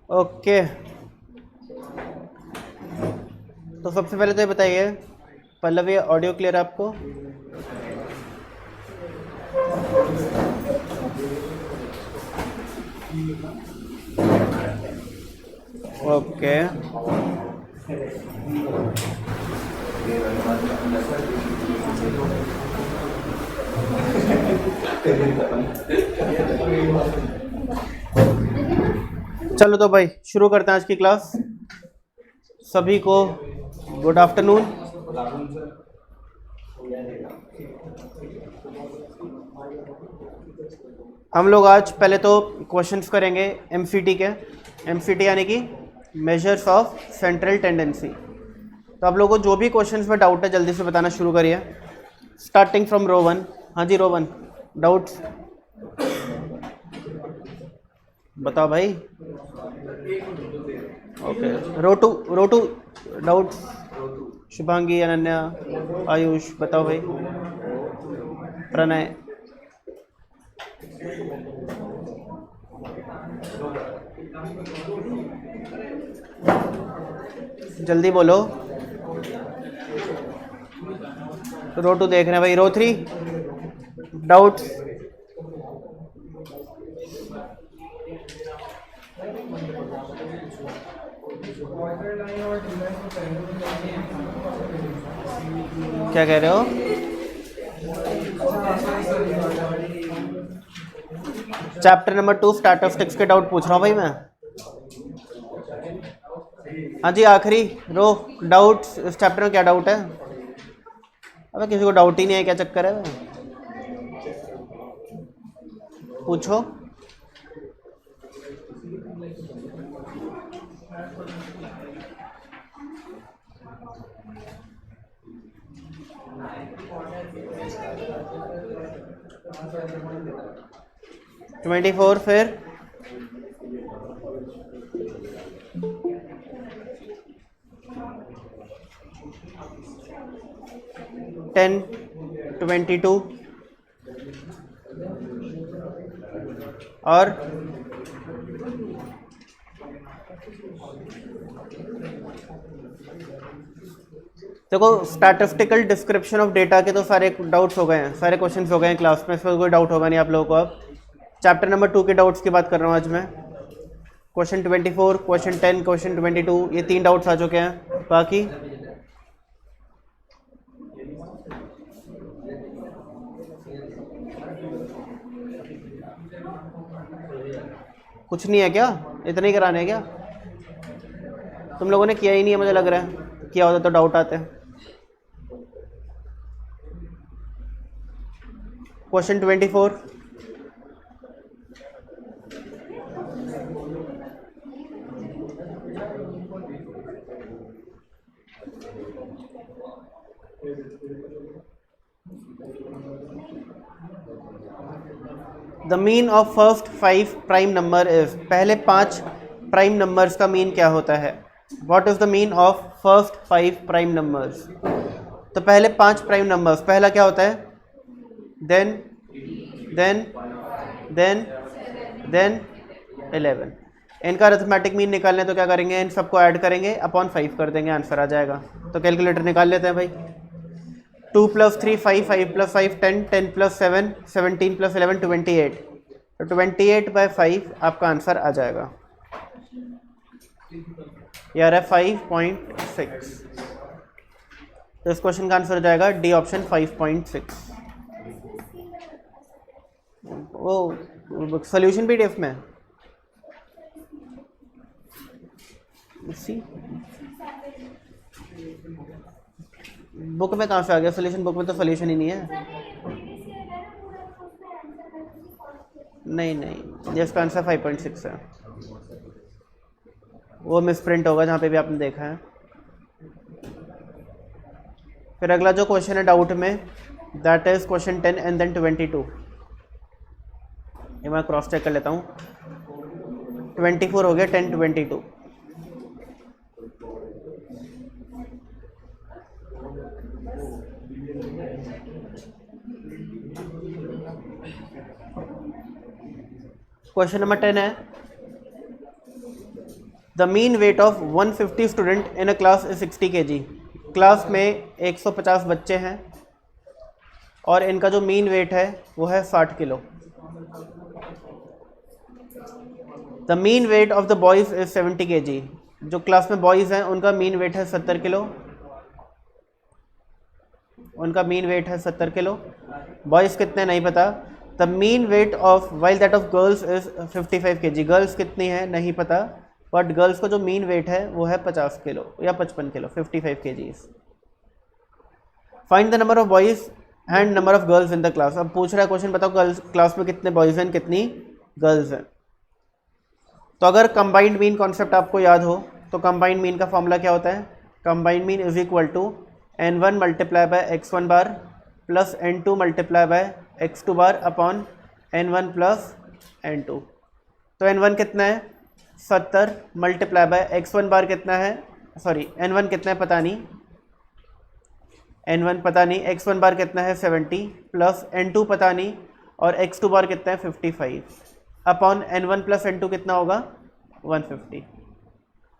Okay, तो सबसे पहले तो ये बताइए पल्लव, ये ऑडियो क्लियर है आपको? ओके, चलो तो भाई शुरू करते हैं आज की क्लास। सभी को गुड आफ्टरनून। हम लोग आज पहले तो क्वेश्चंस करेंगे एमसीटी के। एमसीटी यानी कि मेजर्स ऑफ सेंट्रल टेंडेंसी। तो आप लोगों को जो भी क्वेश्चंस में डाउट है जल्दी से बताना शुरू करिए, स्टार्टिंग फ्रॉम रो 1। हाँ जी, रो 1 डाउट्स बताओ भाई। Okay, row two doubts. Shubhangi, Ananya, Ayush बताओ भाई। प्रणय, जल्दी बोलो। रो 2 देख रहे हैं भाई। रो 3 डाउट्स। क्या कह रहे हो? चैप्टर नंबर 2 स्टैटिस्टिक्स के डाउट पूछ रहा हूँ भाई मैं। हाँ जी, आखिरी रो डाउट्स। इस चैप्टर में क्या डाउट है? अबे किसी को डाउट ही नहीं है, क्या चक्कर है? पूछो। ट्वेंटी 4 फिर 10 22 और देखो, स्टैटिस्टिकल डिस्क्रिप्शन ऑफ डेटा के तो सारे डाउट्स हो गए हैं, सारे क्वेश्चंस हो गए हैं क्लास में, इसमें कोई डाउट होगा नहीं आप लोगों को। अब चैप्टर नंबर 2 के डाउट्स की बात कर रहा हूँ आज मैं। क्वेश्चन 24, क्वेश्चन 10, क्वेश्चन 22, ये 3 डाउट्स आ चुके हैं। बाकी कुछ नहीं है क्या? इतना ही कराने हैं क्या? तुम लोगों ने किया ही नहीं है, मुझे लग रहा है। किया होता तो डाउट आते हैं। Question 24, the mean of first 5 prime number is. पहले 5 प्राइम नंबर्स का मीन क्या होता है? What is the mean of first 5 prime numbers? तो पहले 5 प्राइम नंबर्स, पहला क्या होता है? Then then then then 11। इनका अरिथमेटिक मीन निकालने तो क्या करेंगे? इन सबको ऐड करेंगे, अपॉन 5 कर देंगे, आंसर आ जाएगा। तो कैलकुलेटर निकाल लेते हैं भाई। 2 + 3 5, 5 + 5 10, 10 + 7 17 + 11 28। तो 28/5 आपका आंसर आ जाएगा। यार है 5.6। तो इस क्वेश्चन का आंसर हो जाएगा डी ऑप्शन 5.6। वो सोल्यूशन पीडीएफ में सी बुक में कहाँ से आ गया सोल्यूशन? बुक में तो सोल्यूशन ही नहीं है। नहीं, ये इसका आंसर 5.6 है। वो मिसप्रिंट होगा जहाँ पे भी आपने देखा है। फिर अगला जो क्वेश्चन है डाउट में, that is question 10 and then 22। ये मैं क्रॉस चेक कर लेता हूँ। 24 हो गया, 10 22। क्वेश्चन नंबर 10 है the mean weight of 150 student in a class is 60 kg। Class में 150 बच्चे हैं और इनका जो मीन वेट है वो है 60 kilo. The mean weight of the boys is 70 kg। जो क्लास में बॉयज़ हैं उनका मीन वेट है 70 किलो, उनका मीन वेट है 70 किलो। बॉयज़ कितने नहीं पता। The mean weight of while that of girls is 55 kg। Girls कितनी है नहीं पता, बट गर्ल्स का जो मीन वेट है वो है 50 किलो या 55 kilo, 55 kg। Find the number of boys and number of girls in the class. अब पूछ रहा है क्वेश्चन, बताओ गर्ल्स क्लास में कितने बॉयज़ हैं कितनी गर्ल्स हैं। तो अगर कंबाइंड मीन कॉन्सेप्ट आपको याद हो तो कंबाइंड मीन का फॉर्मूला क्या होता है? Combined mean is equal to n1 multiply by x1 bar plus n2 multiply by x2 bar upon n1 plus n2। तो n1 कितना है 70 मल्टीप्लाई बाय x1 बार कितना है, सॉरी n1 कितना है पता नहीं, n1 पता नहीं, x1 बार कितना है 70 प्लस n2 पता नहीं और x2 बार कितना है 55 अपॉन n1 प्लस n2 कितना होगा 150।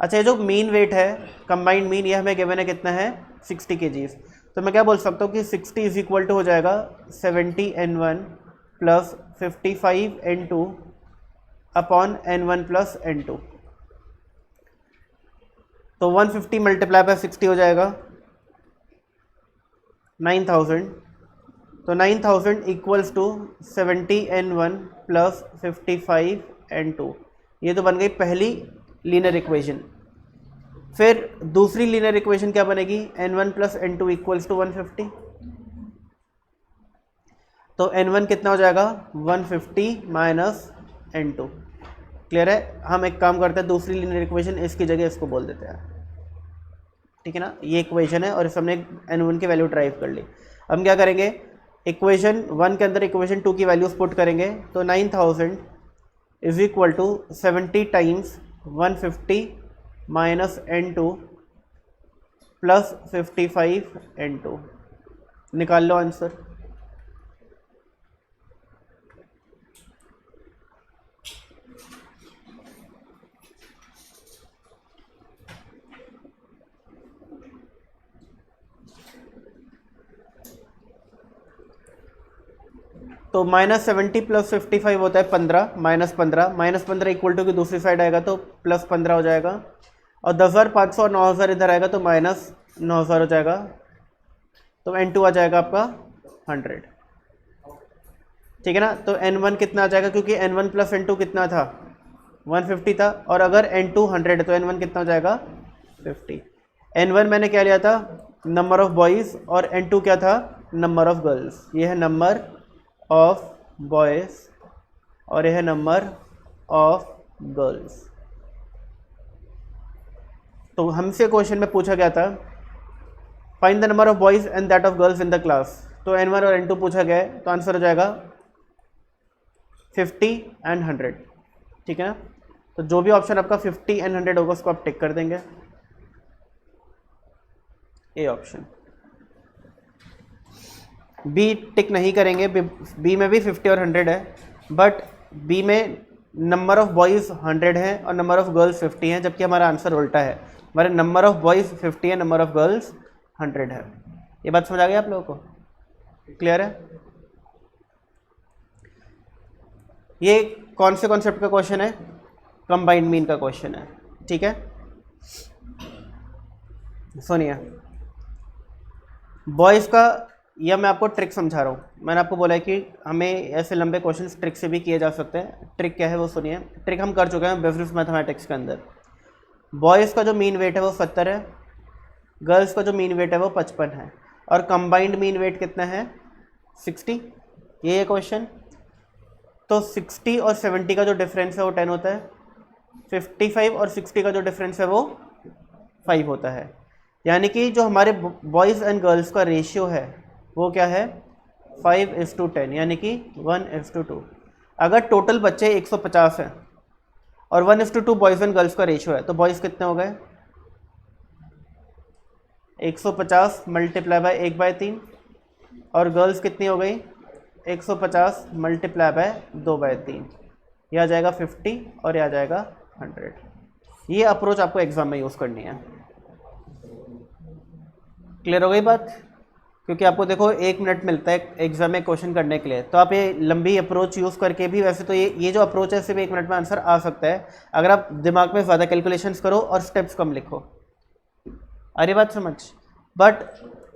अच्छा, ये जो मीन वेट है कंबाइंड मीन ये हमें गिवन है कितना है 60 kg। तो मैं क्या बोल सकता हूँ कि 60 इज इक्वल टू हो जाएगा 70 n1 plus 55 n2 upon n1 plus n2। तो 150 मल्टीप्लाई बाय 60 हो जाएगा 9000। तो 9000 equals to 70 n1 plus 55 n2। ये तो बन गई पहली लीनियर इक्वेशन। फिर दूसरी लीनियर इक्वेशन क्या बनेगी, n1 plus n2 equals to 150। तो n1 कितना हो जाएगा 150 माइनस n2। क्लियर है? हम एक काम करते हैं, दूसरी लीनियर इक्वेशन इसकी जगह इसको बोल देते हैं, ठीक है ना। ये इक्वेशन है और इस हमने n1 की वैल्यू ड्राइव कर ली। हम क्या करेंगे, इक्वेशन 1 के अंदर इक्वेशन 2 की वैल्यूज पुट करेंगे। तो 9000 is equal to 70 times 150 minus n2 plus 55 n2। निकाल लो आंसर। तो माइनस 70 प्लस 55 होता है 15, माइनस 15 इक्वल टू की दूसरी साइड आएगा तो प्लस 15 हो जाएगा और 10,500 और 9,000 इधर आएगा तो माइनस 9,000 हो जाएगा। तो n2 आ जाएगा आपका 100, ठीक है ना। तो n1 कितना आ जाएगा, क्योंकि n1 प्लस n2 कितना था 150 था, और अगर n2 100 है तो n1 कितना हो जाएगा 50। n1 मैंने क्या लिया था नंबर ऑफ बॉयज़ और n2 क्या था नंबर ऑफ गर्ल्स। ये है नंबर ऑफ बॉयज़ और यह है नंबर ऑफ गर्ल्स। तो हमसे क्वेश्चन में पूछा गया था find the number of boys and that of girls in the class. तो n1 और n2 पूछा गया है, तो आंसर हो जाएगा 50 एंड 100, ठीक है ना। तो जो भी ऑप्शन आपका 50 एंड 100 होगा उसको आप टिक कर देंगे, ए ऑप्शन। बी टिक नहीं करेंगे, बी में भी 50 और 100 है, बट बी में नंबर ऑफ बॉयज़ 100 है और नंबर ऑफ गर्ल्स 50 हैं, जबकि हमारा आंसर उल्टा है, हमारे नंबर ऑफ बॉयज़ 50 है, नंबर ऑफ गर्ल्स 100 है। ये बात समझ आ गई आप लोगों को? क्लियर है? ये कौन से कॉन्सेप्ट का क्वेश्चन है? कंबाइंड मीन का क्वेश्चन है, ठीक है। सुनिए, बॉयज़ का यह मैं आपको ट्रिक समझा रहा हूँ। मैंने आपको बोला है कि हमें ऐसे लंबे क्वेश्चन ट्रिक से भी किए जा सकते हैं। ट्रिक क्या है वो सुनिए। ट्रिक हम कर चुके हैं बिजनेस मैथमेटिक्स के अंदर। बॉयज़ का जो मीन वेट है वो 70 है, गर्ल्स का जो मीन वेट है वो 55 है, और कंबाइंड मीन वेट कितना है 60। ये है क्वेश्चन। तो 60 और 70 का जो डिफरेंस है वो 10 होता है, 55 और 60 का जो डिफरेंस है वो 5 होता है। यानी कि जो हमारे बॉयज़ एंड गर्ल्स का रेशियो है वो क्या है 5:10, यानी कि 1:2। अगर टोटल बच्चे 150 हैं और 1:2 बॉयज़ एंड गर्ल्स का रेशियो है, तो बॉयज़ कितने हो गए 150 मल्टीप्लाई बाय 1/3, और गर्ल्स कितनी हो गई 150 मल्टीप्लाई बाय 2/3। यह आ जाएगा 50 और यह आ जाएगा 100। ये अप्रोच आपको एग्जाम में यूज़ करनी है। क्लियर हो गई बात? क्योंकि आपको देखो 1 मिनट मिलता है एग्जाम में क्वेश्चन करने के लिए, तो आप ये लंबी अप्रोच यूज़ करके भी, वैसे तो ये जो अप्रोच है सिर्फ 1 मिनट में आंसर आ सकता है अगर आप दिमाग में ज़्यादा कैलकुलेशंस करो और स्टेप्स कम लिखो। अरे बात समझ? बट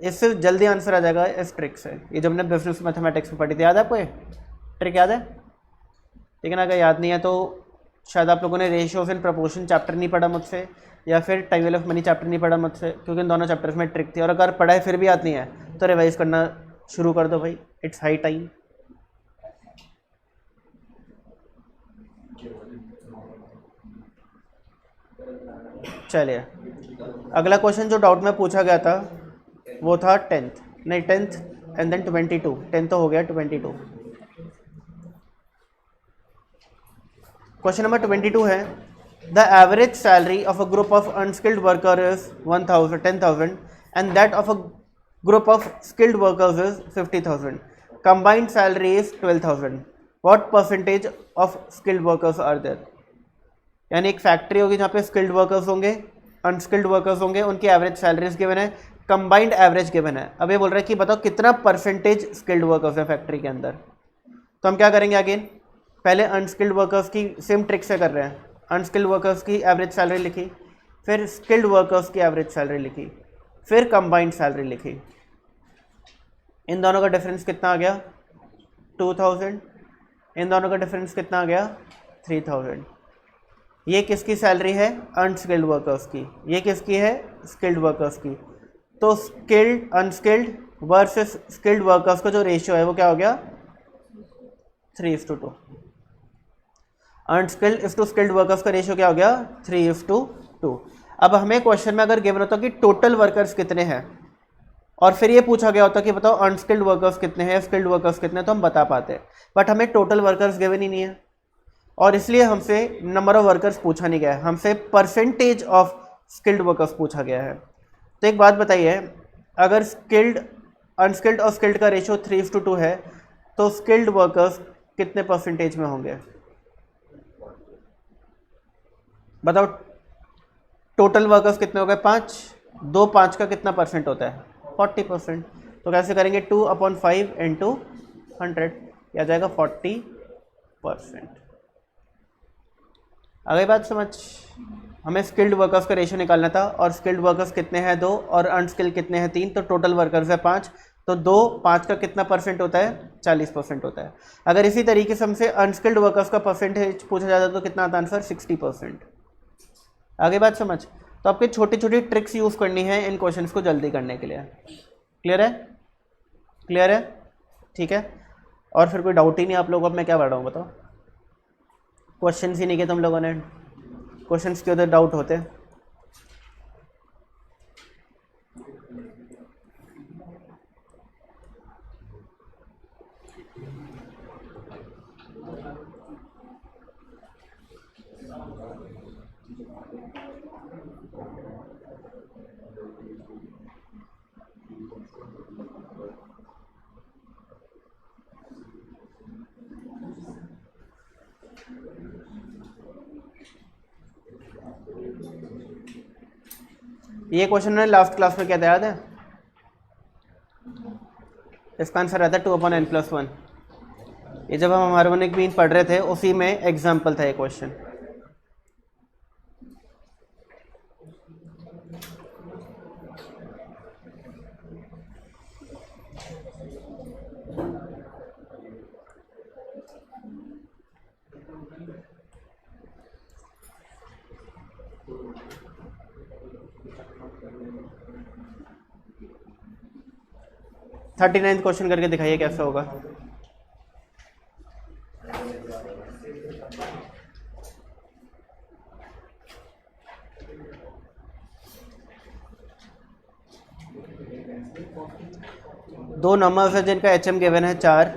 इससे जल्दी आंसर आ जाएगा इस ट्रिक से। ये जब हमने बिजनेस मैथमेटिक्स में पढ़ी थी, याद है आपको? ये ट्रिक याद है? ठीक है ना? अगर याद नहीं है तो शायद आप लोगों ने रेशियोज एंड प्रपोर्शन चैप्टर नहीं पढ़ा मुझसे, या फिर ट्रायंगल ऑफ मनी चैप्टर नहीं पढ़ा मुझसे, क्योंकि इन दोनों चैप्टर्स में ट्रिक थी। और अगर पढ़ा है फिर भी याद नहीं है तो रिवाइज करना शुरू कर दो भाई, इट्स हाई टाइम। चलिए अगला क्वेश्चन जो डाउट में पूछा गया था वो था 10th, नहीं 10th एंड देन 22, 10 तो हो गया, 22। क्वेश्चन नंबर 22 है, the average salary of a group of unskilled worker is 10,000 and that of a group of skilled workers is 50,000। Combined salary is 12,000। What percentage of skilled workers are there? यानी एक factory होगी जहाँ पे skilled workers होंगे, unskilled workers होंगे, उनकी average salaries given है, combined average given है। अब ये बोल रहा है कि बताओ कितना परसेंटेज स्किल्ड वर्कर्स है फैक्ट्री के अंदर। तो हम क्या करेंगे, अगेन पहले अनस्किल्ड वर्कर्स की सेम ट्रिक से कर रहे हैं। अनस्किल्ड वर्कर्स की एवरेज सैलरी लिखी, फिर स्किल्ड वर्कर्स की एवरेज सैलरी लिखी, फिर कंबाइंड सैलरी लिखी। इन दोनों का डिफरेंस कितना आ गया? 2,000। इन दोनों का डिफरेंस कितना आ गया? 3,000। ये किसकी सैलरी है? अनस्किल्ड वर्कर्स की। ये किसकी है? स्किल्ड वर्कर्स की। तो skilled unskilled versus skilled workers का जो रेशियो है वो क्या हो गया? 3:2। Unskilled is to skilled workers का रेशियो क्या हो गया? 3:2। अब हमें क्वेश्चन में अगर गिवन होता कि टोटल वर्कर्स कितने हैं और फिर ये पूछा गया होता कि बताओ अनस्किल्ड वर्कर्स कितने हैं, स्किल्ड वर्कर्स कितने हैं, तो हम बता पाते। बट हमें टोटल वर्कर्स गिवन ही नहीं है और इसलिए हमसे नंबर ऑफ वर्कर्स पूछा नहीं गया है, हमसे परसेंटेज ऑफ स्किल्ड वर्कर्स पूछा गया है। तो एक बात बताइए, अगर स्किल्ड अनस्किल्ड और स्किल्ड का रेशियो 3:2 है तो स्किल्ड वर्कर्स कितने परसेंटेज में होंगे? बताओ, टोटल वर्कर्स कितने हो गए? 5। 2 5 का कितना परसेंट होता है? 40%। तो कैसे करेंगे? 2/5 इंटू 100, या जाएगा 40%। अगली बात समझ? हमें स्किल्ड वर्कर्स का रेशियो निकालना था और स्किल्ड वर्कर्स कितने हैं? 2 और अनस्किल्ड कितने हैं? 3। तो टोटल वर्कर्स है 5। तो 2 5 का कितना परसेंट होता है? 40% होता है। अगर इसी तरीके से हमसे अनस्किल्ड वर्कर्स का परसेंटेज पूछा जाता तो कितना आता आंसर? 60%। आगे बात समझ? तो आपके छोटी छोटी ट्रिक्स यूज़ करनी है इन क्वेश्चंस को जल्दी करने के लिए। क्लियर है? क्लियर है? ठीक है। और फिर कोई डाउट ही नहीं आप लोगों को? अब मैं क्या पढ़ रहा हूँ बताओ? क्वेश्चंस ही नहीं किए तुम लोगों ने, क्वेश्चंस के उधर डाउट होते। ये क्वेश्चन मैंने लास्ट क्लास में क्या था याद है? इसका आंसर रहता है 2/n+1। ये जब हम हार्मोनिक मीन पढ़ रहे थे उसी में एग्जाम्पल था ये क्वेश्चन। थर्टी 39th क्वेश्चन करके दिखाइए कैसा होगा। दो नंबर्स है जिनका HM गिवन है 4,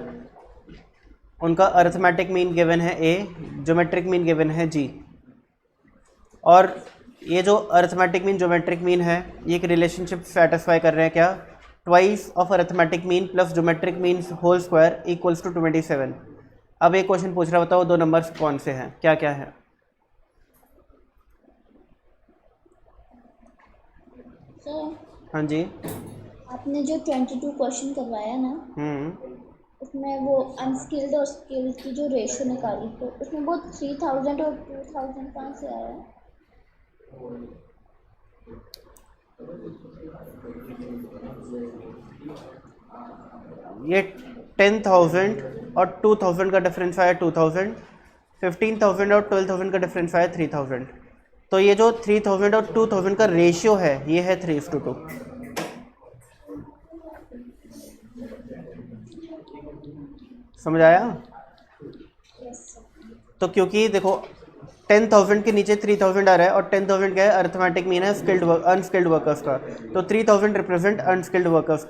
उनका अरिथमेटिक मीन गिवन है A, ज्योमेट्रिक मीन गिवन है G। और ये जो अरिथमेटिक मीन ज्योमेट्रिक मीन है ये एक रिलेशनशिप सेटिस्फाई कर रहे हैं क्या? Twice of arithmetic mean plus geometric mean whole square equals to 27। अब एक क्वेश्चन पूछ रहा, बताओ दो नंबर्स कौन से हैं, क्या क्या है? सर हाँ जी। आपने जो 22 क्वेश्चन करवाया ना, उसमें वो अनस्किल्ड और स्किल्ड की जो रेशो निकाली, तो उसमें वो 3000 और 2000 कहाँ से आया? ये 10,000 और 2,000 का डिफरेंस आया 2,000, 15,000 और 12,000 का डिफरेंस आया 3,000। तो ये जो 3,000 और 2,000 का रेशियो है ये है 3:2। समझ आया? Yes sir. तो क्योंकि देखो 10,000 के नीचे 3,000 आ रहा है और 10,000 क्या है, अर्थमेटिक मीन है स्किल्ड अनस्किल्ड वर्कर्स का, तो 3,000 रिप्रेजेंट अनस्किल्ड वर्कर्स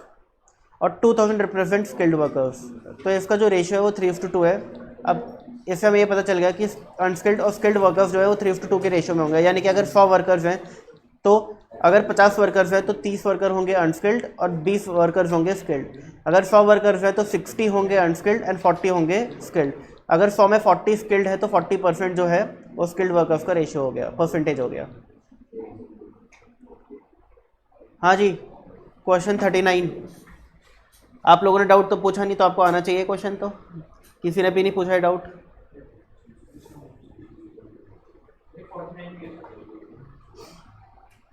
और 2,000 रिप्रेजेंट स्किल्ड वर्कर्स। तो इसका जो रेशियो है वो 3:2 है। अब इससे हमें ये पता चल गया कि अनस्किल्ड और स्किल्ड वर्कर्स जो है वो 3:2 के रेशियो में होंगे। यानी कि अगर 100 वर्कर्स हैं तो अगर 50 वर्कर्स हैं तो 30 वर्कर होंगे अनस्किल्ड और 20 वर्कर्स होंगे स्किल्ड। अगर 100 वर्कर्स हैं तो 60 होंगे अनस्किल्ड एंड 40 होंगे स्किल्ड। अगर 100 में 40 स्किल्ड है तो 40% जो है वो स्किल्ड वर्कर्स का रेशियो हो गया, परसेंटेज हो गया। हाँ जी, क्वेश्चन 39। आप लोगों ने डाउट तो पूछा नहीं, तो आपको आना चाहिए क्वेश्चन। तो किसी ने भी नहीं पूछा है डाउट?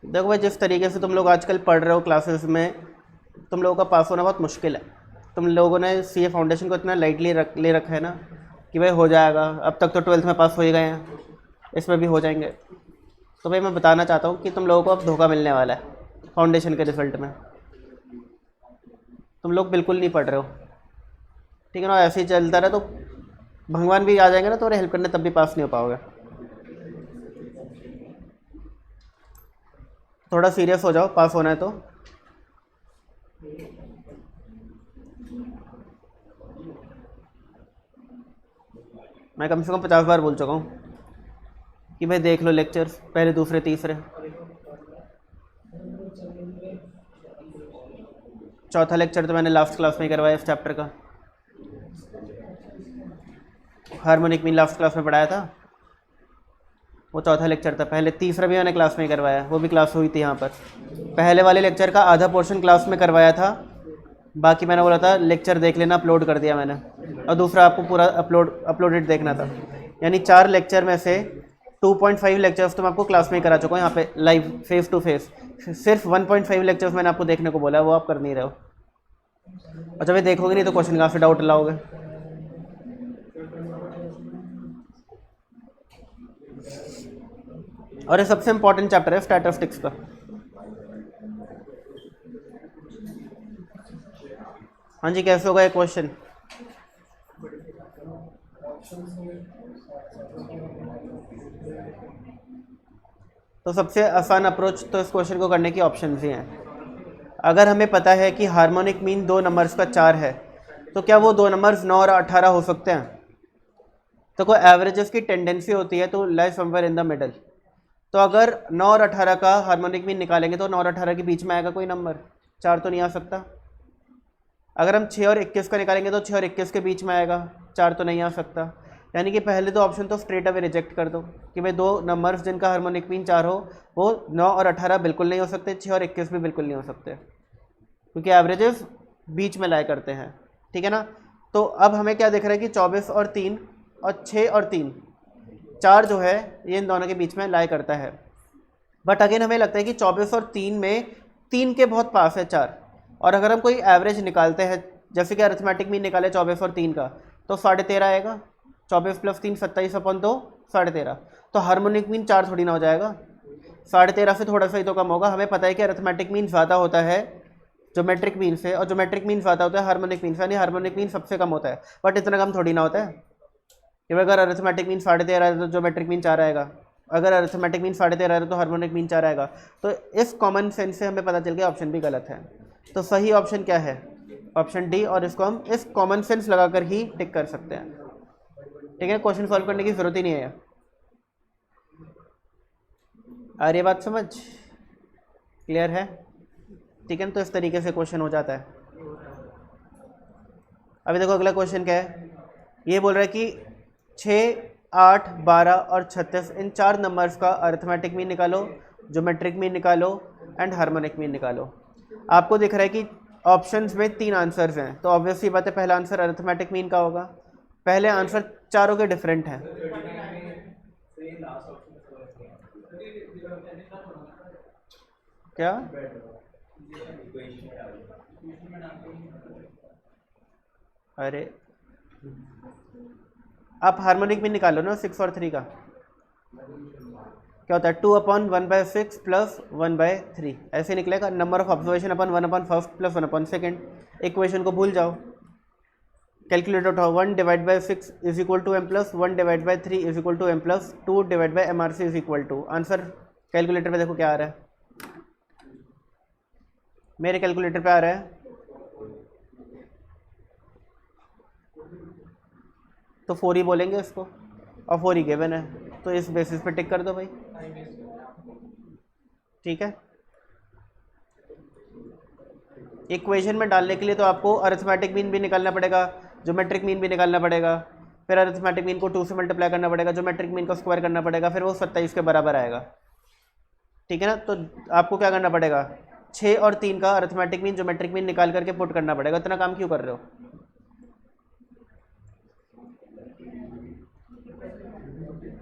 देखो भाई, जिस तरीके से तुम लोग आजकल पढ़ रहे हो क्लासेस में, तुम लोगों का पास होना बहुत मुश्किल है। तुम लोगों ने सीए फाउंडेशन को इतना लाइटली ले रखा है ना कि भाई हो जाएगा। अब तक तो 12th में पास हो ही गए हैं, इसमें भी हो जाएंगे। तो भाई मैं बताना चाहता हूँ कि तुम लोगों को अब धोखा मिलने वाला है फाउंडेशन के रिजल्ट में। तुम लोग बिल्कुल नहीं पढ़ रहे हो, ठीक है ना? ऐसे ही चलता रहा तो भगवान भी आ जाएंगे ना तुम्हारे हेल्प करने, तब भी पास नहीं हो पाओगे। थोड़ा सीरियस हो जाओ, पास होना है तो। मैं कम से कम 50 बार बोल चुका हूँ कि भाई देख लो लेक्चर्स, पहले दूसरे तीसरे। चौथा लेक्चर तो मैंने लास्ट क्लास में ही करवाया इस चैप्टर का। हार्मोनिक मीन लास्ट क्लास में पढ़ाया था, वो चौथा लेक्चर था। पहले तीसरा भी मैंने क्लास में ही करवाया, वो भी क्लास हुई थी यहाँ पर। पहले वाले लेक्चर का आधा पोर्शन क्लास में करवाया था, बाकी मैंने बोला था लेक्चर देख लेना, अपलोड कर दिया मैंने। और दूसरा आपको पूरा अपलोडेड देखना था। यानी 4 लेक्चर में से 2.5 लेक्चर्स तो मैं आपको क्लास में ही करा चुका हूँ यहाँ पे लाइव फेस टू फेस। सिर्फ 1.5 लेक्चर्स मैंने आपको देखने को बोला है, वो आप कर नहीं रहे हो। और जब ये देखोगे नहीं तो क्वेश्चन कहाँ से डाउट लाओगे? और ये सबसे इंपॉर्टेंट चैप्टर है स्टैटिस्टिक्स का। हाँ जी, कैसे होगा ये क्वेश्चन? तो सबसे आसान अप्रोच तो इस क्वेश्चन को करने की ऑप्शन ही हैं। अगर हमें पता है कि हार्मोनिक मीन 2 नंबर्स का 4 है, तो क्या वो 2 नंबर्स 9 और 18 हो सकते हैं? तो कोई एवरेजेस की टेंडेंसी होती है तो लाई समवेयर इन द मिडल। तो अगर 9 और 18 का हार्मोनिक मीन निकालेंगे तो 9 और 18 के बीच में आएगा कोई नंबर, 4 तो नहीं आ सकता। अगर हम 6 और 21 का निकालेंगे तो 6 और 21 के बीच में आएगा, 4 तो नहीं आ सकता। यानी कि पहले दो ऑप्शन तो स्ट्रेट अवे रिजेक्ट कर दो कि भाई 2 नंबर्स जिनका हार्मोनिक मीन 4 हो वो 9 और 18 बिल्कुल नहीं हो सकते, 6 और 21 भी बिल्कुल नहीं हो सकते, क्योंकि एवरेजेस बीच में लाया करते हैं, ठीक है ना? तो अब हमें क्या दिख रहा है कि 24 और 3 और 6 और 3, 4 जो है ये इन दोनों के बीच में लाया करता है। बट अगेन हमें लगता है कि 24 और 3 में 3 के बहुत पास है 4। और अगर हम कोई एवरेज निकालते हैं, जैसे कि अरिथमेटिक मीन निकाले 24 और 3 का, तो 13.5 आएगा। 24 + 3 27/2 13.5। तो हार्मोनिक मीन 4 थोड़ी ना हो जाएगा, 13.5 से थोड़ा सा ही तो कम होगा। हमें पता है कि अरिथमेटिक मीन ज़्यादा होता है ज्योमेट्रिक मीन से, और ज्योमेट्रिक मीन ज़्यादा होता है हार्मोनिक मीन से, यानी हार्मोनिक मीन सबसे कम होता है। बट इतना कम थोड़ी ना होता है कि अगर अरिथमेटिक मीन 13.5 है तो ज्योमेट्रिक मीन 4 आएगा, अगर अरिथमेटिक मीन 13.5 है तो हार्मोनिक मीन 4 आएगा। तो इस कॉमन सेंस से हमें पता चल गया ऑप्शन भी गलत है। तो सही ऑप्शन क्या है? ऑप्शन डी, और इसको हम इस कॉमन सेंस लगाकर ही टिक कर सकते हैं, ठीक है? क्वेश्चन सॉल्व करने की जरूरत ही नहीं है। आ रही है बात समझ? क्लियर है? ठीक है, तो इस तरीके से क्वेश्चन हो जाता है। अभी देखो अगला क्वेश्चन क्या है। ये बोल रहा है कि 6, 8, 12 और 36 इन 4 नंबर्स का अरिथमेटिक मीन निकालो, ज्योमेट्रिक मीन निकालो एंड हार्मोनिक मीन निकालो। आपको दिख रहा है कि ऑप्शंस में 3 आंसर्स हैं, तो ऑब्वियसली बात है पहला आंसर अरिथमेटिक मीन का होगा। पहले आंसर चारों के डिफरेंट हैं। क्या अरे आप हार्मोनिक मीन निकालो ना 6 और 3 का। क्या होता है 2/1/6 प्लस 1/3 ऐसे निकलेगा। नंबर ऑफ ऑब्जर्वेशन अपन 1/1 प्लस 1/2। इक्वेशन को भूल जाओ, कैलकुलेटर उठाओ। 1/6 is equal to m plus 1/3 is equal to m plus 2/mRC is equal to. Answer calculator पे देखो क्या आ रहा है, मेरे कैलकुलेटर पे आ रहा है तो 4 ही बोलेंगे इसको, और 4 ही गिवन है, तो इस बेसिस पे टिक कर दो भाई। ठीक है, इक्वेशन में डालने के लिए तो आपको अरिथमेटिक मीन भी निकालना पड़ेगा, ज्योमेट्रिक मीन भी निकालना पड़ेगा, फिर अरिथमेटिक मीन को 2 से मल्टीप्लाई करना पड़ेगा, ज्योमेट्रिक मीन को स्क्वायर करना पड़ेगा, फिर वो 27 के बराबर आएगा। ठीक है ना, तो आपको क्या करना पड़ेगा 6 और 3 का अरिथमेटिक मीन ज्योमेट्रिक मीन निकाल करके पुट करना पड़ेगा। इतना काम क्यों कर रहे हो?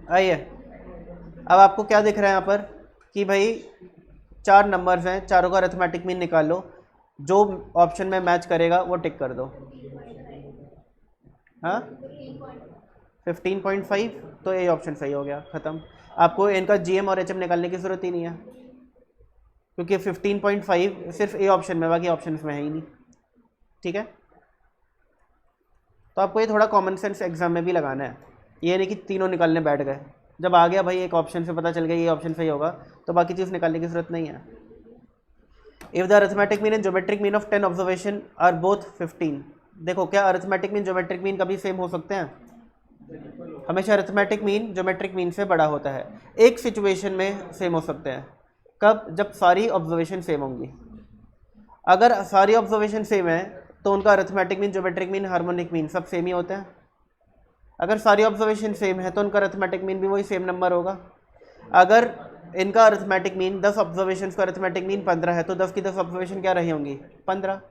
आइए, अब आपको क्या दिख रहा है यहाँ पर कि भाई 4 नंबर्स हैं, चारों का अरिथमेटिक मीन निकाल लो, जो ऑप्शन में मैच करेगा वो टिक कर दो। हाँ 15.5, तो ये ऑप्शन सही हो गया, ख़त्म। आपको इनका GM और HM निकालने की ज़रूरत ही नहीं है, क्योंकि 15.5 सिर्फ ए ऑप्शन में, बाकी ऑप्शन में है ही नहीं। ठीक है, तो आपको ये थोड़ा कॉमन सेंस एग्जाम में भी लगाना है, ये नहीं कि तीनों निकालने बैठ गए। जब आ गया भाई एक ऑप्शन से पता चल गया ये ऑप्शन सही होगा, तो बाकी चीज़ निकालने की ज़रूरत नहीं है। If the arithmetic mean and geometric mean of 10 observation are both 15। देखो, क्या अरिथमेटिक मीन ज्योमेट्रिक मीन कभी सेम हो सकते हैं? हमेशा अरिथमेटिक मीन ज्योमेट्रिक मीन से बड़ा होता है। एक सिचुएशन में सेम हो सकते हैं, कब? जब सारी ऑब्जर्वेशन सेम होंगी। अगर सारी ऑब्जर्वेशन सेम है तो उनका arithmetic mean geometric mean harmonic mean सब सेम ही होते हैं। अगर सारी ऑब्जर्वेशन सेम है तो उनका अरिथमेटिक मीन भी वही सेम नंबर होगा। अगर इनका अरिथमेटिक मीन 10 ऑब्जर्वेशन का अरिथमेटिक मीन 15 है, तो 10 की 10 ऑब्जर्वेशन क्या रही होंगी? 15।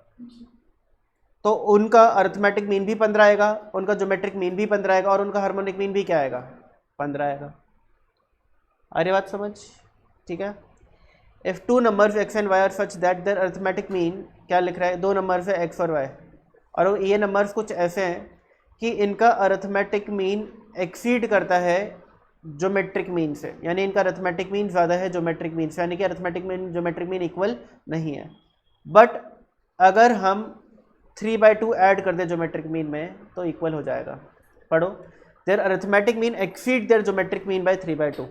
तो उनका अरिथमेटिक मीन भी 15 आएगा, उनका ज्योमेट्रिक मीन भी 15 आएगा, और उनका हार्मोनिक मीन भी क्या आएगा? 15 आएगा। अरे बात समझ? ठीक है। If 2 numbers x and y are such that their arithmetic mean, क्या लिख रहा है? 2 नंबर्स है x और y, और ये नंबर्स कुछ ऐसे हैं कि इनका अरिथमेटिक मीन एक्सीड करता है ज्योमेट्रिक मीन से, यानी इनका अरिथमेटिक मीन ज़्यादा है ज्योमेट्रिक मीन से, यानी कि arithmetic mean geometric mean equal नहीं है। बट अगर हम 3/2 ऐड कर दें ज्योमेट्रिक मीन में तो इक्वल हो जाएगा। पढ़ो, their arithmetic mean exceed their geometric mean by 3/2,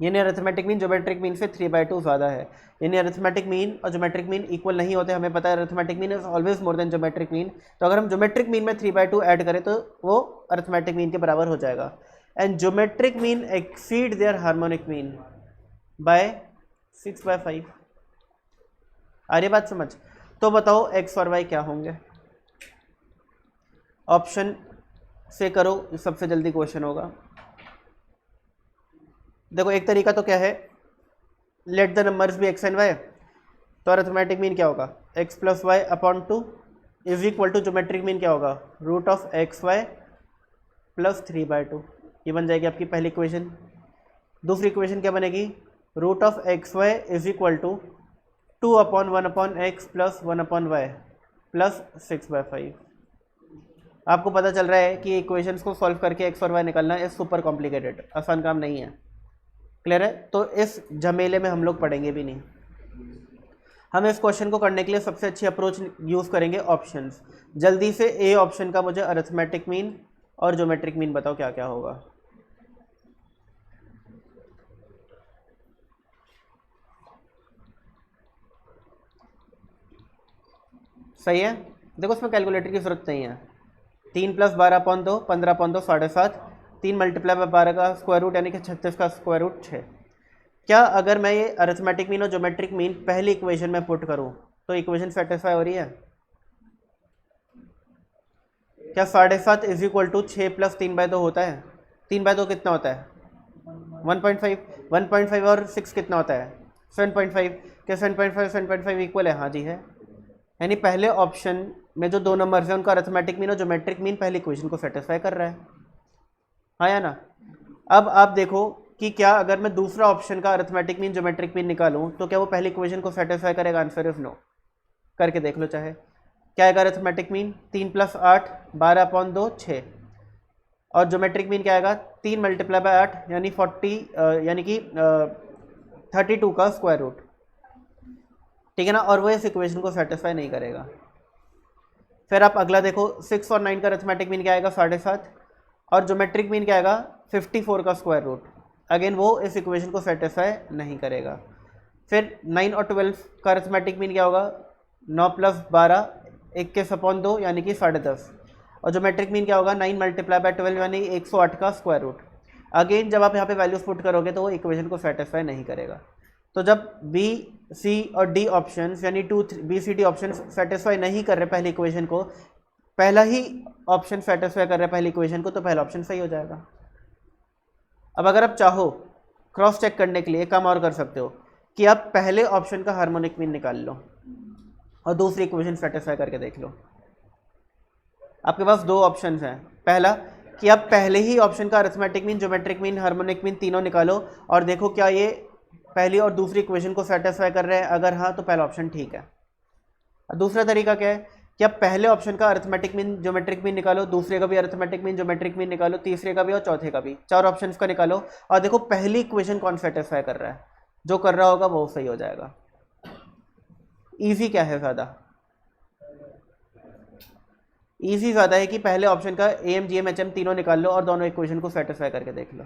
यानी अरिथमेटिक मीन ज्योमेट्रिक मीन से 3/2 ज़्यादा है। यानी अरिथमेटिक मीन और ज्योमेट्रिक मीन इक्वल नहीं होते, हमें पता है arithmetic mean is always more than geometric mean. तो अगर हम ज्योमेट्रिक मीन में 3/2 ऐड करें तो वो अरिथमेटिक मीन के बराबर हो जाएगा। And geometric mean exceed their harmonic mean by 6/5। आ रही बात समझ? तो बताओ x और y क्या होंगे? ऑप्शन से करो, सबसे जल्दी क्वेश्चन होगा। देखो, एक तरीका तो क्या है, let the numbers be x and y, तो अरिथमेटिक मीन क्या होगा? x plus y upon 2 is equal to geometric mean क्या होगा? Root of xy plus 3/2। ये बन जाएगी आपकी पहली इक्वेशन। दूसरी इक्वेशन क्या बनेगी? Root of xy is equal to 2/1/x plus 1/y plus 6/5। आपको पता चल रहा है कि इक्वेशंस को सॉल्व करके x और y निकालना इज सुपर कॉम्प्लिकेटेड, आसान काम नहीं है। क्लियर है? तो इस झमेले में हम लोग पढ़ेंगे भी नहीं। हम इस क्वेश्चन को करने के लिए सबसे अच्छी अप्रोच यूज़ करेंगे ऑप्शंस। जल्दी से ए ऑप्शन का मुझे अरिथमेटिक मीन और ज्योमेट्रिक मीन बताओ क्या क्या होगा। सही है? देखो, उसमें कैलकुलेटर की जरूरत नहीं है। 3 + 12/2 15/2 7.5, 3 मल्टीप्लाई बाय 12 का स्क्वायर रूट यानी कि 36 का स्क्वायर रूट 6। क्या अगर मैं ये अरिथमेटिक मीन और ज्योमेट्रिक मीन पहली इक्वेशन में पुट करूं तो इक्वेशन सेटिस्फाई हो रही है? क्या 7.5 इज इक्वल टू 6 + 3/2 होता है? 3/2 कितना होता है? 1.5। 1.5 और 6 कितना होता है? 7.5। क्या 7.5 इक्वल है? हाँ जी है। यानी पहले ऑप्शन में जो दो नंबर्स हैं उनका अरिथमेटिक मीन और ज्योमेट्रिक मीन पहली इक्वेशन को सेटिस्फाई कर रहा है, हाँ या ना? अब आप देखो कि क्या अगर मैं दूसरा ऑप्शन का अरिथमेटिक मीन ज्योमेट्रिक मीन निकालूं तो क्या वो पहली इक्वेशन को सेटिस्फाई करेगा? Answer is no. करके देख लो चाहे। क्या आएगा अरिथमेटिक मीन? 3 + 8 12/2 6, और ज्योमेट्रिक मीन क्या आएगा? 3 × 8 यानी 40 यानी कि 32 का स्क्वायर रूट, ठीक है ना? और वो इस इक्वेशन को सेटिस्फाई नहीं करेगा। फिर आप अगला देखो, 6 और 9 का अरिथमेटिक मीन क्या आएगा? 7.5, और ज्योमेट्रिक मीन क्या आएगा? 54 का स्क्वायर रूट। अगेन वो इस इक्वेशन को सेटिस्फाई नहीं करेगा। फिर 9 और 12 का अरिथमेटिक मीन क्या होगा? 9 + 12 21/2 यानी कि 10.5, और ज्योमेट्रिक मीन क्या होगा? 9 × 12 यानी 108 का स्क्वायर रूट। अगेन जब आप यहाँ पे वैल्यूज पुट करोगे तो वो इक्वेशन को सेटिस्फाई नहीं करेगा। तो जब बी, सी और डी ऑप्शन यानी 2, 3 बी, सी, डी ऑप्शन सेटिस्फाई नहीं कर रहे पहली इक्वेशन को, पहला ही ऑप्शन सेटिस्फाई कर रहा है पहली इक्वेशन को, तो पहला ऑप्शन सही हो जाएगा। अब अगर आप चाहो क्रॉस चेक करने के लिए काम और कर सकते हो कि आप पहले ऑप्शन का हार्मोनिक मीन निकाल लो और दूसरी इक्वेशन सेटिस्फाई करके देख लो। आपके पास दो ऑप्शंस हैं। पहला कि आप पहले ही ऑप्शन का arithmetic mean, geometric mean, harmonic mean तीनों निकालो और देखो क्या ये पहली और दूसरी इक्वेशन को सेटिस्फाई कर रहे हैं। अगर हाँ तो पहला ऑप्शन ठीक है। दूसरा तरीका क्या है कि आप पहले ऑप्शन का अरिथमेटिक मीन, ज्योमेट्रिक मीन निकालो, दूसरे का भी अरिथमेटिक मीन, ज्योमेट्रिक मीन निकालो, तीसरे का भी और चौथे का भी, चार ऑप्शंस का निकालो और देखो पहली इक्वेशन कौन सेटिस्फाई कर रहा है। जो कर रहा होगा वो सही हो जाएगा। ईजी क्या है? ज़्यादा ईजी ज़्यादा है कि पहले ऑप्शन का M, G M, H M तीनों निकाल लो और दोनों इक्वेशन को सेटिस्फाई करके देख लो।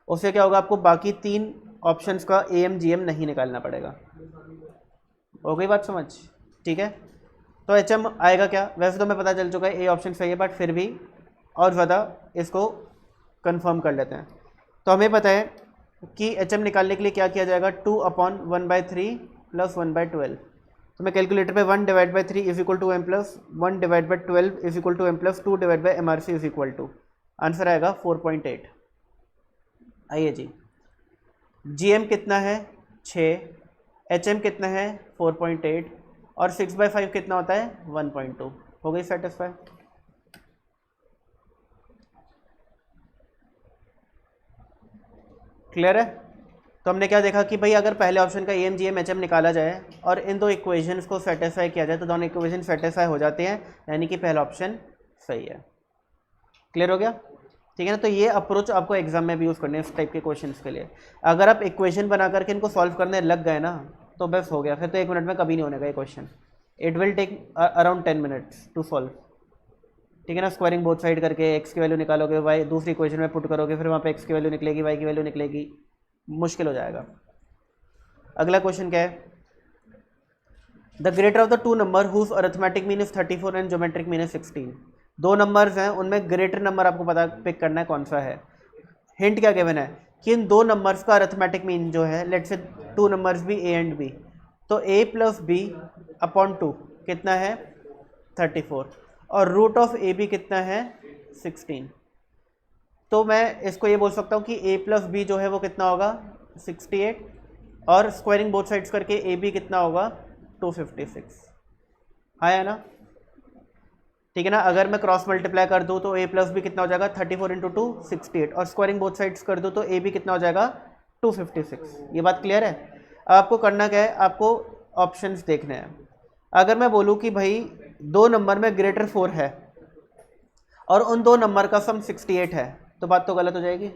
उससे क्या होगा? आपको बाकी तीन ऑप्शंस का एम, जी एम नहीं निकालना पड़ेगा। हो गई बात समझ? ठीक है। तो एच एम आएगा क्या? वैसे तो मैं पता चल चुका है ए ऑप्शन सही है, बट फिर भी और ज़्यादा इसको कंफर्म कर लेते हैं। तो हमें पता है कि एच एम निकालने के लिए क्या किया जाएगा? 2/1/3 + 1/12। तो मैं कैलकुलेटर पे 1/3 = m + 1/12 = m + 2/mRC = आंसर आएगा 4.8। आइए जी, जी एम कितना है? 6, एच एम कितना है? 4.8, और 6/5 कितना होता है? 1.2। हो गई सेटिस्फाई। क्लियर है? तो हमने क्या देखा कि भाई अगर पहले ऑप्शन का M, G M, H M निकाला जाए और इन दो इक्वेशंस को सेटिस्फाई किया जाए तो दोनों इक्वेशन सेटिस्फाई हो जाते हैं, यानी कि पहला ऑप्शन सही है। क्लियर हो गया? ठीक है ना? तो ये अप्रोच आपको एग्जाम में भी यूज़ करने हैं इस टाइप के क्वेश्चंस के लिए। अगर आप इक्वेशन बना करके इनको सॉल्व करने लग गए ना तो बस हो गया, फिर तो 1 मिनट में कभी नहीं होने का ये question. It will take around 10 minutes to solve. ठीक है ना? स्क्वायरिंग बोथ साइड करके एक्स की वैल्यू निकालोगे, वाई दूसरी इक्वेशन में पुट करोगे, फिर वहाँ पे एक्स की वैल्यू निकलेगी, वाई की वैल्यू निकलेगी, मुश्किल हो जाएगा। अगला क्वेश्चन क्या है? The greater of the two number whose arithmetic mean is 34 and geometric mean is 16। दो नंबर्स हैं, उनमें ग्रेटर नंबर आपको पता पिक करना है कौन सा है। हिंट क्या गिवन है कि इन दो नंबर्स का अरिथमेटिक मीन जो है, लेट्स से टू नंबर्स भी ए एंड बी, तो a + b/2 कितना है? 34, और रूट ऑफ ए बी कितना है? 16। तो मैं इसको ये बोल सकता हूँ कि a + b जो है वो कितना होगा? 68, और स्क्वायरिंग बोथ साइड्स करके ए बी कितना होगा? 256। हाँ है ना? ठीक है ना? अगर मैं क्रॉस मल्टीप्लाई कर दूँ तो a + b कितना हो जाएगा? 34 × 2 68, और स्क्वायरिंग बोथ साइड्स कर दूँ तो ए बी कितना हो जाएगा? 256। ये बात क्लियर है? आपको करना क्या है? आपको ऑप्शंस देखने हैं। अगर मैं बोलूँ कि भाई दो नंबर में ग्रेटर 4 है और उन दो नंबर का सम 68 है, तो बात तो गलत हो जाएगी।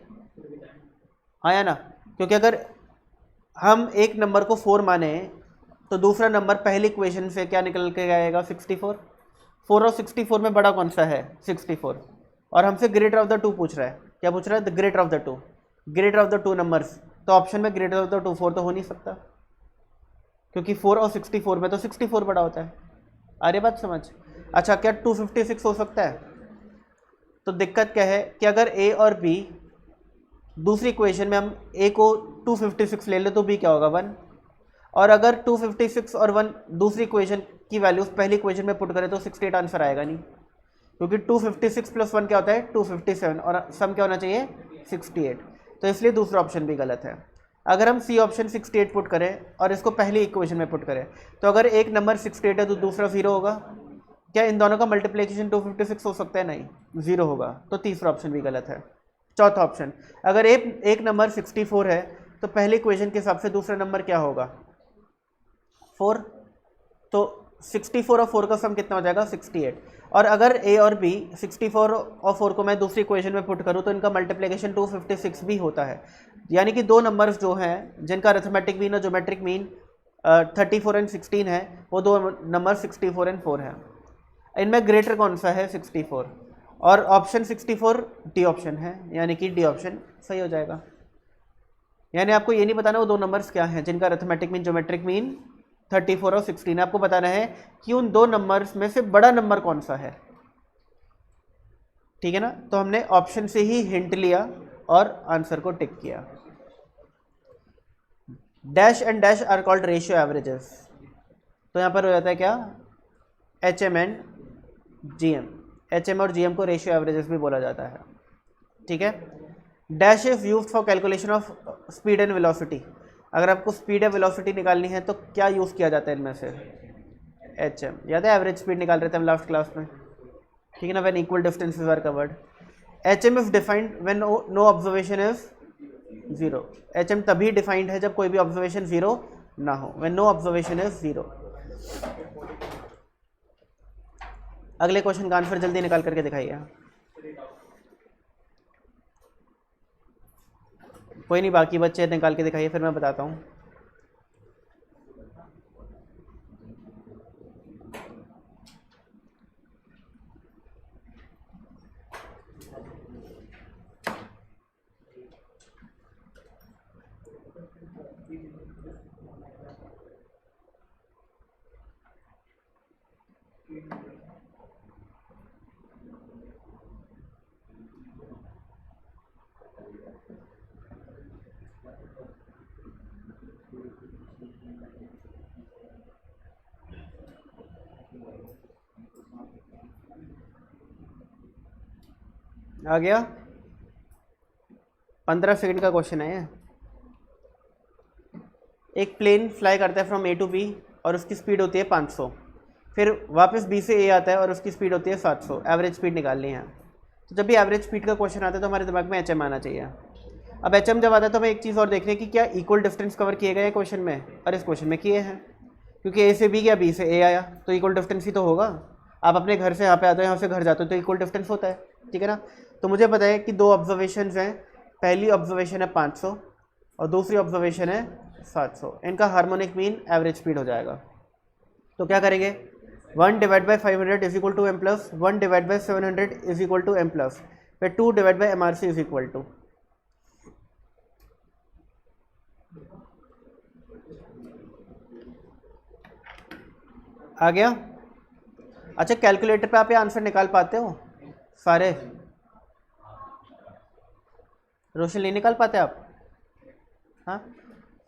हाँ या ना? क्योंकि अगर हम एक नंबर को 4 माने तो दूसरा नंबर पहली इक्वेशन से क्या निकल के आएगा? 64। 4 और 64 में बड़ा कौन सा है? 64। और हमसे ग्रेटर ऑफ द टू पूछ रहा है। क्या पूछ रहा है? The greater of the to. Greater of the two numbers, तो ऑप्शन में ग्रेटर ऑफ द टू 4 तो हो नहीं सकता, क्योंकि 4 और 64 में तो 64 बड़ा होता है। आ रही बात समझ? अच्छा, क्या 256 हो सकता है? तो दिक्कत क्या है कि अगर a और b, दूसरी इक्वेशन में हम a को 256 ले ले तो b क्या होगा? 1। और अगर 256 और 1 दूसरी इक्वेशन की वैल्यूज पहली इक्वेशन में पुट करें तो 68 आंसर आएगा नहीं, क्योंकि 256 + 1 क्या होता है? 257, और सम क्या होना चाहिए? 68। तो इसलिए दूसरा ऑप्शन भी गलत है। अगर हम सी ऑप्शन 68 पुट करें और इसको पहली इक्वेशन में पुट करें, तो अगर एक नंबर 68 है तो दूसरा 0 होगा। क्या इन दोनों का मल्टीप्लिकेशन 256 हो सकता है? नहीं, 0 होगा, तो तीसरा ऑप्शन भी गलत है। चौथा ऑप्शन, अगर एक नंबर 64 है तो पहली इक्वेशन के हिसाब से दूसरा नंबर क्या होगा? 4। तो 64 और 4 का सम कितना हो जाएगा? 68। और अगर ए और बी 64 और 4 को मैं दूसरी इक्वेशन में पुट करूं तो इनका मल्टीप्लिकेशन 256 भी होता है। यानी कि दो नंबर्स जो हैं जिनका अरिथमेटिक मीन और ज्योमेट्रिक मीन 34 एंड 16 है, वो दो नंबर 64 एंड 4 है। इनमें ग्रेटर कौन सा है? 64। और ऑप्शन 64 डी ऑप्शन है, यानी कि डी ऑप्शन सही हो जाएगा। यानी आपको ये नहीं बताना वो दो नंबर्स क्या हैं जिनका अरिथमेटिक मीन ज्योमेट्रिक मीन 34 और 16। आपको बताना है कि उन दो नंबर्स में से बड़ा नंबर कौन सा है। ठीक है ना? तो हमने ऑप्शन से ही हिंट लिया और आंसर को टिक किया। Dash and dash are called ratio averages. तो यहाँ पर हो जाता है क्या? HM and GM। HM और GM को रेशियो एवरेजेस भी बोला जाता है। ठीक है। Dash is used for calculation of speed and velocity. अगर आपको स्पीड या वेलोसिटी निकालनी है तो क्या यूज़ किया जाता है इनमें से? HM। याद है एवरेज स्पीड निकाल रहे थे हम लास्ट क्लास में, ठीक है ना? When equal distances are covered. HM is defined when no observation is 0। HM तभी डिफाइंड है जब कोई भी ऑब्जर्वेशन 0 ना हो, व्हेन नो ऑब्जर्वेशन इज 0। अगले क्वेश्चन का आंसर जल्दी निकाल करके दिखाइए। कोई नहीं, बाकी बच्चे निकाल के दिखाइए, फिर मैं बताता हूँ। आ गया? 15 सेकंड का क्वेश्चन है ये। एक प्लेन फ्लाई करता है फ्रॉम A टू B और उसकी स्पीड होती है 500, फिर वापस B से A आता है और उसकी स्पीड होती है 700। एवरेज स्पीड निकालनी है। तो जब भी एवरेज स्पीड का क्वेश्चन आता है तो हमारे दिमाग में HM आना चाहिए। अब HM जब आता है तो हमें एक चीज़ और देखनी है कि क्या इक्वल डिस्टेंस कवर किए गए हैं क्वेश्चन में, और इस क्वेश्चन में किए हैं, क्योंकि A से B गया, B से A आया, तो इक्वल डिस्टेंस ही तो होगा। आप अपने घर से यहाँ पे आते हो, यहाँ से घर जाते हो, तो इक्वल डिस्टेंस होता है। ठीक है ना? तो मुझे पता है कि दो ऑब्जर्वेशन हैं। पहली ऑब्जर्वेशन है 500 और दूसरी ऑब्जर्वेशन है 700। इनका हार्मोनिक मीन एवरेज स्पीड हो जाएगा। तो क्या करेंगे? 1 divide by 500 is equal to M plus 1 divide by 700 is equal to M plus, फिर 2 divide by MRC is equal to. आ गया? अच्छा, कैलकुलेटर पे आप ये आंसर निकाल पाते हो सारे? रोशन नहीं निकाल पाते आप? हाँ,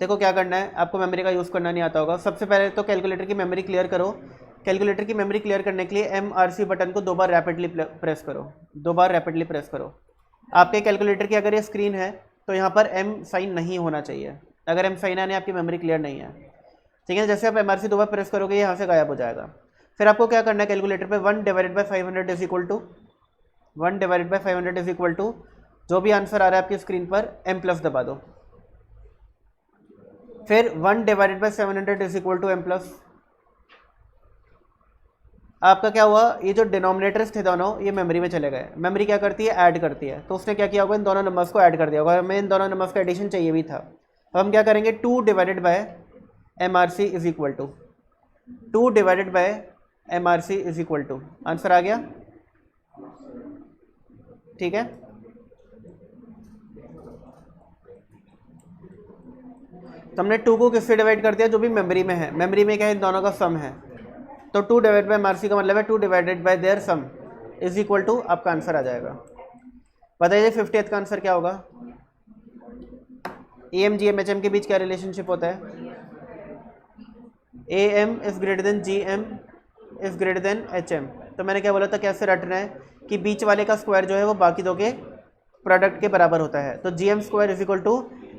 देखो क्या करना है, आपको मेमोरी का यूज़ करना नहीं आता होगा। सबसे पहले तो कैलकुलेटर की मेमोरी क्लियर करो। कैलकुलेटर की मेमोरी क्लियर करने के लिए MRC बटन को 2 बार रैपिडली प्रेस करो, 2 बार रैपिडली प्रेस करो। आपके कैलकुलेटर की अगर ये स्क्रीन है तो यहाँ पर M साइन नहीं होना चाहिए। अगर M साइन आने आपकी मेमोरी क्लियर नहीं है। ठीक है? जैसे आप MRC 2 बार प्रेस करोगे ये यहाँ से गायब हो जाएगा। फिर आपको क्या करना है, कैलकुलेटर पे 1 divided by 500 is equal to 1 divided by 500 is equal to जो भी आंसर आ रहा है आपकी स्क्रीन पर M प्लस दबा दो। फिर 1 divided by 700 is equal to M plus. आपका क्या हुआ, ये जो डिनोमिनेटर्स थे दोनों ये मेमोरी में चले गए। मेमोरी क्या करती है? ऐड करती है। तो उसने क्या किया होगा, इन दोनों नंबर्स को ऐड कर दिया होगा। हमें इन दोनों नंबर्स का एडिशन चाहिए भी था। अब हम क्या करेंगे, 2 divided by MRC is equal to 2 divided by MRC is equal to. Answer आ गया? ठीक है? तो हमने 2 को किससे डिवाइड कर दिया? जो भी मेमोरी में है। मेमोरी में क्या है? इन दोनों का सम है। तो 2 डिवाइड बाय MRC का मतलब है 2 divided by their sum is equal to, आपका आंसर आ जाएगा। बताइए 50th का आंसर क्या होगा? AM GM HM के बीच क्या रिलेशनशिप होता है? AM is greater than GM is greater than HM। तो मैंने क्या बोला था, कैसे रटना है कि बीच वाले का स्क्वायर जो है वो बाकी दो के प्रोडक्ट के बराबर होता है। तो GM square is equal to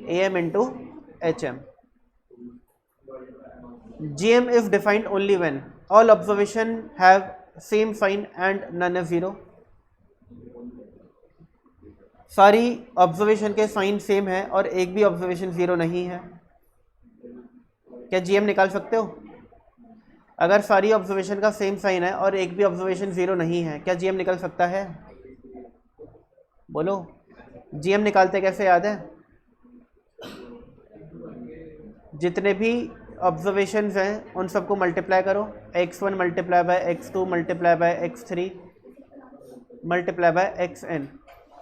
AM into HM. GM is defined only when all observation have same sign and none is 0. सारी ऑब्जर्वेशन के साइन सेम है और एक भी ऑब्जर्वेशन 0 नहीं है. क्या GM निकाल सकते हो? अगर सारी ऑब्जर्वेशन का सेम साइन है और एक भी ऑब्जर्वेशन 0 नहीं है, क्या GM निकल सकता है? बोलो. GM निकालते कैसे, याद है? जितने भी ऑब्जर्वेशंस हैं उन सबको मल्टीप्लाई करो. x1 multiply by x2 multiply by x3 multiply by xn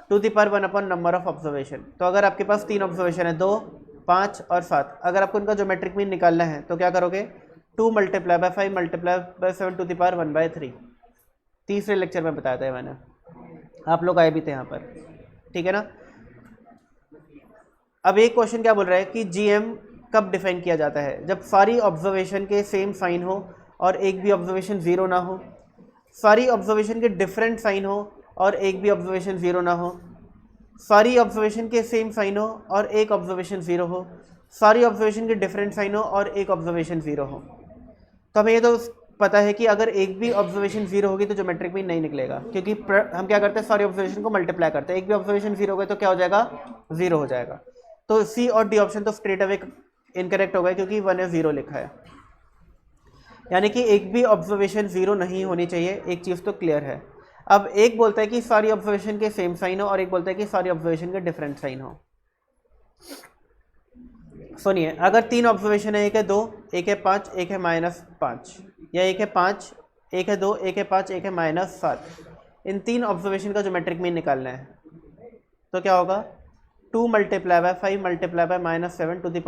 to the power 1 upon number of observation. तो अगर आपके पास 3 ऑब्जर्वेशन है, 2, 5 और 7, अगर आपको उनका ज्योमेट्रिक मीन निकालना है तो क्या करोगे? 2 multiply by 5 multiply by 7 to the power 1/3. तीसरे लेक्चर में बताया था मैंने, आप लोग आए भी थे यहाँ पर, ठीक है ना. अब एक क्वेश्चन क्या बोल रहा है कि GM कब डिफाइन किया जाता है? जब सारी ऑब्जर्वेशन के सेम साइन हो और एक भी ऑब्जर्वेशन 0 ना हो, सारी ऑब्जर्वेशन के डिफरेंट साइन हो और एक भी ऑब्जर्वेशन 0 ना हो, सारी ऑब्जर्वेशन के सेम साइन हो और एक ऑब्जर्वेशन 0 हो, सारी ऑब्जर्वेशन के डिफरेंट साइन हो और एक ऑब्जर्वेशन 0 हो. तो हमें ये तो पता है कि अगर एक भी ऑब्जर्वेशन 0 होगी तो ज्योमेट्रिक मीन नहीं निकलेगा, क्योंकि हम क्या करते हैं, सारी ऑब्जर्वेशन को मल्टीप्लाई करते हैं. एक भी ऑब्जर्वेशन 0 हो गए तो क्या हो जाएगा? 0 हो जाएगा. तो C और D ऑप्शन तो स्ट्रेट अवे इनकरेक्ट हो गए, क्योंकि 1 है 0 लिखा है. यानी कि एक भी ऑब्जर्वेशन 0 नहीं होनी चाहिए. एक चीज़ तो क्लियर है. अब एक बोलता है कि सारी ऑब्जर्वेशन के सेम साइन हो और एक बोलता है कि सारी ऑब्जर्वेशन के डिफरेंट साइन हो. सुनिए, अगर 3 ऑब्जर्वेशन है, एक है 2, एक है 5, एक है -5, या एक है 5, एक है 2, एक है 5, एक है -7, इन 3 ऑब्जर्वेशन का ज्योमेट्रिक मीन निकालना है. तो क्या होगा? 2 multiply by 5 multiply by -7 to the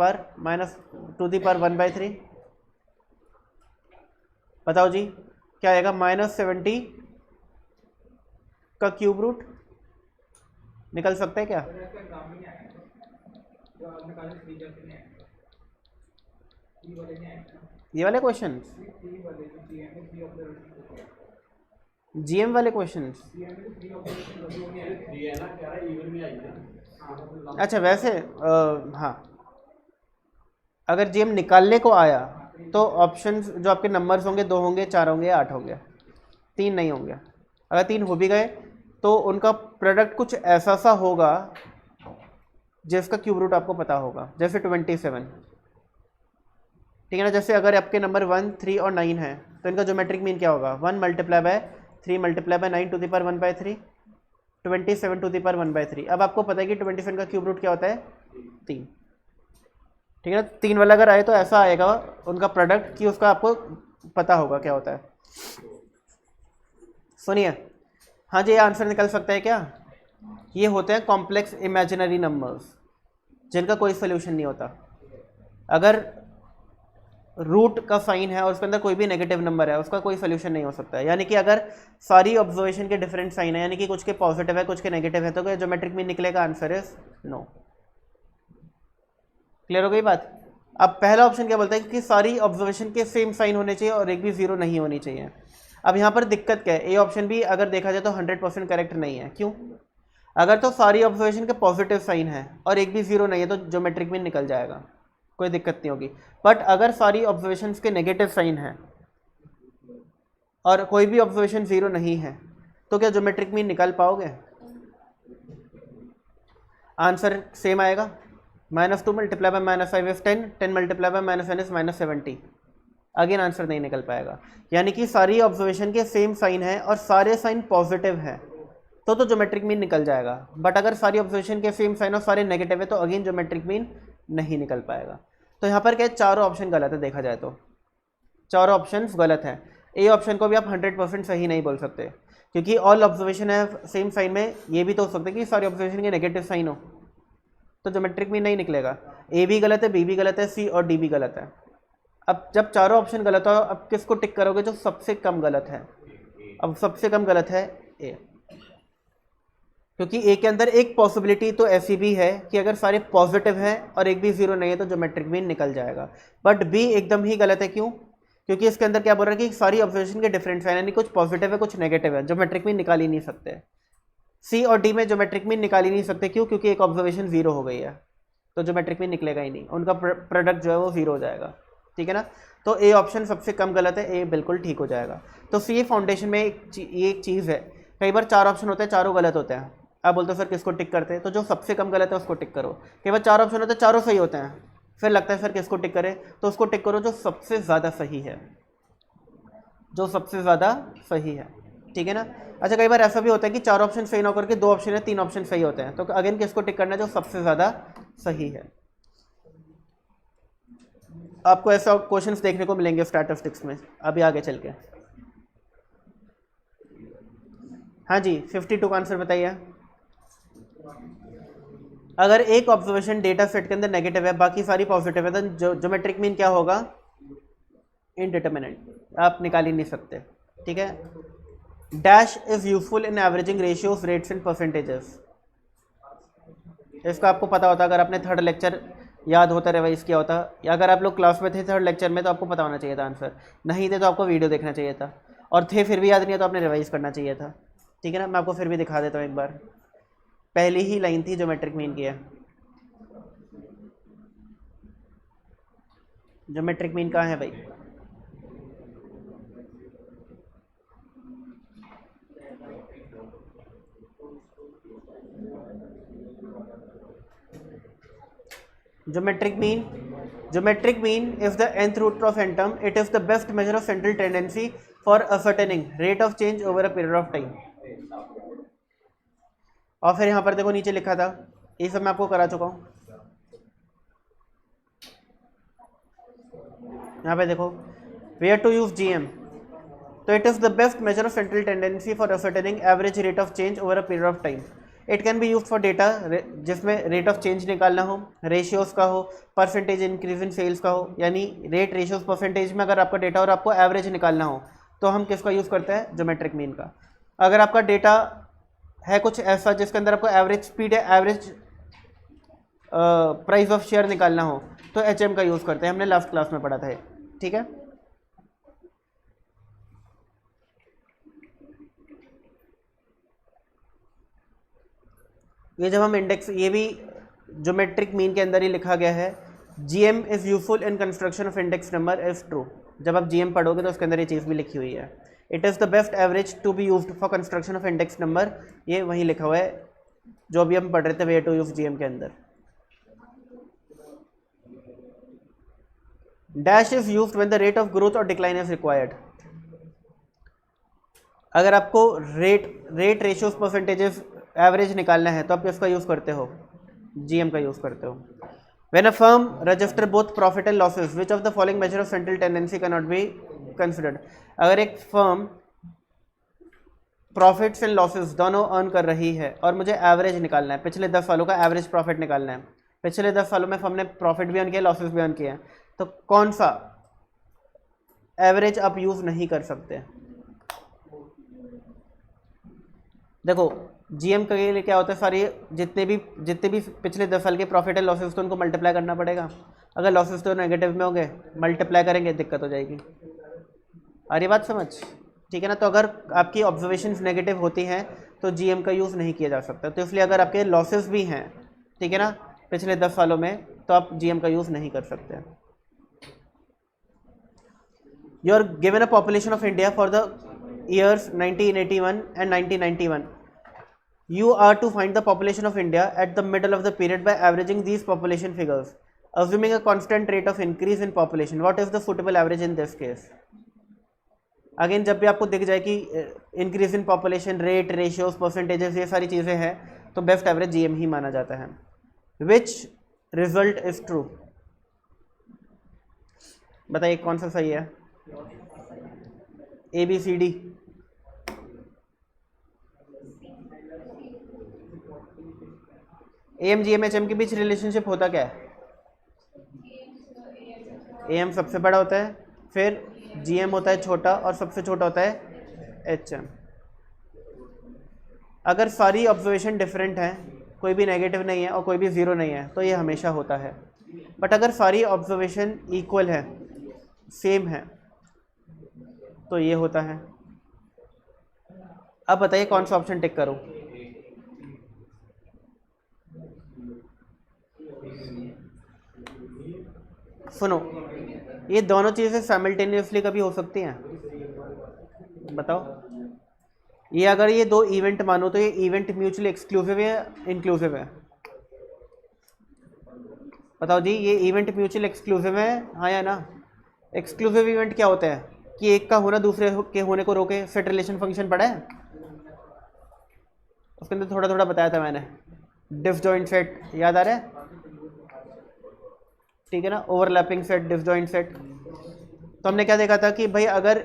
power 1/3. बताओ जी, क्या आएगा? -70 का क्यूब रूट निकल सकता है क्या? ये वाले क्वेश्चन, GM वाले क्वेश्चन. अच्छा, वैसे हाँ, अगर GM निकालने को आया तो ऑप्शंस जो आपके नंबर्स होंगे 2 होंगे, 4 होंगे, 8 होंगे, 3 नहीं होंगे. अगर 3 हो भी गए तो उनका प्रोडक्ट कुछ ऐसा सा होगा जिसका क्यूब रूट आपको पता होगा, जैसे 27, ठीक है ना. जैसे अगर आपके नंबर 1, 3 और 9 है तो इनका ज्योमेट्रिक मीन क्या होगा? 1 multiply by 3 multiply by 9 to the power 1/3, 27 to the power 1/3. अब आपको पता है कि 27 का क्यूब रूट क्या होता है? 3, ठीक है ना. 3 वाला अगर आए तो ऐसा आएगा उनका प्रोडक्ट कि उसका आपको पता होगा क्या होता है. सुनिए, हाँ जी, ये आंसर निकल सकता है क्या? ये होते हैं कॉम्प्लेक्स इमेजिनरी नंबर्स जिनका कोई सोल्यूशन नहीं होता. अगर रूट का साइन है और उसके अंदर कोई भी नेगेटिव नंबर है, उसका कोई सोल्यूशन नहीं हो सकता है. यानी कि अगर सारी ऑब्जर्वेशन के डिफरेंट साइन है, यानी कि कुछ के पॉजिटिव है कुछ के नेगेटिव है, तो क्या ज्योमेट्रिक मीन निकलेगा? Answer is no. क्लियर हो गई बात? अब पहला ऑप्शन क्या बोलता है कि सारी ऑब्जर्वेशन के सेम साइन होने चाहिए और एक भी 0 नहीं होनी चाहिए. अब यहाँ पर दिक्कत क्या है? ए ऑप्शन भी अगर देखा जाए तो 100% करेक्ट नहीं है. क्यों? अगर तो सारी ऑब्जर्वेशन के पॉजिटिव साइन है और एक भी 0 नहीं है तो ज्योमेट्रिक मीन निकल जाएगा, कोई दिक्कत नहीं होगी. बट अगर सारी ऑब्जर्वेशन के नेगेटिव साइन है और कोई भी ऑब्जर्वेशन 0 नहीं है तो क्या ज्योमेट्रिक मीन निकाल पाओगे? आंसर सेम आएगा. -2 multiply by -5 is 10, 10 multiply by -1 is -70. Again answer नहीं निकल पाएगा. यानी कि सारी ऑब्जर्वेशन के सेम साइन है और सारे साइन पॉजिटिव हैं तो ज्योमेट्रिक मीन निकल जाएगा. बट अगर सारी ऑब्जर्वेशन के सेम साइन और सारे नेगेटिव है तो अगेन ज्योमेट्रिक मीन नहीं निकल पाएगा. तो यहाँ पर क्या है? चारों ऑप्शन गलत है. देखा जाए तो चारों ऑप्शन गलत है. ए ऑप्शन को भी आप 100% सही नहीं बोल सकते, क्योंकि ऑल ऑब्जर्वेशन है सेम साइन में ये भी तो हो सकता है कि सारी ऑब्जर्वेशन के नेगेटिव साइन हो, तो ज्योमेट्रिक मीन नहीं निकलेगा. ए भी गलत है, बी भी गलत है, सी और डी भी गलत है. अब जब चारों ऑप्शन गलत हो, अब किसको टिक करोगे? जो सबसे कम गलत है. अब सबसे कम गलत है ए, क्योंकि ए के अंदर एक पॉसिबिलिटी तो ऐसी भी है कि अगर सारे पॉजिटिव हैं और एक भी 0 नहीं है तो ज्योमेट्रिक मीन निकल जाएगा. बट बी एकदम ही गलत है. क्यों? क्योंकि इसके अंदर क्या बोल रहा है कि सारी ऑब्जर्वेशन के डिफरेंट साइन, यानी कुछ पॉजिटिव है कुछ नेगेटिव है, ज्योमेट्रिक मीन निकाल ही नहीं सकते. सी और डी में ज्योमेट्रिक मीन निकाल ही नहीं सकते. क्यों? क्योंकि एक ऑब्जर्वेशन 0 हो गई है. तो ज्योमेट्रिक मीन निकलेगा ही नहीं, उनका प्रोडक्ट जो है वो 0 हो जाएगा, ठीक है ना। तो ए ऑप्शन सबसे कम गलत है, ए बिल्कुल ठीक हो जाएगा। तो सी फाउंडेशन में ये एक चीज़ है, कई बार 4 ऑप्शन होते हैं, चारों गलत होते हैं। आप बोलते हो सर किसको टिक करते हैं, तो जो सबसे कम गलत है उसको टिक करो। कई बार 4 ऑप्शन होते हैं, चारों सही होते हैं, फिर लगता है सर किसको टिक करें, तो उसको टिक करो जो सबसे ज़्यादा सही है, जो सबसे ज़्यादा सही है, ठीक है ना। अच्छा, कई बार ऐसा भी होता है कि 4 ऑप्शन सही ना करके 2 ऑप्शन है, 3 ऑप्शन सही होते हैं, तो अगेन किसको टिक करना है, जो सबसे ज़्यादा सही है। आपको ऐसा क्वेश्चंस देखने को मिलेंगे स्टैटिस्टिक्स में अभी आगे चल के। हाँ जी, 52 का आंसर बताइए। अगर एक ऑब्जर्वेशन डेटा सेट के अंदर नेगेटिव है, बाकी सारी पॉजिटिव है, तो ज्योमेट्रिक मीन क्या होगा, इनडिटरमिनेंट, आप निकाल ही नहीं सकते, ठीक है। Dash is useful in averaging ratios, rates and percentages. इसका आपको पता होता, अगर आपने थर्ड लेक्चर याद होता, रिवाइज किया होता, या अगर आप लोग क्लास में थे थर्ड लेक्चर में तो आपको पता होना चाहिए था आंसर, नहीं थे तो आपको वीडियो देखना चाहिए था, और थे फिर भी याद नहीं है तो आपने रिवाइज करना चाहिए था, ठीक है ना। मैं आपको फिर भी दिखा देता हूँ एक बार, पहली ही लाइन थी ज्योमेट्रिक मीन की है। ज्योमेट्रिक मीन कहाँ है भाई, geometric mean is the nth root of n term. It is the best measure of central tendency for ascertaining rate of change over a period of time. और फिर यहाँ पर देखो नीचे लिखा था, ये सब मैं आपको करा चुका हूँ, यहाँ पे देखो where to use GM, तो it is the best measure of central tendency for ascertaining average rate of change over a period of time. It can be use for data जिसमें रेट ऑफ चेंज निकालना हो, ratios का हो, percentage increase in sales का हो, यानी rate ratios percentage में अगर आपका डेटा और आपको एवरेज निकालना हो तो हम किसका यूज़ करते हैं, ज्योमेट्रिक मीन का। अगर आपका डेटा है कुछ ऐसा जिसके अंदर आपको एवरेज स्पीड है, एवरेज प्राइस ऑफ शेयर निकालना हो तो HM का यूज़ करते हैं, हमने लास्ट क्लास में पढ़ा था, ठीक है। ये जब हम इंडेक्स, ये भी ज्योमेट्रिक मीन के अंदर ही लिखा गया है, GM is useful in construction of index number is true. जब आप GM पढ़ोगे तो उसके अंदर ये चीज़ भी लिखी हुई है, it is the best average to be used for construction of index number, ये वहीं लिखा हुआ है जो अभी हम पढ़ रहे थे वे टू यूज GM के अंदर। Dash is used when the rate of growth और डिक्लाइन इज रिक्वायर्ड। अगर आपको रेट रेशियोज परसेंटेजेस एवरेज निकालना है तो आप किसका यूज़ करते हो, GM का यूज़ करते हो। When a firm register both profit and losses which of the following major of central tendency can not be considered. अगर एक फर्म प्रॉफिट्स एंड लॉसेस दोनों अर्न कर रही है और मुझे एवरेज निकालना है, पिछले 10 सालों का एवरेज प्रॉफिट निकालना है, पिछले 10 सालों में फर्म ने प्रॉफिट भी अर्न किया, लॉसेस भी अर्न किए हैं, तो कौन सा एवरेज आप यूज़ नहीं कर सकते। देखो GM के लिए क्या होता है, सारी जितने भी पिछले 10 साल के प्रॉफिट एंड लॉसेस तो उनको मल्टीप्लाई करना पड़ेगा। अगर लॉसेस तो नेगेटिव में होंगे, मल्टीप्लाई करेंगे दिक्कत हो जाएगी। आ रही बात समझ, ठीक है ना। तो अगर आपकी ऑब्जर्वेशंस नेगेटिव होती हैं तो GM का यूज़ नहीं किया जा सकता, तो इसलिए अगर आपके लॉसेस भी हैं, ठीक है ना, पिछले 10 सालों में, तो आप GM का यूज़ नहीं कर सकते। You are given a population of India for the years 1981 and 1991. You are to find the population of India at the middle of the period by averaging these population figures, assuming a constant rate of increase in population. What is the suitable average in this case? Again, जब भी आपको दिख जाए कि increase in population, rate, ratios, percentages, ये सारी चीज़ें हैं तो बेस्ट एवरेज GM ही माना जाता है। विच रिजल्ट इज ट्रू, बताइए कौन सा सही है, ABCD। AM GM HM के बीच रिलेशनशिप होता क्या है, AM सबसे बड़ा होता है, फिर GM होता है छोटा, और सबसे छोटा होता है HM। अगर सारी ऑब्जर्वेशन डिफरेंट हैं, कोई भी नेगेटिव नहीं है और कोई भी ज़ीरो नहीं है, तो ये हमेशा होता है। बट अगर सारी ऑब्जर्वेशन इक्वल है, सेम है, तो ये होता है। अब बताइए कौन सा ऑप्शन टिक करूं, सुनो, ये दोनों चीज़ें साइमल्टेनियसली कभी हो सकती हैं? बताओ। ये अगर ये दो इवेंट मानो तो ये इवेंट म्यूचुअली एक्सक्लूसिव है या इंक्लूसिव है? बताओ जी, ये इवेंट म्यूचुअल एक्सक्लूसिव है, हाँ या ना? एक्सक्लूसिव इवेंट क्या होता है कि एक का होना दूसरे के होने को रोके। सेट रिलेशन फंक्शन पढ़ा है? उसके अंदर थोड़ा थोड़ा बताया था मैंने। डिसजॉइंट सेट याद आ रहा है? ठीक है ना, ओवरलैपिंग सेट, डिसजॉइंट सेट। तो हमने क्या देखा था कि भाई अगर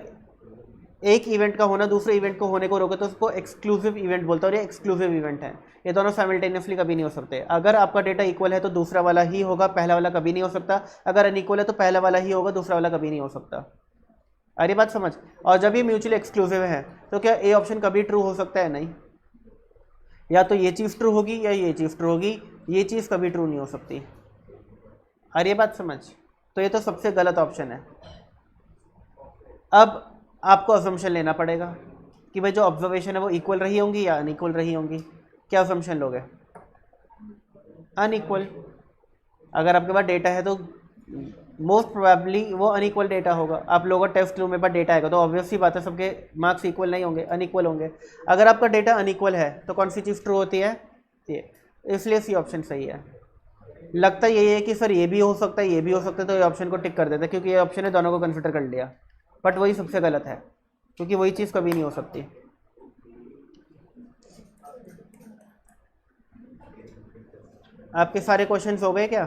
एक इवेंट का होना दूसरे इवेंट को होने को रोके तो उसको एक्सक्लूसिव इवेंट बोलते हैं, और ये एक्सक्लूसिव इवेंट है। ये दोनों साइमल्टेनियसली कभी नहीं हो सकते। अगर आपका डेटा इक्वल है तो दूसरा वाला ही होगा, पहला वाला कभी नहीं हो सकता। अगर अनइक्वल है तो पहला वाला ही होगा, दूसरा वाला कभी नहीं हो सकता। अरे बात समझ। और जब ये म्यूचुअली एक्सक्लूसिव है तो क्या ए ऑप्शन कभी ट्रू हो सकता है? नहीं। या तो ये चीज़ ट्रू होगी या ये चीज़ ट्रू होगी, ये चीज़ कभी ट्रू नहीं हो सकती। अरे बात समझ। तो ये तो सबसे गलत ऑप्शन है। अब आपको असम्पशन लेना पड़ेगा कि भाई जो ऑब्जर्वेशन है वो इक्वल रही होंगी या अनइक्वल रही होंगी। क्या असम्पशन लोगे? अनइक्वल। अगर आपके पास डेटा है तो मोस्ट प्रोबेबली वो अनइक्वल डेटा होगा। आप लोगों का टेस्ट रूम में पास डेटा आएगा तो ऑब्वियस सी बात है सबके मार्क्स इक्वल नहीं होंगे, अनइक्वल होंगे। अगर आपका डेटा अनइक्वल है तो कौन सी चीज़ ट्रू होती है? ये। इसलिए सी ऑप्शन सही है। लगता यही है कि सर ये भी हो सकता है, ये भी हो सकता है, तो ये ऑप्शन को टिक कर देते हैं क्योंकि ये ऑप्शन है, दोनों को कंसिडर कर लिया। बट वही सबसे गलत है क्योंकि वही चीज़ कभी नहीं हो सकती। आपके सारे क्वेश्चंस हो गए क्या?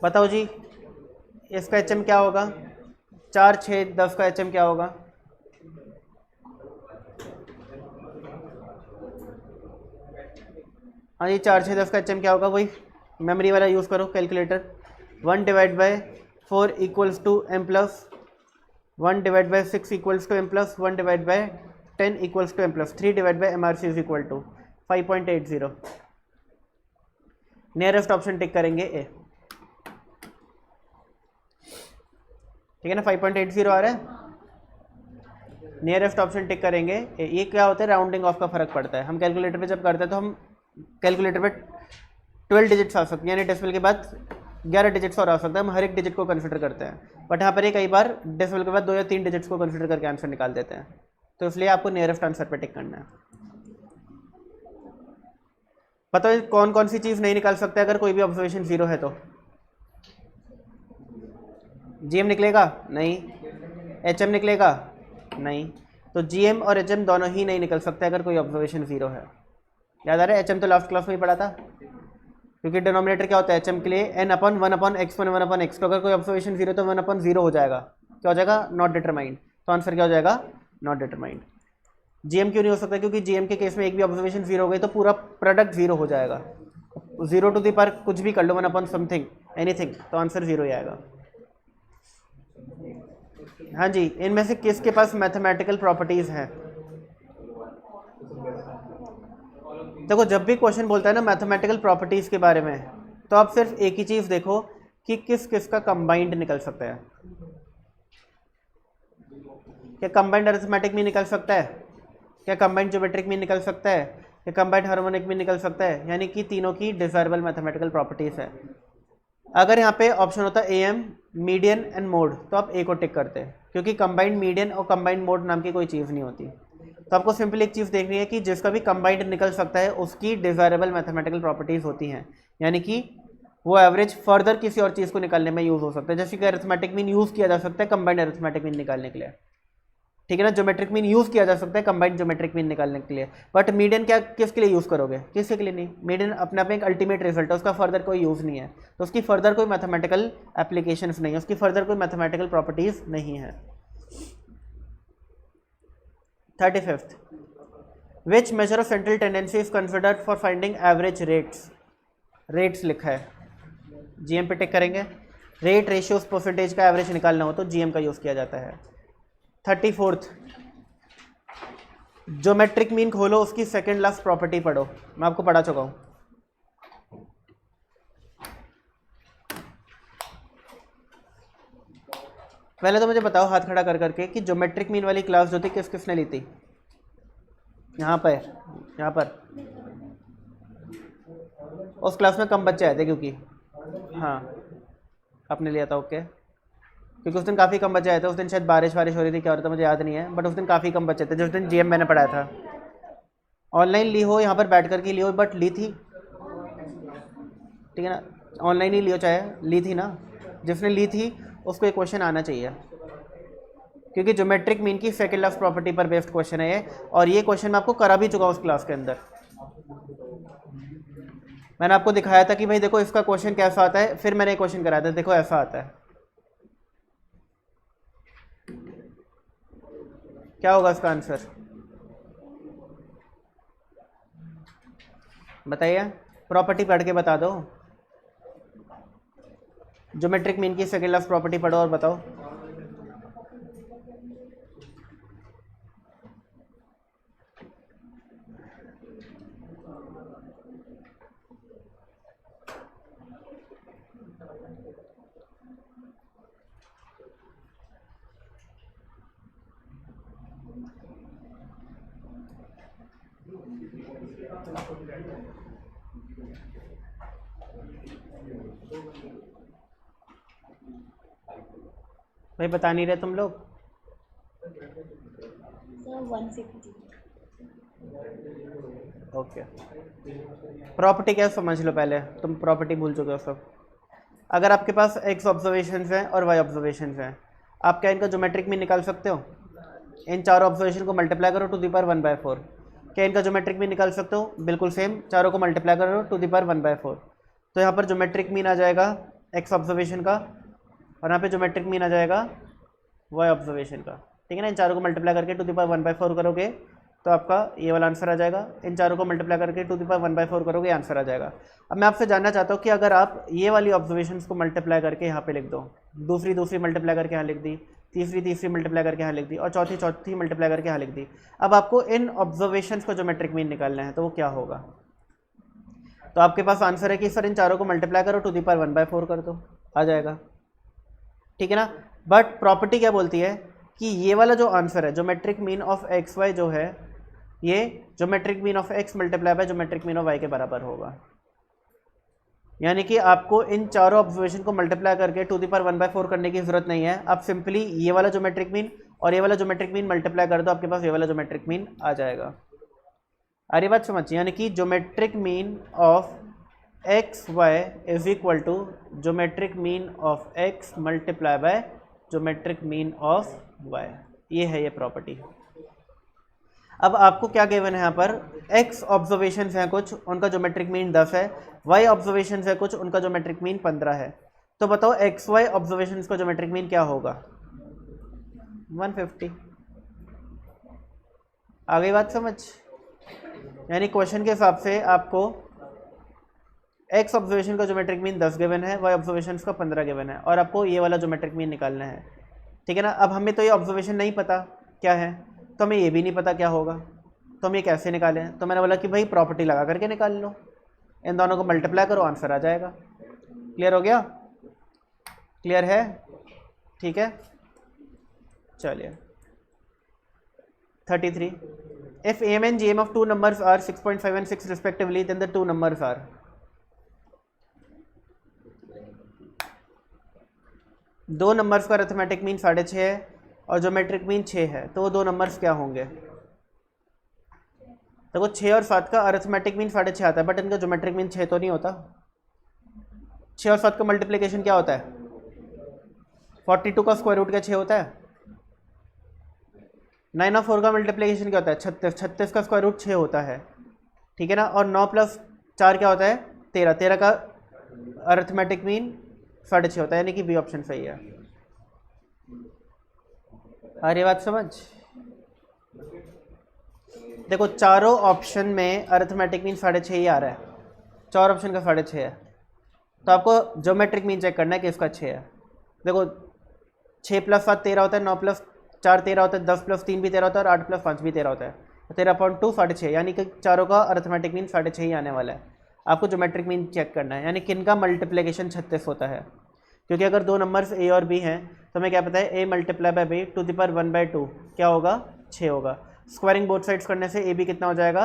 बताओ जी, इसका एचएम क्या होगा? 4, 6, 10 का एचएम क्या होगा? हाँ जी, 4, 6, 10 का एचएम क्या होगा? वही मेमोरी वाला यूज़ करो calculator. 1 divide by 4 equals to m plus 1 divide by 6 equals to m plus 1 divide by 10 equals to m plus 3 divide by MRC is equal to 5.80। Nearest option tick करेंगे A. ठीक है ना, 5.80 आ रहा है। Nearest option tick करेंगे ए। ये क्या होता है? राउंडिंग ऑफ का फर्क पड़ता है। हम कैलकुलेटर पे जब करते हैं तो हम कैलकुलेटर पे 12 डिजिट्स आ सकते हैं, यानी डेसिमल के बाद 11 डिजिट्स और आ सकता है। हम हर एक डिजिट को कंसिडर करते हैं, बट यहाँ पर ये कई बार डेसिमल के बाद 2 या 3 डिजिट्स को कंसिडर करके आंसर निकाल देते हैं। तो इसलिए आपको नियरेस्ट आंसर पे टिक करना है। पता है कौन कौन सी चीज़ नहीं निकाल सकते अगर कोई भी ऑब्जर्वेशन 0 है तो? जीएम निकलेगा नहीं, एचएम निकलेगा नहीं। तो जीएम और एचएम दोनों ही नहीं निकल सकते अगर कोई ऑब्जर्वेशन 0 है। याद आ रहा है? एचएम तो लास्ट क्लास में ही पढ़ा था, क्योंकि डिनोमिनेटर क्या होता है एचएम के लिए? n/1/x1 1/x। तो अगर कोई ऑब्जर्वेशन 0 तो 1/0 हो जाएगा। क्या हो जाएगा? Not determined. तो आंसर क्या हो जाएगा? Not determined. जीएम क्यों नहीं हो सकता? क्योंकि जीएम के केस में एक भी ऑब्जर्वेशन 0 हो गई तो पूरा प्रोडक्ट 0 हो जाएगा। 0 टू द पावर कुछ भी कर लो, 1/समथिंग एनीथिंग, तो आंसर 0 ही आएगा। हाँ जी, इनमें से किसके पास मैथमेटिकल प्रॉपर्टीज हैं? देखो, जब भी क्वेश्चन बोलता है ना मैथमेटिकल प्रॉपर्टीज के बारे में, तो आप सिर्फ एक ही चीज देखो कि किस किस का कंबाइंड निकल सकता है। क्या कंबाइंड अरिथमेटिक में निकल सकता है? क्या कंबाइंड ज्योमेट्रिक में निकल सकता है? क्या कंबाइंड हार्मोनिक में निकल सकता है? यानी कि तीनों की डिजायरेबल मैथमेटिकल प्रॉपर्टीज है। अगर यहाँ पे ऑप्शन होता है एम, मीडियन एंड मोड, तो आप ए को टिक करते हैं, क्योंकि कंबाइंड मीडियन और कंबाइंड मोड नाम की कोई चीज़ नहीं होती। तो आपको सिंपली एक चीज़ देखनी है कि जिसका भी कंबाइंड निकल सकता है उसकी डिजायरेबल मैथमेटिकल प्रॉपर्टीज़ होती हैं, यानी कि वो एवरेज फर्दर किसी और चीज़ को निकालने में यूज़ हो सकता है। जैसे कि अरिथमेटिक मीन यूज़ किया जा सकता है कंबाइंड अरिथमेटिक मीन निकालने के लिए, ठीक है ना। ज्योमेट्रिक मीन यूज़ किया जा सकता है कंबाइंड ज्योमेट्रिक मीन निकालने के लिए, बट मीडियन क्या किसके लिए यूज़ करोगे? किसी के लिए नहीं। मीडियन अपने आप में एक अल्टीमेट रिजल्ट है, उसका फर्दर कोई यूज़ नहीं है, तो उसकी फर्दर कोई मैथमेटिकल एप्लीकेशंस नहीं है, उसकी फर्दर कोई मैथमेटिकल प्रॉपर्टीज़ नहीं है। 35th, which major of central tendency is considered for finding average rates? Rates लिखा है, जीएम पे टिक करेंगे। रेट रेशियोज परसेंटेज का एवरेज निकालना हो तो जीएम का यूज़ किया जाता है। 34th, ज्योमेट्रिक मीन खोलो, उसकी सेकेंड लास्ट प्रॉपर्टी पढ़ो। मैं आपको पढ़ा चुका हूँ। पहले तो मुझे बताओ हाथ खड़ा कर करके कि ज्योमेट्रिक मीन वाली क्लास जो थी किस किसने ली थी? यहाँ पर उस क्लास में कम बच्चे आए थे क्योंकि हाँ आपने लिया था, ओके। क्योंकि उस दिन काफ़ी कम बचे आए थे, उस दिन शायद बारिश वारिश हो रही थी, क्या हो रहा था मुझे याद नहीं है, बट उस दिन काफ़ी कम बचे थे जिस दिन जीएम मैंने पढ़ाया था। ऑनलाइन ली हो, यहाँ पर बैठ करके ली हो, बट ली थी, ठीक है ना, ऑनलाइन ही लियो चाहे, ली थी ना, जिसने ली थी उसको ये क्वेश्चन आना चाहिए, क्योंकि ज्योमेट्रिक मीन की सेकंड ऑफ प्रॉपर्टी पर बेस्ड क्वेश्चन है ये, और ये क्वेश्चन मैं आपको करा भी चुका हूँ उस क्लास के अंदर। मैंने आपको दिखाया था कि भाई देखो इसका क्वेश्चन कैसा आता है, फिर मैंने क्वेश्चन कराया था, देखो ऐसा आता है, क्या होगा इसका आंसर बताइए, प्रॉपर्टी पढ़ के बता दो, ज्योमेट्रिक मीन की सेकंड ऑफ प्रॉपर्टी पढ़ो और बताओ। भाई बता नहीं रहे तुम लोग। सर 150। ओके, प्रॉपर्टी क्या समझ लो पहले, तुम प्रॉपर्टी भूल चुके हो सब। अगर आपके पास एक्स ऑब्जर्वेशंस हैं और वाई ऑब्जर्वेशंस हैं, आप क्या इनका ज्योमेट्रिक मीन निकाल सकते हो? इन चारों ऑब्जर्वेशन को मल्टीप्लाई करो टू द पावर 1/4। क्या इनका ज्योमेट्रिक मीन निकाल सकते हो? बिल्कुल सेम, चारों को मल्टीप्लाई करो टू द पावर 1/4। तो यहाँ पर ज्योमेट्रिक मीन आ जाएगा एक्स ऑब्जर्वेशन का, और यहाँ पे ज्योमेट्रिक मीन आ जाएगा वाई ऑब्जर्वेशन का, ठीक है ना। इन चारों को मल्टीप्लाई करके टू द पावर 1/4 करोगे तो आपका ये वाला आंसर आ जाएगा, इन चारों को मल्टीप्लाई करके टू द पावर 1/4 करोगे आंसर आ जाएगा। अब मैं आपसे जानना चाहता हूँ कि अगर आप ये वाली ऑब्जर्वेशंस को मल्टीप्लाई करके यहाँ पे लिख दो, दूसरी मल्टीप्लाई करके यहाँ लिख दी, तीसरी मल्टीप्लाई करके यहाँ लिख दी, और चौथी मल्टीप्लाई करके यहाँ लिख दी, अब आपको इन ऑब्जर्वेशंस को ज्योमेट्रिक मीन निकालना है, तो वो क्या होगा? तो आपके पास आंसर है कि सर इन चारों को मल्टीप्लाई करो टू द पावर 1/4 कर दो, आ जाएगा, ठीक है ना। बट प्रॉपर्टी क्या बोलती है कि ये वाला जो आंसर है geometric mean of x y जो है, ये geometric mean of x multiply by geometric mean of y के बराबर होगा। यानी कि आपको इन चारों ऑब्जर्वेशन को मल्टीप्लाई करके टू द पावर 1/4 करने की जरूरत नहीं है, आप सिंपली ये वाला ज्योमेट्रिक मीन और ये वाला ज्योमेट्रिक मीन मल्टीप्लाई कर दो, आपके पास ये वाला ज्योमेट्रिक मीन आ जाएगा। अरे बात समझिए, यानी कि geometric mean of x y is equal to geometric mean of x multiply by geometric mean of y, ये है ये प्रॉपर्टी। अब आपको क्या गिवन है यहाँ पर, x ऑब्जर्वेशंस हैं कुछ, उनका ज्योमेट्रिक मीन 10 है, y ऑब्जर्वेशंस है कुछ, उनका ज्योमेट्रिक मीन 15 है। तो बताओ एक्स वाई ऑब्जर्वेशंस का ज्योमेट्रिक मीन क्या होगा? 150। आ गई बात समझ? यानी क्वेश्चन के हिसाब से आपको x ऑब्जर्वेशन का ज्योमेट्रिक मीन 10 गिवन है, y ऑब्जर्वेशंस का 15 गिवन है, और आपको ये वाला ज्योमेट्रिक मीन निकालना है, ठीक है ना। अब हमें तो ये ऑब्जर्वेशन नहीं पता क्या है, तो हमें ये भी नहीं पता क्या होगा, तो हम ये कैसे निकालें? तो मैंने बोला कि भाई प्रॉपर्टी लगा करके निकाल लो, इन दोनों को मल्टीप्लाई करो, आंसर आ जाएगा। क्लियर हो गया? क्लियर है? ठीक है, चलिए 33। If M and GM of two numbers are 6.5 and 6 respectively, then the two numbers are. दो नंबर्स का अरिथमेटिक मीन 6.5 है और ज्योमेट्रिक मीन 6 है, तो वो दो नंबर्स क्या होंगे? देखो 6 और 7 का अरिथमेटिक मीन 6.5 आता है, बट इनका ज्योमेट्रिक मीन 6 तो नहीं होता। 6 और 7 का मल्टीप्लिकेशन क्या होता है? 42 का स्क्वायर रूट क्या 6 होता है? 9 और 4 का मल्टीप्लिकेशन क्या होता है? 36 का स्क्वायर रूट 6 होता है, ठीक है ना। और 9 + 4 क्या होता है? 13 का अरिथमेटिक मीन 6.5 होता है, यानी कि बी ऑप्शन सही है। अरे बात समझ? देखो चारों ऑप्शन में अरिथमेटिक मीन 6.5 ही आ रहा है, चार ऑप्शन का 6.5 है, तो आपको ज्योमेट्रिक मीन चेक करना है कि इसका 6 है। देखो 6 + 7 13 होता है, 9 + 4 13 होता है, 10 + 3 भी 13 होता है, और 8 + 5 भी 13 होता है, 13/2 6.5, यानी कि चारों का अरिथमेटिक मीन 6.5 ही आने वाला है। आपको ज्योमेट्रिक मीन चेक करना है, यानी किन का मल्टीप्लिकेशन 36 होता है, क्योंकि अगर दो नंबर्स ए और बी हैं तो हमें क्या पता है, a multiply by b to the power 1/2 क्या होगा? 6 होगा। स्क्वायरिंग बोथ साइड्स करने से ए बी कितना हो जाएगा?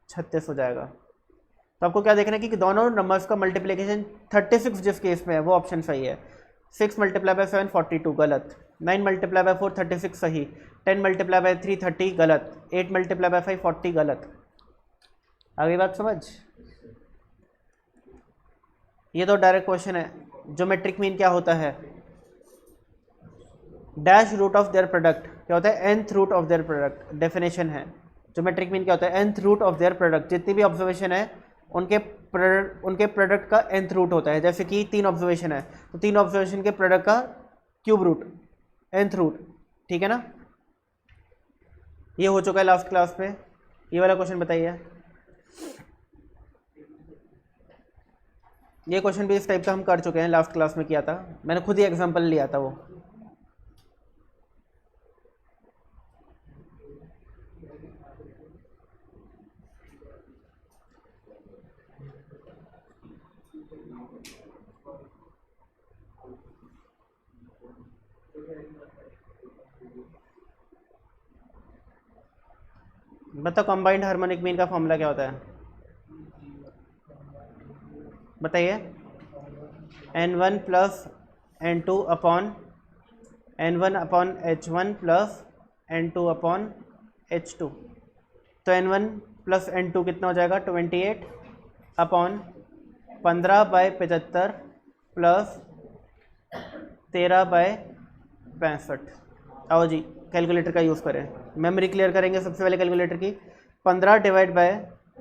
36 हो जाएगा। तो आपको क्या देखना है कि दोनों नंबर्स का मल्टीप्लिकेशन 36 जिस केस में है वो ऑप्शन सही है। 6 मल्टीप्लाई बाय 7 42 गलत, 9 मल्टीप्लाई बाय 4 36 सही, 10 मल्टीप्लाई बाय 3 30 गलत, 8 मल्टीप्लाई बाय 5 40 गलत। आ गई बात समझ? ये तो डायरेक्ट क्वेश्चन है। ज्योमेट्रिक मीन क्या होता है? Dash root of their product क्या होता है? nth root of their product definition है। ज्योमेट्रिक मीन क्या होता है? nth root of their product, जितनी भी ऑब्जर्वेशन है उनके प्रोडक्ट का nth रूट होता है। जैसे कि 3 ऑब्जर्वेशन है तो 3 ऑब्जर्वेशन के प्रोडक्ट का क्यूब रूट, nth रूट, ठीक है ना। ये हो चुका है लास्ट क्लास में। ये वाला क्वेश्चन बताइए। ये क्वेश्चन भी इस टाइप का हम कर चुके हैं, लास्ट क्लास में किया था, मैंने खुद ही एग्जांपल लिया था वो। बताओ कंबाइंड हार्मोनिक मीन का फॉर्मूला क्या होता है? बताइए। n1 plus n2 upon n1 upon h1 plus n2 upon h2। तो n1 प्लस n2 कितना हो जाएगा? 28 अपॉन 15 बाय 75 प्लस 13 बाय 65। आओ जी कैलकुलेटर का यूज़ करें, मेमोरी क्लियर करेंगे सबसे पहले कैलकुलेटर की। 15 divide by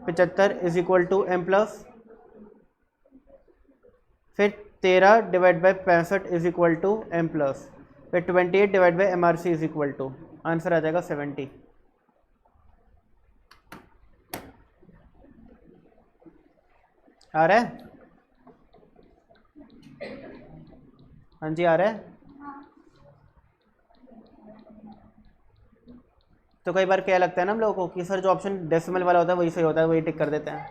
75 is equal to m plus, फिर 13 divide by 65 is equal to m plus, फिर 28 divide by MRC is equal to, answer आ जाएगा 70। आ रहा है? हाँ जी आ रहा है। तो कई बार क्या लगता है ना हम लोगों को कि सर जो ऑप्शन डेसिमल वाला होता है वही सही होता है, वही टिक कर देते हैं।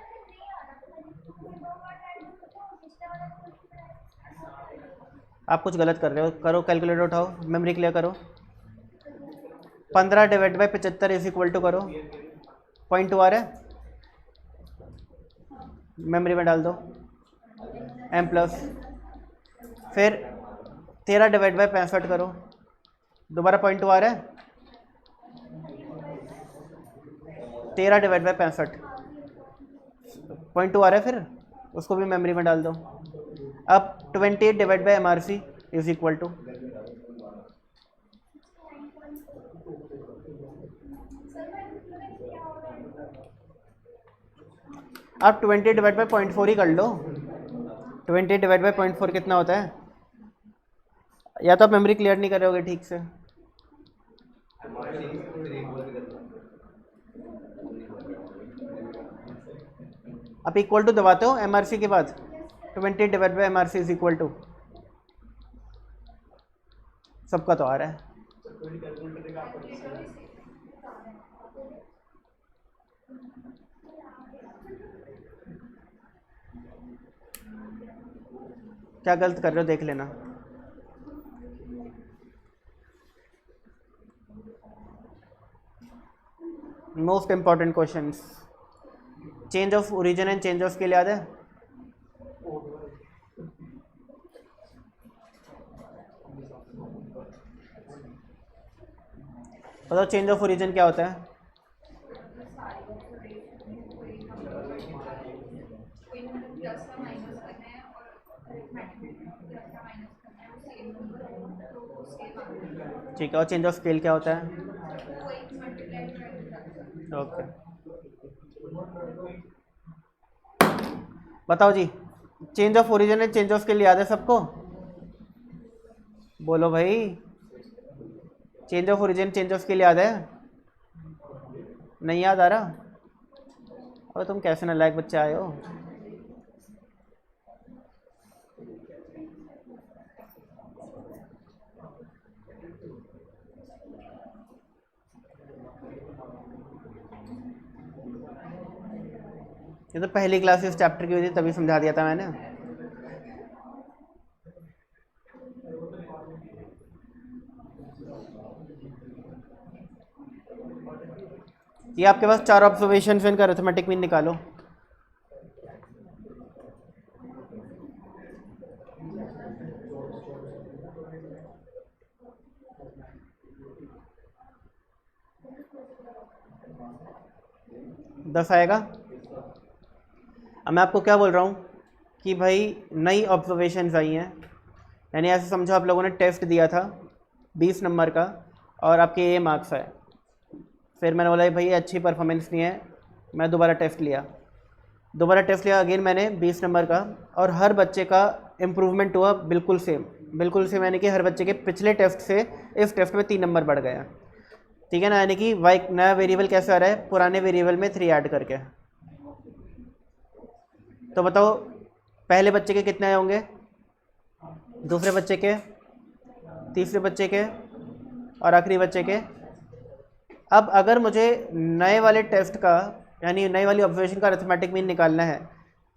आप कुछ गलत कर रहे हो, करो कैलकुलेटर उठाओ, मेमोरी क्लियर करो। 15 divide by 75 is equal to करो, 0.2 आ रहा है, मेमोरी में डाल दो m प्लस, फिर 13 डिवाइड बाय 65 करो, दोबारा 0.2 आ रहा है, 13 डिवाइड बाय 65 0.2 आ रहा है, फिर उसको भी मेमोरी में डाल दो। अब 28 divide by MRC is equal to, आप 20 डिवाइड बाय 0.4 ही कर लो। 20 डिवाइड बाय 0.4 कितना होता है? या तो आप मेमोरी क्लियर नहीं कर रहे होगे ठीक से। आप इक्वल टू दबाते हो MRC के बाद, 20 divide by MRC is equal to, सबका तो आ रहा है। क्या गलत कर रहे हो देख लेना। Most important questions, change of origin and change of scale याद है? बताओ चेंज ऑफ ओरिजिन क्या होता है? ठीक है, और चेंज ऑफ स्केल क्या होता है? ओके बताओ जी, change of origin and change of scale याद है सबको? बोलो भाई, change of origin change of scale याद है? नहीं याद आ रहा? और तुम कैसे नालायक बच्चे आए हो। ये तो पहली क्लास इस चैप्टर की हुई थी तभी समझा दिया था मैंने। ये आपके पास 4 ऑब्जर्वेशन है, इनका अरिथमेटिक मीन निकालो। दस आएगा। अब मैं आपको क्या बोल रहा हूँ कि भाई नई ऑब्जर्वेशंस आई हैं, यानी ऐसे समझो आप लोगों ने टेस्ट दिया था 20 नंबर का और आपके ये मार्क्स आए। फिर मैंने बोला भाई ये अच्छी परफॉर्मेंस नहीं है, मैं दोबारा टेस्ट लिया अगेन मैंने 20 नंबर का, और हर बच्चे का इम्प्रूवमेंट हुआ बिल्कुल सेम यानी कि हर बच्चे के पिछले टेस्ट से इस टेस्ट में 3 नंबर बढ़ गए हैं। ठीक है ना, यानी कि वाई नया वेरिएबल कैसे आ रहा है, पुराने वेरिएबल में 3 ऐड करके। तो बताओ पहले बच्चे के कितने आए होंगे, दूसरे बच्चे के, तीसरे बच्चे के और आखिरी बच्चे के। अब अगर मुझे नए वाले टेस्ट का यानी नई वाली ऑब्जर्वेशन का अरिथमेटिक मीन निकालना है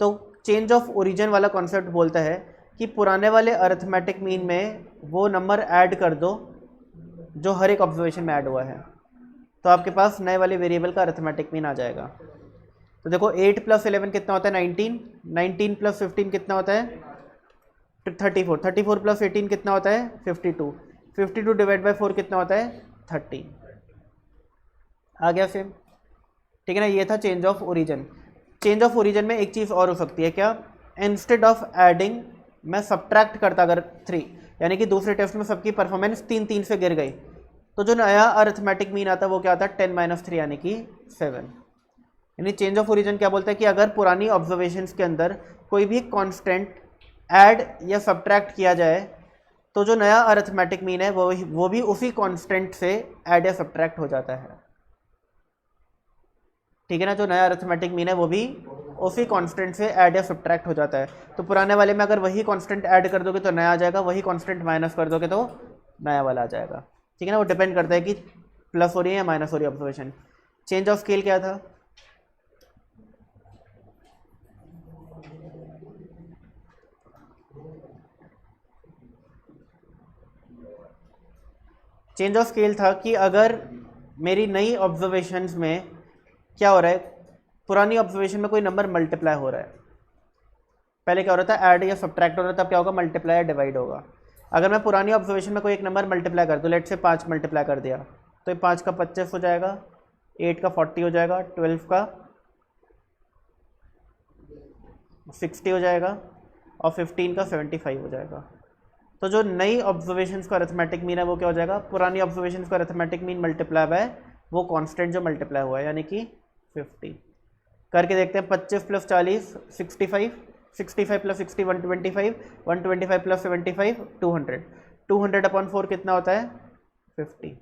तो चेंज ऑफ ओरिजिन वाला कॉन्सेप्ट बोलता है कि पुराने वाले अरिथमेटिक मीन में वो नंबर ऐड कर दो जो हर एक ऑब्जर्वेशन में ऐड हुआ है, तो आपके पास नए वाले वेरिएबल का अरिथमेटिक मीन आ जाएगा। तो देखो 8 + 11 कितना होता है 19, 19 + 15 कितना होता है 34, 34 + 18 कितना होता है 52, 52 डिवाइड बाई 4 कितना होता है 30। आ गया सेम, ठीक है ना। ये था change of origin. Change of origin में एक चीज़ और हो सकती है क्या, इंस्टेड ऑफ एडिंग मैं सब्ट्रैक्ट करता अगर 3, यानी कि दूसरे टेस्ट में सबकी परफॉर्मेंस 3 से गिर गई, तो जो नया अरिथमेटिक मीन आता है वो क्या आता है 10 - 3 यानी कि 7। यानी चेंज ऑफ ओरिजिन क्या बोलता है कि अगर पुरानी ऑब्जर्वेशंस के अंदर कोई भी कांस्टेंट ऐड या सब्ट्रैक्ट किया जाए तो जो नया अरिथमेटिक मीन है वो भी उसी कांस्टेंट से ऐड या सब्ट्रैक्ट हो जाता है। ठीक है ना, जो नया अरिथमेटिक मीन है वो भी उसी कांस्टेंट से ऐड या सब्ट्रैक्ट हो जाता है। तो पुराने वाले में अगर वही कांस्टेंट ऐड कर दोगे तो नया आ जाएगा, वही कांस्टेंट माइनस कर दोगे तो नया वाला आ जाएगा। ठीक है ना, वो डिपेंड करता है कि प्लस हो रही है या माइनस हो रही है ऑब्जर्वेशन। चेंज ऑफ स्केल क्या था, चेंज ऑफ स्केल था कि अगर मेरी नई ऑब्जर्वेशंस में क्या हो रहा है, पुरानी ऑब्जर्वेशन में कोई नंबर मल्टीप्लाई हो रहा है, पहले क्या हो रहा था ऐड या सब्ट्रैक्ट हो रहा था, तब क्या होगा मल्टीप्लाई या डिवाइड होगा। अगर मैं पुरानी ऑब्जर्वेशन में कोई एक नंबर मल्टीप्लाई कर दूँ, लेट से 5 मल्टीप्लाई कर दिया तो 5 का 25 हो जाएगा, 8 का 40 हो जाएगा, 12 का 60 हो जाएगा और 15 का 75 हो जाएगा। तो जो नई ऑब्जर्वेशंस का अरिथमेटिक मीन है वो क्या हो जाएगा, पुरानी ऑब्जर्वेशंस का अरिथमेटिक मीन मल्टीप्लाई बाय वो कांस्टेंट जो मल्टीप्लाई हुआ है यानी कि 50। करके देखते हैं 25 + 40 65, 65 + 60 125, 125 + 75 200, 200/4 कितना होता है 50।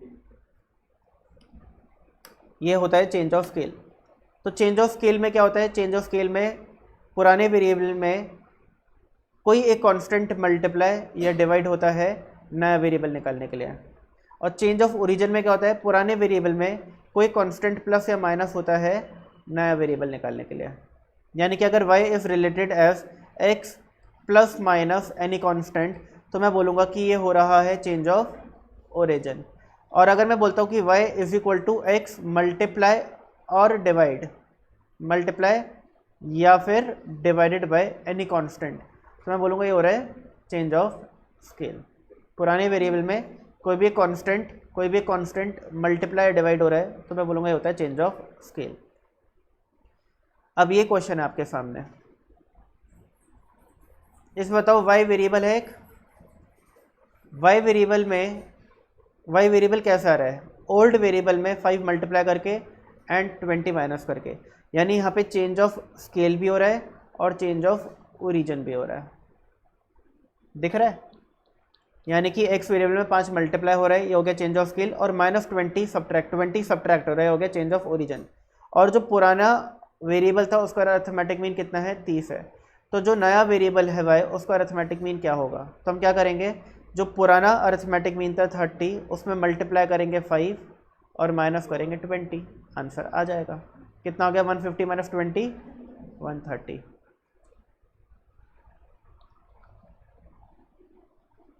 ये होता है चेंज ऑफ स्केल। तो चेंज ऑफ स्केल में क्या होता है, चेंज ऑफ स्केल में पुराने वेरिएबल में कोई एक कांस्टेंट मल्टीप्लाई या डिवाइड होता है नया वेरिएबल निकालने के लिए। और चेंज ऑफ ओरिजिन में क्या होता है, पुराने वेरिएबल में कोई कांस्टेंट प्लस या माइनस होता है नया वेरिएबल निकालने के लिए। यानी कि अगर y is related as x plus minus any constant तो मैं बोलूँगा कि ये हो रहा है चेंज ऑफ ओरिजिन। और अगर मैं बोलता हूँ कि y = x मल्टीप्लाई और डिवाइड, मल्टीप्लाई या फिर डिवाइडेड बाय एनी कांस्टेंट, तो मैं बोलूँगा ये हो रहा है चेंज ऑफ स्केल। पुराने वेरिएबल में कोई भी कांस्टेंट मल्टीप्लाई डिवाइड हो रहा है तो मैं बोलूँगा ये होता है चेंज ऑफ स्केल। अब ये क्वेश्चन है आपके सामने, इसमें बताओ y वेरिएबल है एक, y वेरिएबल कैसा आ रहा है, ओल्ड वेरिएबल में 5 मल्टीप्लाई करके एंड 20 माइनस करके, यानी यहाँ पे चेंज ऑफ स्केल भी हो रहा है और चेंज ऑफ ओरिजिन भी हो रहा है, दिख रहा है। यानी कि x वेरिएबल में 5 मल्टीप्लाई हो रहा है, ये हो गया चेंज ऑफ स्केल, और -20 सब्ट्रैक्ट हो रहा है, हो गया चेंज ऑफ ओरिजिन। और जो पुराना वेरिएबल था उसका अरिथमेटिक मीन कितना है 30 है, तो जो नया वेरिएबल है y उसका अरिथमेटिक मीन क्या होगा, तो हम क्या करेंगे, जो पुराना अरिथमेटिक मीन था 30 उसमें मल्टीप्लाई करेंगे 5 और माइनस करेंगे 20, आंसर आ जाएगा। कितना हो गया 150 - 20 130।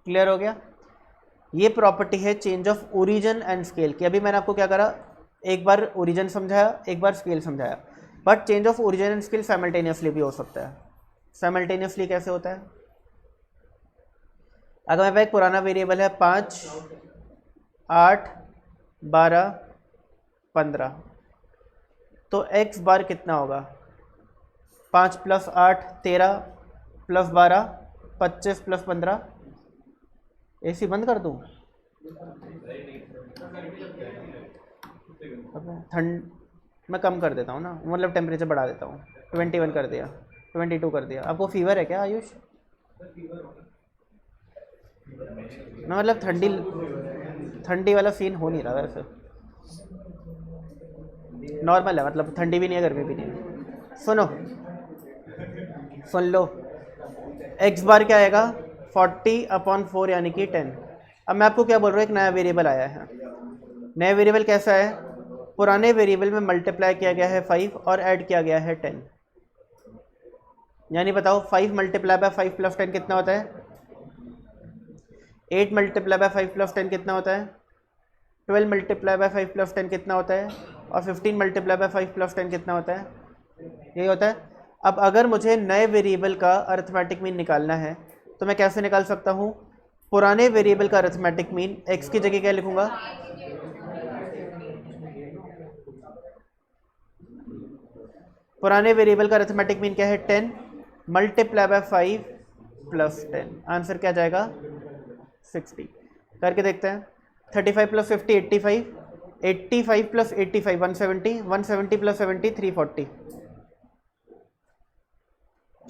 क्लियर हो गया। ये प्रॉपर्टी है change of origin and scale की। अभी मैंने आपको क्या करा, एक बार ओरिजिन समझाया, एक बार स्केल समझाया, but change of origin and scale simultaneously भी हो सकता है। साइमल्टेनियसली कैसे होता है, अगर मेरे पास एक पुराना वेरिएबल है 5, 8, 12, 15, तो x बार कितना होगा? 5 + 8 13 + 12 25 + 15। एसी बंद कर दूँ? ठंड मैं कम कर देता हूँ ना, मतलब टेम्परेचर बढ़ा देता हूँ। 21 कर दिया, 22 कर दिया। आपको फीवर है क्या आयुष? ना मतलब ठंडी वाला सीन हो नहीं रहा वैसे, नॉर्मल है, मतलब ठंडी भी नहीं है गर्मी भी नहीं है। सुन लो, x बार क्या आएगा? 40/4 यानी कि 10। अब मैं आपको क्या बोल रहा हूँ, एक नया वेरिएबल आया है। नया वेरिएबल कैसा है? पुराने वेरिएबल में मल्टीप्लाई किया गया है 5 और ऐड किया गया है 10। यानी बताओ 5 × 5 + 10 कितना होता है? 8 × 5 + 10 कितना होता है? 12 × 5 + 10 कितना होता है? और 15 × 5 + 10 कितना होता है? यही होता है। अब अगर मुझे नए वेरिएबल का अरिथमेटिक मीन निकालना है तो मैं कैसे निकाल सकता हूँ? पुराने वेरिएबल का अरिथमेटिक मीन x की जगह क्या लिखूंगा? पुराने वेरिएबल का अरिथमेटिक मीन क्या है? 10 × 5 + 10। आंसर क्या जाएगा? 60। करके देखते हैं। 35 + 50 85, 85 + 85 170, 170 + 70 340।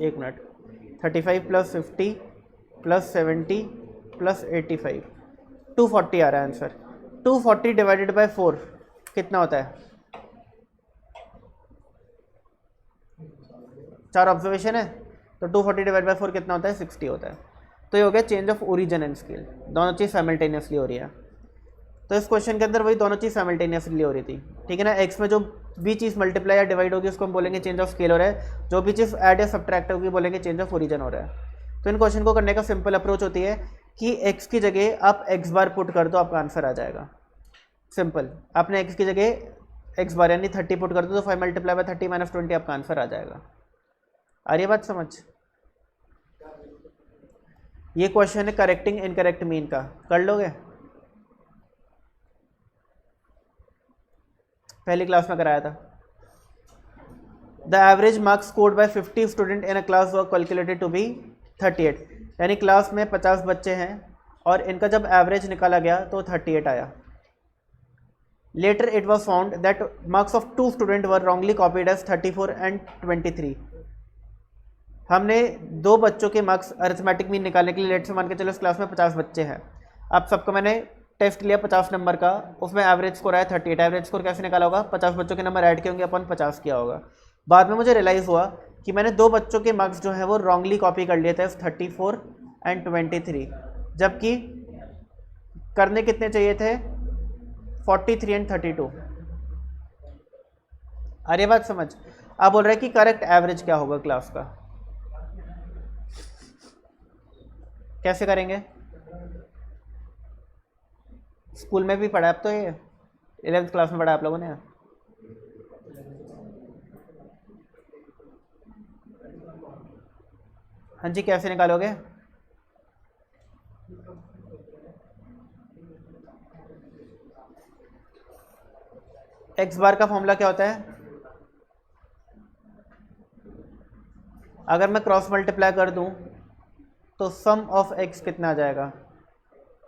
एक मिनट, 35 + 50 + 70 + 85 240 आ रहा है आंसर। 240 डिवाइडेड बाय 4 कितना होता है? 4 ऑब्जर्वेशन है तो 240 डिवाइड बाय 4 कितना होता है? 60 होता है। तो ये हो गया change of origin and scale, दोनों चीज़ साइमल्टेनियसली हो रही है। तो इस क्वेश्चन के अंदर वही दोनों चीज़ साइमल्टेनियसली हो रही थी, ठीक है ना। एक्स में जो भी चीज़ मल्टीप्लाई या डिवाइड होगी उसको हम बोलेंगे चेंज ऑफ स्केल हो रहा है, जो भी चीज़ ऐड या सब्ट्रैक्ट होगी बोलेंगे चेंज ऑफ ओरिजिन हो रहा है। तो इन क्वेश्चन को करने का सिंपल अप्रोच होती है कि एक्स की जगह आप एक्स बार पुट कर दो, आपका आंसर आ जाएगा। सिंपल, आपने एक्स की जगह एक्स बार यानी 30 पुट कर दो तो 5 × 30 - 20 आपका आंसर आ जाएगा। आ रही है बात समझ? ये क्वेश्चन है करेक्टिंग इनकरेक्ट मीन का, कर लोगे? पहली क्लास में कराया था। The average marks scored by 50 student in a class were calculated to be 38। यानी क्लास में 50 बच्चे हैं और इनका जब एवरेज निकाला गया तो 38 आया। Later it was found that marks of 2 student were wrongly copied as 34 and 23। हमने 2 बच्चों के मार्क्स अरिथमेटिक मीन निकालने के लिए लेट से मान के चलो इस क्लास में 50 बच्चे हैं। अब सबको मैंने टेस्ट लिया 50 नंबर का, उसमें एवरेज स्कोर आया 38। एवरेज स्कोर कैसे निकाला होगा? 50 बच्चों के नंबर ऐड किए होंगे अपन 50 किया होगा। बाद में मुझे रियलाइज़ हुआ कि मैंने 2 बच्चों के मार्क्स जो है वो रॉन्गली कॉपी कर लिए थे 34 एंड 23, जबकि करने कितने चाहिए थे? 43 एंड 32। अरे बात समझ? अब बोल रहे हैं कि करेक्ट एवरेज क्या होगा क्लास का, कैसे करेंगे? स्कूल में भी पढ़ा है अब तो, ये 11th क्लास में पढ़ा आप लोगों ने। हाँ जी, कैसे निकालोगे? एक्स बार का फॉर्मूला क्या होता है? अगर मैं क्रॉस मल्टीप्लाई कर दूं तो सम ऑफ एक्स कितना आ जाएगा?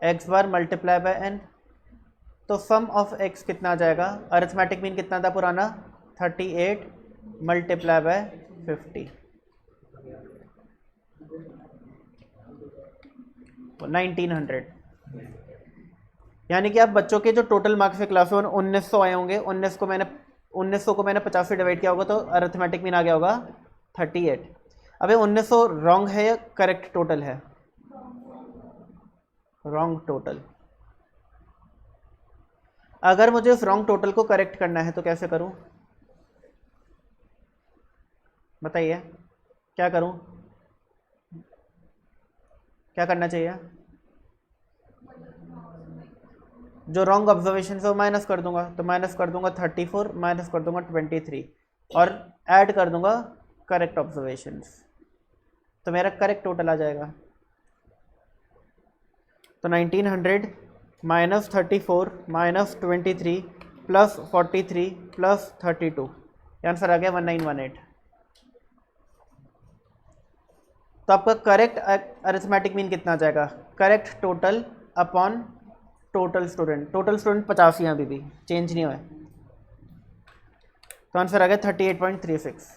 एक्स बार मल्टीप्लाई बाय एन। तो सम ऑफ एक्स कितना आ जाएगा? अरिथमेटिक मीन कितना था पुराना? 38 मल्टीप्लाई बाय 50, 1900। यानी कि आप बच्चों के जो टोटल मार्क्स है क्लास में 1900 आए होंगे। 1900 को मैंने 50 से डिवाइड किया होगा तो अरिथमेटिक मीन आ गया होगा 38। अब ये 1900 रॉन्ग है या करेक्ट टोटल है? Wrong total. अगर मुझे उस रॉन्ग टोटल को करेक्ट करना है तो कैसे करूं? बताइए, क्या करूं? क्या करना चाहिए? जो रॉन्ग ऑब्जर्वेशन है वो माइनस कर दूंगा, तो माइनस कर दूंगा 34, माइनस कर दूंगा 23 और ऐड कर दूंगा करेक्ट ऑब्जर्वेशंस, तो मेरा करेक्ट टोटल आ जाएगा। तो 1900 minus 34 minus 23 plus 43 plus 32, answer आ गया 1918। तो आपका करेक्ट अरिथमेटिक मीन कितना आ जाएगा? Correct total upon total student 50 ही हैं, अभी भी चेंज नहीं हुआ है, तो आंसर आ गया 38.36।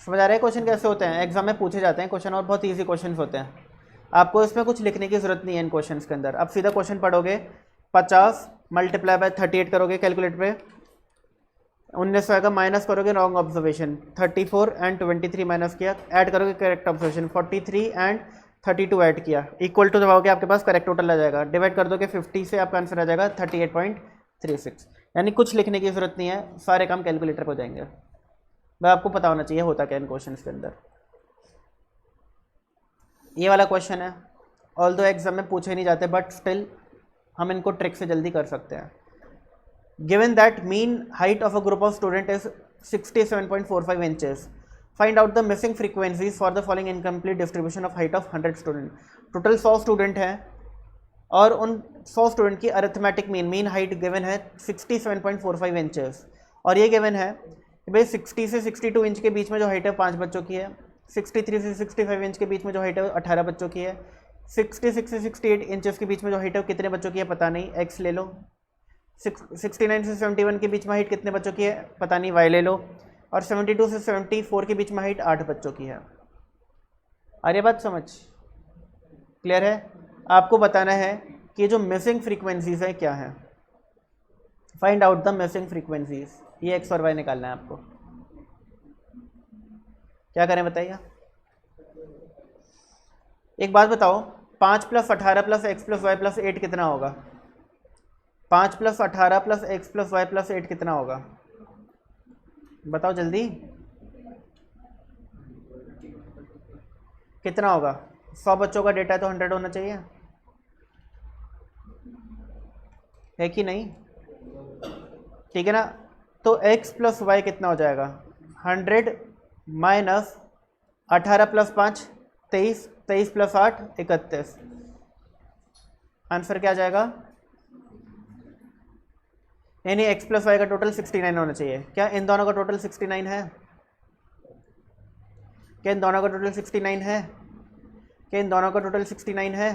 समझ आ रहा है क्वेश्चन कैसे होते हैं? एग्जाम में पूछे जाते हैं क्वेश्चन और बहुत इजी क्वेश्चन होते हैं, आपको इसमें कुछ लिखने की जरूरत नहीं है इन क्वेश्चंस के अंदर। आप सीधा क्वेश्चन पढ़ोगे, 50 मल्टीप्लाई बाय 38 करोगे कैलकुलेटर पे, 19 आएगा, माइनस करोगे रॉन्ग ऑब्जर्वेशन, 34 एंड 23 माइनस किया, ऐड करोगे करेक्ट ऑब्जर्वेशन, 43 एंड 32 ऐड किया, इक्वल टू दबाओगे आपके पास करेक्ट टोटल आ जाएगा, डिवाइड कर दोगे 50 से, आपका आंसर आ जाएगा 38.36। यानी कुछ लिखने की जरूरत नहीं है, सारे काम कैलकुलेटर पर हो जाएंगे। वह आपको पता होना चाहिए होता क्या इन क्वेश्चन के अंदर। ये वाला क्वेश्चन है, ऑल्दो एग्जाम में पूछे नहीं जाते, बट स्टिल हम इनको ट्रिक से जल्दी कर सकते हैं। Given that mean height of a group of student is 67.45 inches, find out the missing frequencies for the following incomplete distribution of height of 100 student. Total 100 student हैं और उन 100 स्टूडेंट की अरिथमेटिक मीन हाइट गिवन है 67.45 inches, और ये given है कि भाई 60 से 62 इंच के बीच में जो हाइट है 5 बच्चों की है, 63 से 65 इंच के बीच में जो हाइट है 18 बच्चों की है, 66 से 68 इंचेस के बीच में जो हाइट है कितने बच्चों की है पता नहीं, एक्स ले लो, 69 से 71 के बीच में हाइट कितने बच्चों की है पता नहीं, वाई ले लो, और 72 से 74 के बीच में हाइट 8 बच्चों की है। अरे बात समझ क्लियर है? आपको बताना है कि जो मिसिंग फ्रीक्वेंसीज है क्या है, find out the missing frequencies, ये एक्स और वाई निकालना है आपको। क्या करें बताइए? एक बात बताओ, 5 + 18 + x + y + 8 कितना होगा? 5 + 18 + x + y + 8 कितना होगा? बताओ जल्दी, कितना होगा? 100 बच्चों का डेटा है तो 100 होना चाहिए, है कि नहीं? ठीक है ना? तो x + y कितना हो जाएगा? 100 माइनस 18 + 5 23, 23 + 8 31, आंसर क्या आ जाएगा? यानी x + y का टोटल 69 होना चाहिए। क्या इन दोनों का टोटल 69 है? क्या इन दोनों का टोटल 69 है? क्या इन दोनों का टोटल 69 है?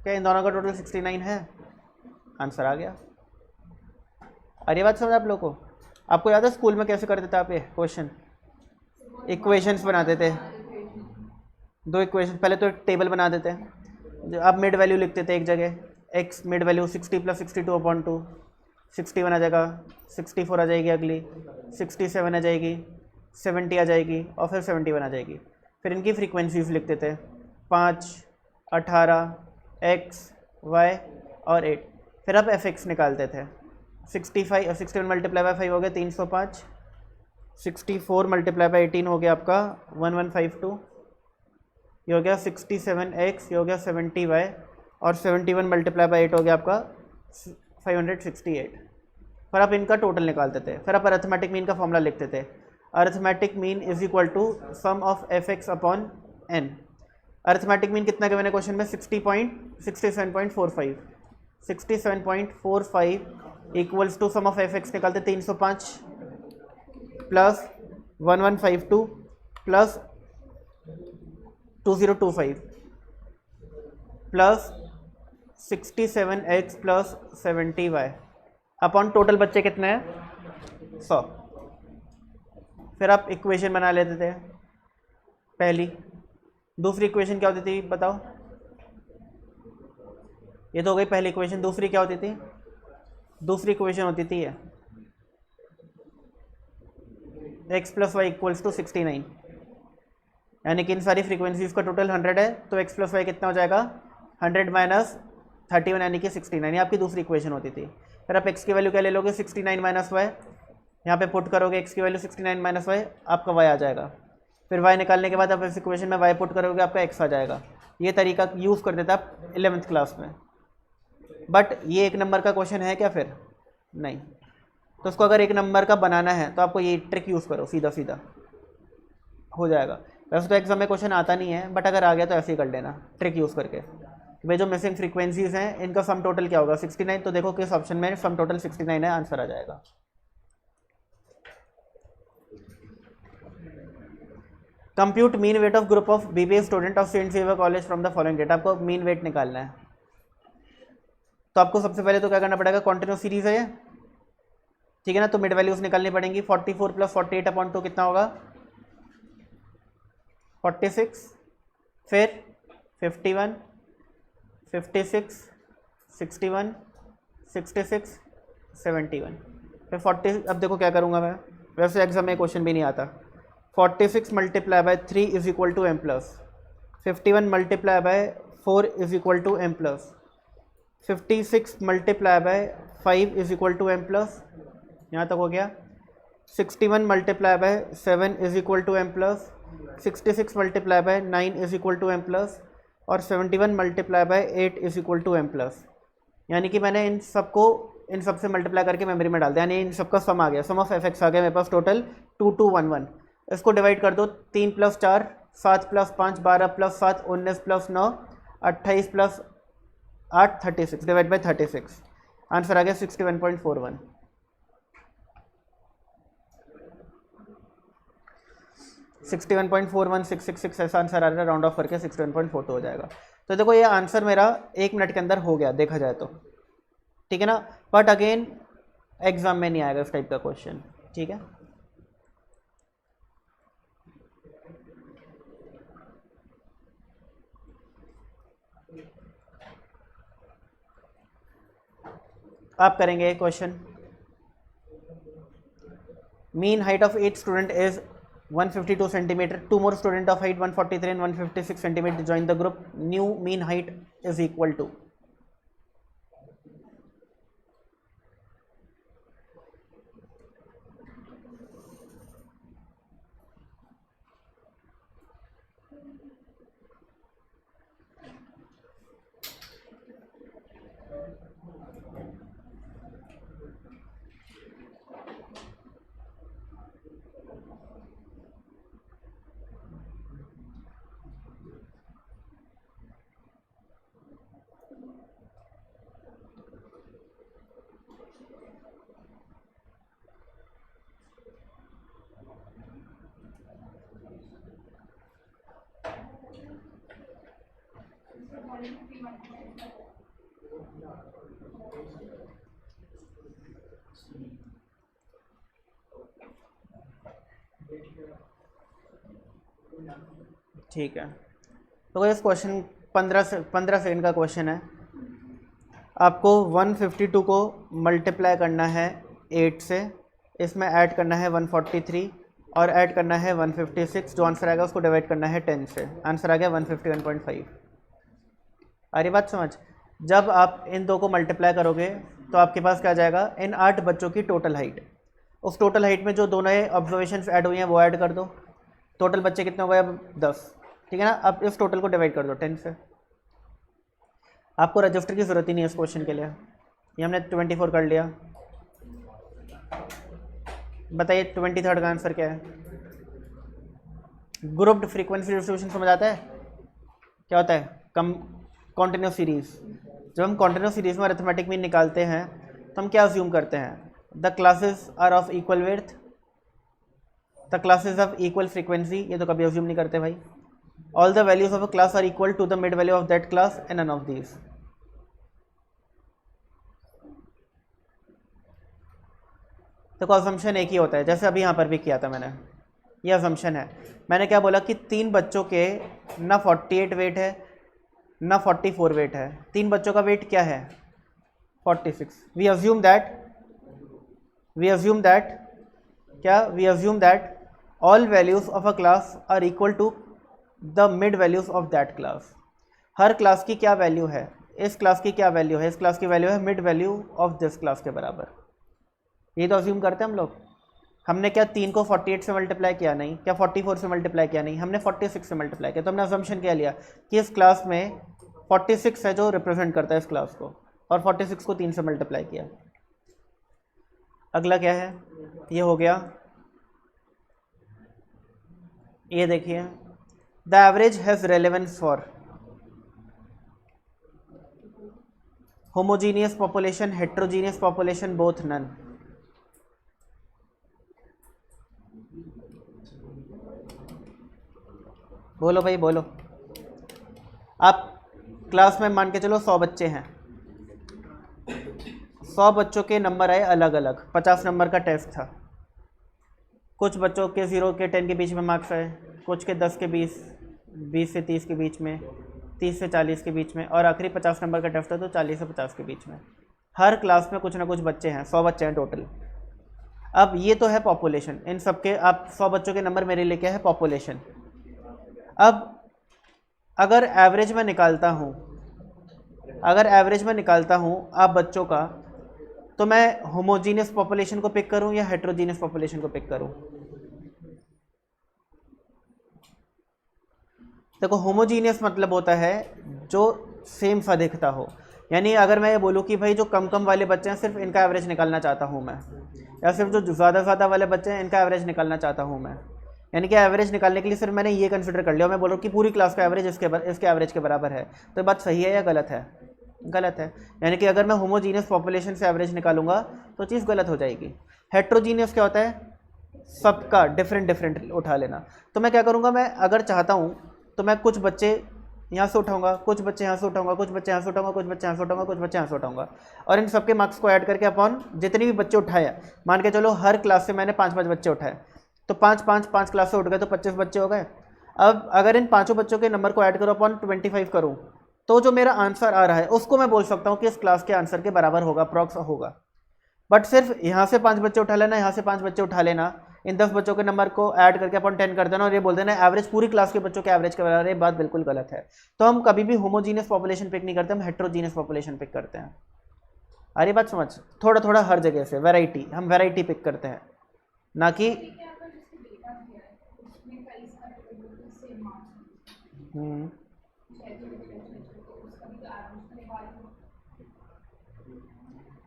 क्या इन दोनों का टोटल 69 है? आंसर आ गया। अरे बात समझ आप लोगों को? आपको याद है स्कूल में कैसे करते थे आप ये क्वेश्चन? इक्वेशंस बनाते थे, 2 इक्वेशन, पहले तो एक टेबल बना देते हैं, आप मिड वैल्यू लिखते थे एक जगह, x मिड वैल्यू 60 + 62/2, 61 आ जाएगा, 64 आ जाएगी, अगली 67 आ जाएगी, 70 आ जाएगी, और फिर 71 आ जाएगी। फिर इनकी फ्रीक्वेंसीज लिखते थे, 5, 18, x, y और 8। फिर आप fx निकालते थे, 61 × 5 हो गया 305, 64 × 18 हो गया आपका 1152, ये हो गया 67x, ये हो गया 70y, और 71 × 8 हो गया आपका 568। फिर आप इनका टोटल निकालते थे, फिर आप अरिथमेटिक मीन का फॉर्मूला लिखते थे, arithmetic mean is equal to sum of fx upon n। Arithmetic mean कितना गिवन है क्वेश्चन में? 67.45, 67.45 equals to sum of fx निकालते 305 plus 1152 plus 2025 plus 67x plus 70y upon total बच्चे कितने हैं? 100। फिर आप इक्वेशन बना लेते थे पहली। दूसरी इक्वेशन क्या होती थी बताओ? ये तो हो गई पहली इक्वेशन। दूसरी क्या होती थी? दूसरी इक्वेशन होती थी ये x + y = 69, यानी कि इन सारी फ्रीक्वेंसीज का टोटल 100 है, तो x + y कितना हो जाएगा? 100 माइनस 31 यानी कि 69, ये आपकी दूसरी इक्वेशन होती थी। फिर आप x की वैल्यू क्या ले लोगे? 69 माइनस y, यहाँ पे पुट करोगे x की वैल्यू 69 माइनस y, आपका y आ जाएगा। फिर y निकालने के बाद आप इस इक्वेशन में y पुट करोगे, आपका x आ जाएगा। ये तरीका यूज़ करते थे आप 11th क्लास में, बट ये 1 नंबर का क्वेश्चन है क्या? फिर नहीं, तो उसको अगर एक नंबर का बनाना है तो आपको ये ट्रिक यूज़ करो, सीधा सीधा हो जाएगा। वैसे तो एग्जाम में क्वेश्चन आता नहीं है, बट अगर आ गया तो ऐसे ही कर लेना ट्रिक यूज़ करके। वे जो मिसिंग फ्रीक्वेंसीज हैं इनका सम टोटल क्या होगा 69, तो देखो किस ऑप्शन में सम टोटल 69 है, आंसर आ जाएगा। Compute mean weight of group of BBA student of saint Xavier college from the following data. आपको मीन वेट निकालना है, तो आपको सबसे पहले तो क्या करना पड़ेगा, कॉन्टिन्यूस सीरीज है ये, ठीक है ना, तो मिड वैल्यूज निकालनी पड़ेंगी। 44 + 48/2 कितना होगा 46, फिर 51, 56, 61, 66, 71, फिर 40। अब देखो क्या करूँगा मैं, वैसे एग्जाम में क्वेश्चन भी नहीं आता। 46 × 3 = m+, 51 × 4 = m+, 56 × 5 = m+, यहाँ तक हो गया। 61 × 7 = m+, 66 × 9 = m+, और 71 × 8 = m+। यानी कि मैंने इन सबसे मल्टीप्लाई करके मेमोरी में डाल दिया, यानी इन सबका सम आ गया, सम ऑफ fx आ गया मेरे पास टोटल 2211। इसको डिवाइड कर दो, 3 + 4 7 + 5 12 + 7 19 + 9 28 + 8 36, डिवाइड बाई 36, आंसर आ गया 61.41। 61.41666 ऐसा आंसर आ रहा है, राउंड ऑफ करके 61.42 हो जाएगा। तो देखो ये आंसर मेरा 1 मिनट के अंदर हो गया देखा जाए तो, ठीक है ना, बट अगेन एग्जाम में नहीं आएगा इस टाइप का क्वेश्चन, ठीक है। आप करेंगे question, mean height of 8 student is 152 cm, 2 more student of height 143 and 156 cm join the group, new mean height is equal to। ठीक है, तो इस क्वेश्चन 15 सेकंड का क्वेश्चन है। आपको 152 को मल्टीप्लाई करना है 8 से, इसमें ऐड करना है 143 और ऐड करना है 156, जो आंसर आएगा उसको डिवाइड करना है 10 से, आंसर आ गया 151.5। आ रही बात समझ। जब आप इन दो को मल्टीप्लाई करोगे तो आपके पास क्या आ जाएगा, इन 8 बच्चों की टोटल हाइट, उस टोटल हाइट में जो दोनों ऑब्जर्वेशंस ऐड हुई हैं वो ऐड कर दो, टोटल बच्चे कितने हो गए अब 10, ठीक है ना। अब इस टोटल को डिवाइड कर दो 10 से। आपको रजिस्टर की ज़रूरत ही नहीं है इस क्वेश्चन के लिए, ये हमने 24 कर लिया। बताइए 23rd का आंसर क्या है। ग्रुप्ड फ्रीक्वेंसी डिस्ट्रीब्यूशन समझ आता है क्या होता है, कम कॉन्टिन्यूस सीरीज। जब हम कॉन्टिन्यूस सीरीज में अरिथमेटिक मीन निकालते हैं तो हम क्या अज्यूम करते हैं, the classes are of equal width, the classes of equal frequency, ये तो कभी अज्यूम नहीं करते भाई। All the values of a class are equal to the mid value of that class and none of these. तो assumption एक ही होता है, जैसे अभी यहाँ पर भी किया था मैंने, ये अजम्पशन है। मैंने क्या बोला कि 3 बच्चों के ना 48 वेट है ना 44 वेट है, 3 बच्चों का वेट क्या है 46। We assume that all values of a class are equal to the mid values of that class. हर क्लास की क्या वैल्यू है, इस क्लास की क्या वैल्यू है, इस क्लास की वैल्यू है mid value of this class के बराबर। ये तो अज्यूम करते हैं हम लोग। हमने क्या 3 को 48 से मल्टीप्लाई किया नहीं, क्या 44 से मल्टीप्लाई किया नहीं, हमने 46 से मल्टीप्लाई किया। तो हमने अजम्पशन क्या लिया कि इस क्लास में 46 है जो रिप्रेजेंट करता है इस क्लास को, और 46 को 3 से मल्टीप्लाई किया। अगला क्या है, ये हो गया। ये देखिए, the average has relevance for homogeneous population, heterogeneous population, both none. बोलो भाई बोलो। आप क्लास में मान के चलो 100 बच्चे हैं, 100 बच्चों के नंबर आए अलग अलग, 50 नंबर का टेस्ट था। कुछ बच्चों के 0 के 10 के बीच में मार्क्स आए, कुछ के 10 के 20, 20 से 30 के बीच में, 30 से 40 के बीच में, और आखिरी 50 नंबर का टेस्ट था तो 40 से 50 के बीच में। हर क्लास में कुछ ना कुछ बच्चे हैं, 100 बच्चे हैं टोटल। अब ये तो है पॉपुलेशन, इन सब के आप 100 बच्चों के नंबर मेरे लिए क्या है, पॉपुलेशन। अब अगर एवरेज में निकालता हूँ, अगर एवरेज में निकालता हूँ आप बच्चों का, तो मैं होमोजीनियस पॉपुलेशन को पिक करूँ या हेट्रोजीनियस पॉपुलेशन को पिक करूँ? देखो, होमोजीनियस मतलब होता है जो सेम सा दिखता हो। यानी अगर मैं ये बोलूँ कि भाई जो कम कम वाले बच्चे हैं सिर्फ इनका एवरेज निकालना चाहता हूँ मैं, या सिर्फ जो ज़्यादा ज़्यादा वाले बच्चे हैं इनका एवरेज निकालना चाहता हूँ मैं, यानी कि एवरेज निकालने के लिए सिर्फ मैंने ये कंसिडर कर लिया, मैं बोल रहा हूँ कि पूरी क्लास का एवरेज इसके एवरेज के बराबर है, तो बात सही है या गलत है? गलत है। यानी कि अगर मैं होमोजीनियस पॉपुलेशन से एवरेज निकालूंगा तो चीज़ गलत हो जाएगी। हेट्रोजीनियस क्या होता है, सबका डिफरेंट डिफरेंट उठा लेना। तो मैं क्या करूँगा, मैं अगर चाहता हूँ तो मैं कुछ बच्चे यहाँ से उठाऊंगा, कुछ बच्चे यहाँ से उठाऊंगा, कुछ बच्चे यहाँ से उठाऊंगा, कुछ बच्चे यहाँ से उठाऊंगा, कुछ बच्चे यहाँ से उठाऊंगा, और इन सबके मार्क्स को ऐड करके अपॉन जितने भी बच्चे उठाए, मान के चलो हर क्लास से मैंने 5-5 बच्चे उठाए, तो 5 क्लास से उठ गए तो 25 बच्चे हो गए। अब अगर इन 5 बच्चों के नंबर को ऐड करो अपॉन 25 करूँ, तो जो मेरा आंसर आ रहा है उसको मैं बोल सकता हूँ कि इस क्लास के आंसर के बराबर होगा, अप्रॉक्स होगा। बट सिर्फ यहाँ से 5 बच्चे उठा लेना, यहाँ से 5 बच्चे उठा लेना, इन 10 बच्चों के नंबर को ऐड करके अपन 10 कर देना और ये बोल देना एवरेज पूरी क्लास के बच्चों के एवरेज के बराबर, ये बात बिल्कुल गलत है। तो हम कभी भी होमोजीनियस पॉपुलेशन पिक नहीं करते, हम हेट्रोजीनियस पॉपुलेशन पिक करते हैं। अरे बात समझ, थोड़ा थोड़ा हर जगह से वैरायटी, हम वैरायटी पिक करते हैं, ना कि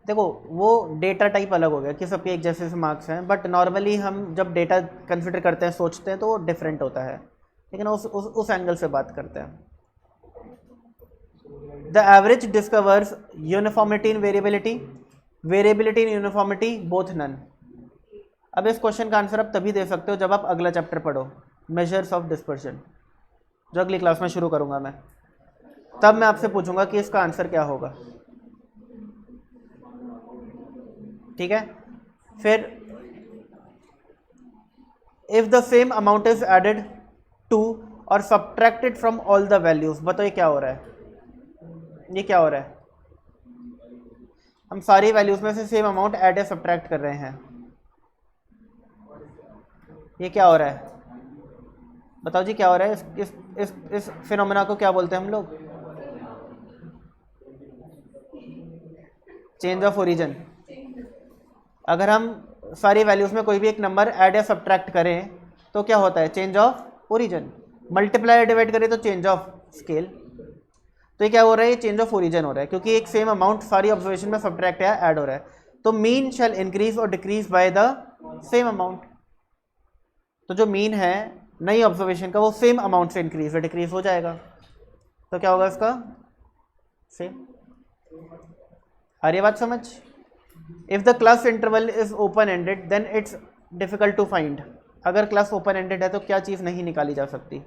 देखो वो डेटा टाइप अलग हो गया कि सबके एक जैसे से मार्क्स हैं, बट नॉर्मली हम जब डेटा कंसिडर करते हैं, सोचते हैं, तो वो डिफरेंट होता है, लेकिन उस एंगल से बात करते हैं। The average discovers uniformity in variability, variability in uniformity, both none. अब इस क्वेश्चन का आंसर आप तभी दे सकते हो जब आप अगला चैप्टर पढ़ो, मेजर्स ऑफ डिस्पर्शन, जो अगली क्लास में शुरू करूंगा मैं, तब मैं आपसे पूछूंगा कि इसका आंसर क्या होगा। ठीक है। फिर if the same amount is added to और subtracted from all the values, बताओ ये क्या हो रहा है, ये क्या हो रहा है? हम सारी वैल्यूज में से सेम अमाउंट ऐड या सब्ट्रैक्ट कर रहे हैं, ये क्या हो रहा है? बताओ जी क्या हो रहा है? इस फिनोमेना को क्या बोलते हैं हम लोग? Change of origin. अगर हम सारी वैल्यूज में कोई भी एक नंबर ऐड या सब्ट्रैक्ट करें तो क्या होता है? Change of origin. Multiply divide करें तो चेंज ऑफ स्केल। तो ये क्या हो रहा है? ये चेंज ऑफ ओरिजिन हो रहा है, क्योंकि एक सेम अमाउंट सारी ऑब्जर्वेशन में सब्ट्रैक्ट या ऐड हो रहा है। तो मीन शैल इंक्रीज और decrease by the same amount. तो जो मीन है नई ऑब्जर्वेशन का वो सेम अमाउंट से इंक्रीज और डिक्रीज हो जाएगा। तो क्या होगा इसका? सेम। आ रही बात समझ? If the class interval is open ended then it's difficult to find. अगर क्लास ओपन एंडेड है तो क्या चीज़ नहीं निकाली जा सकती?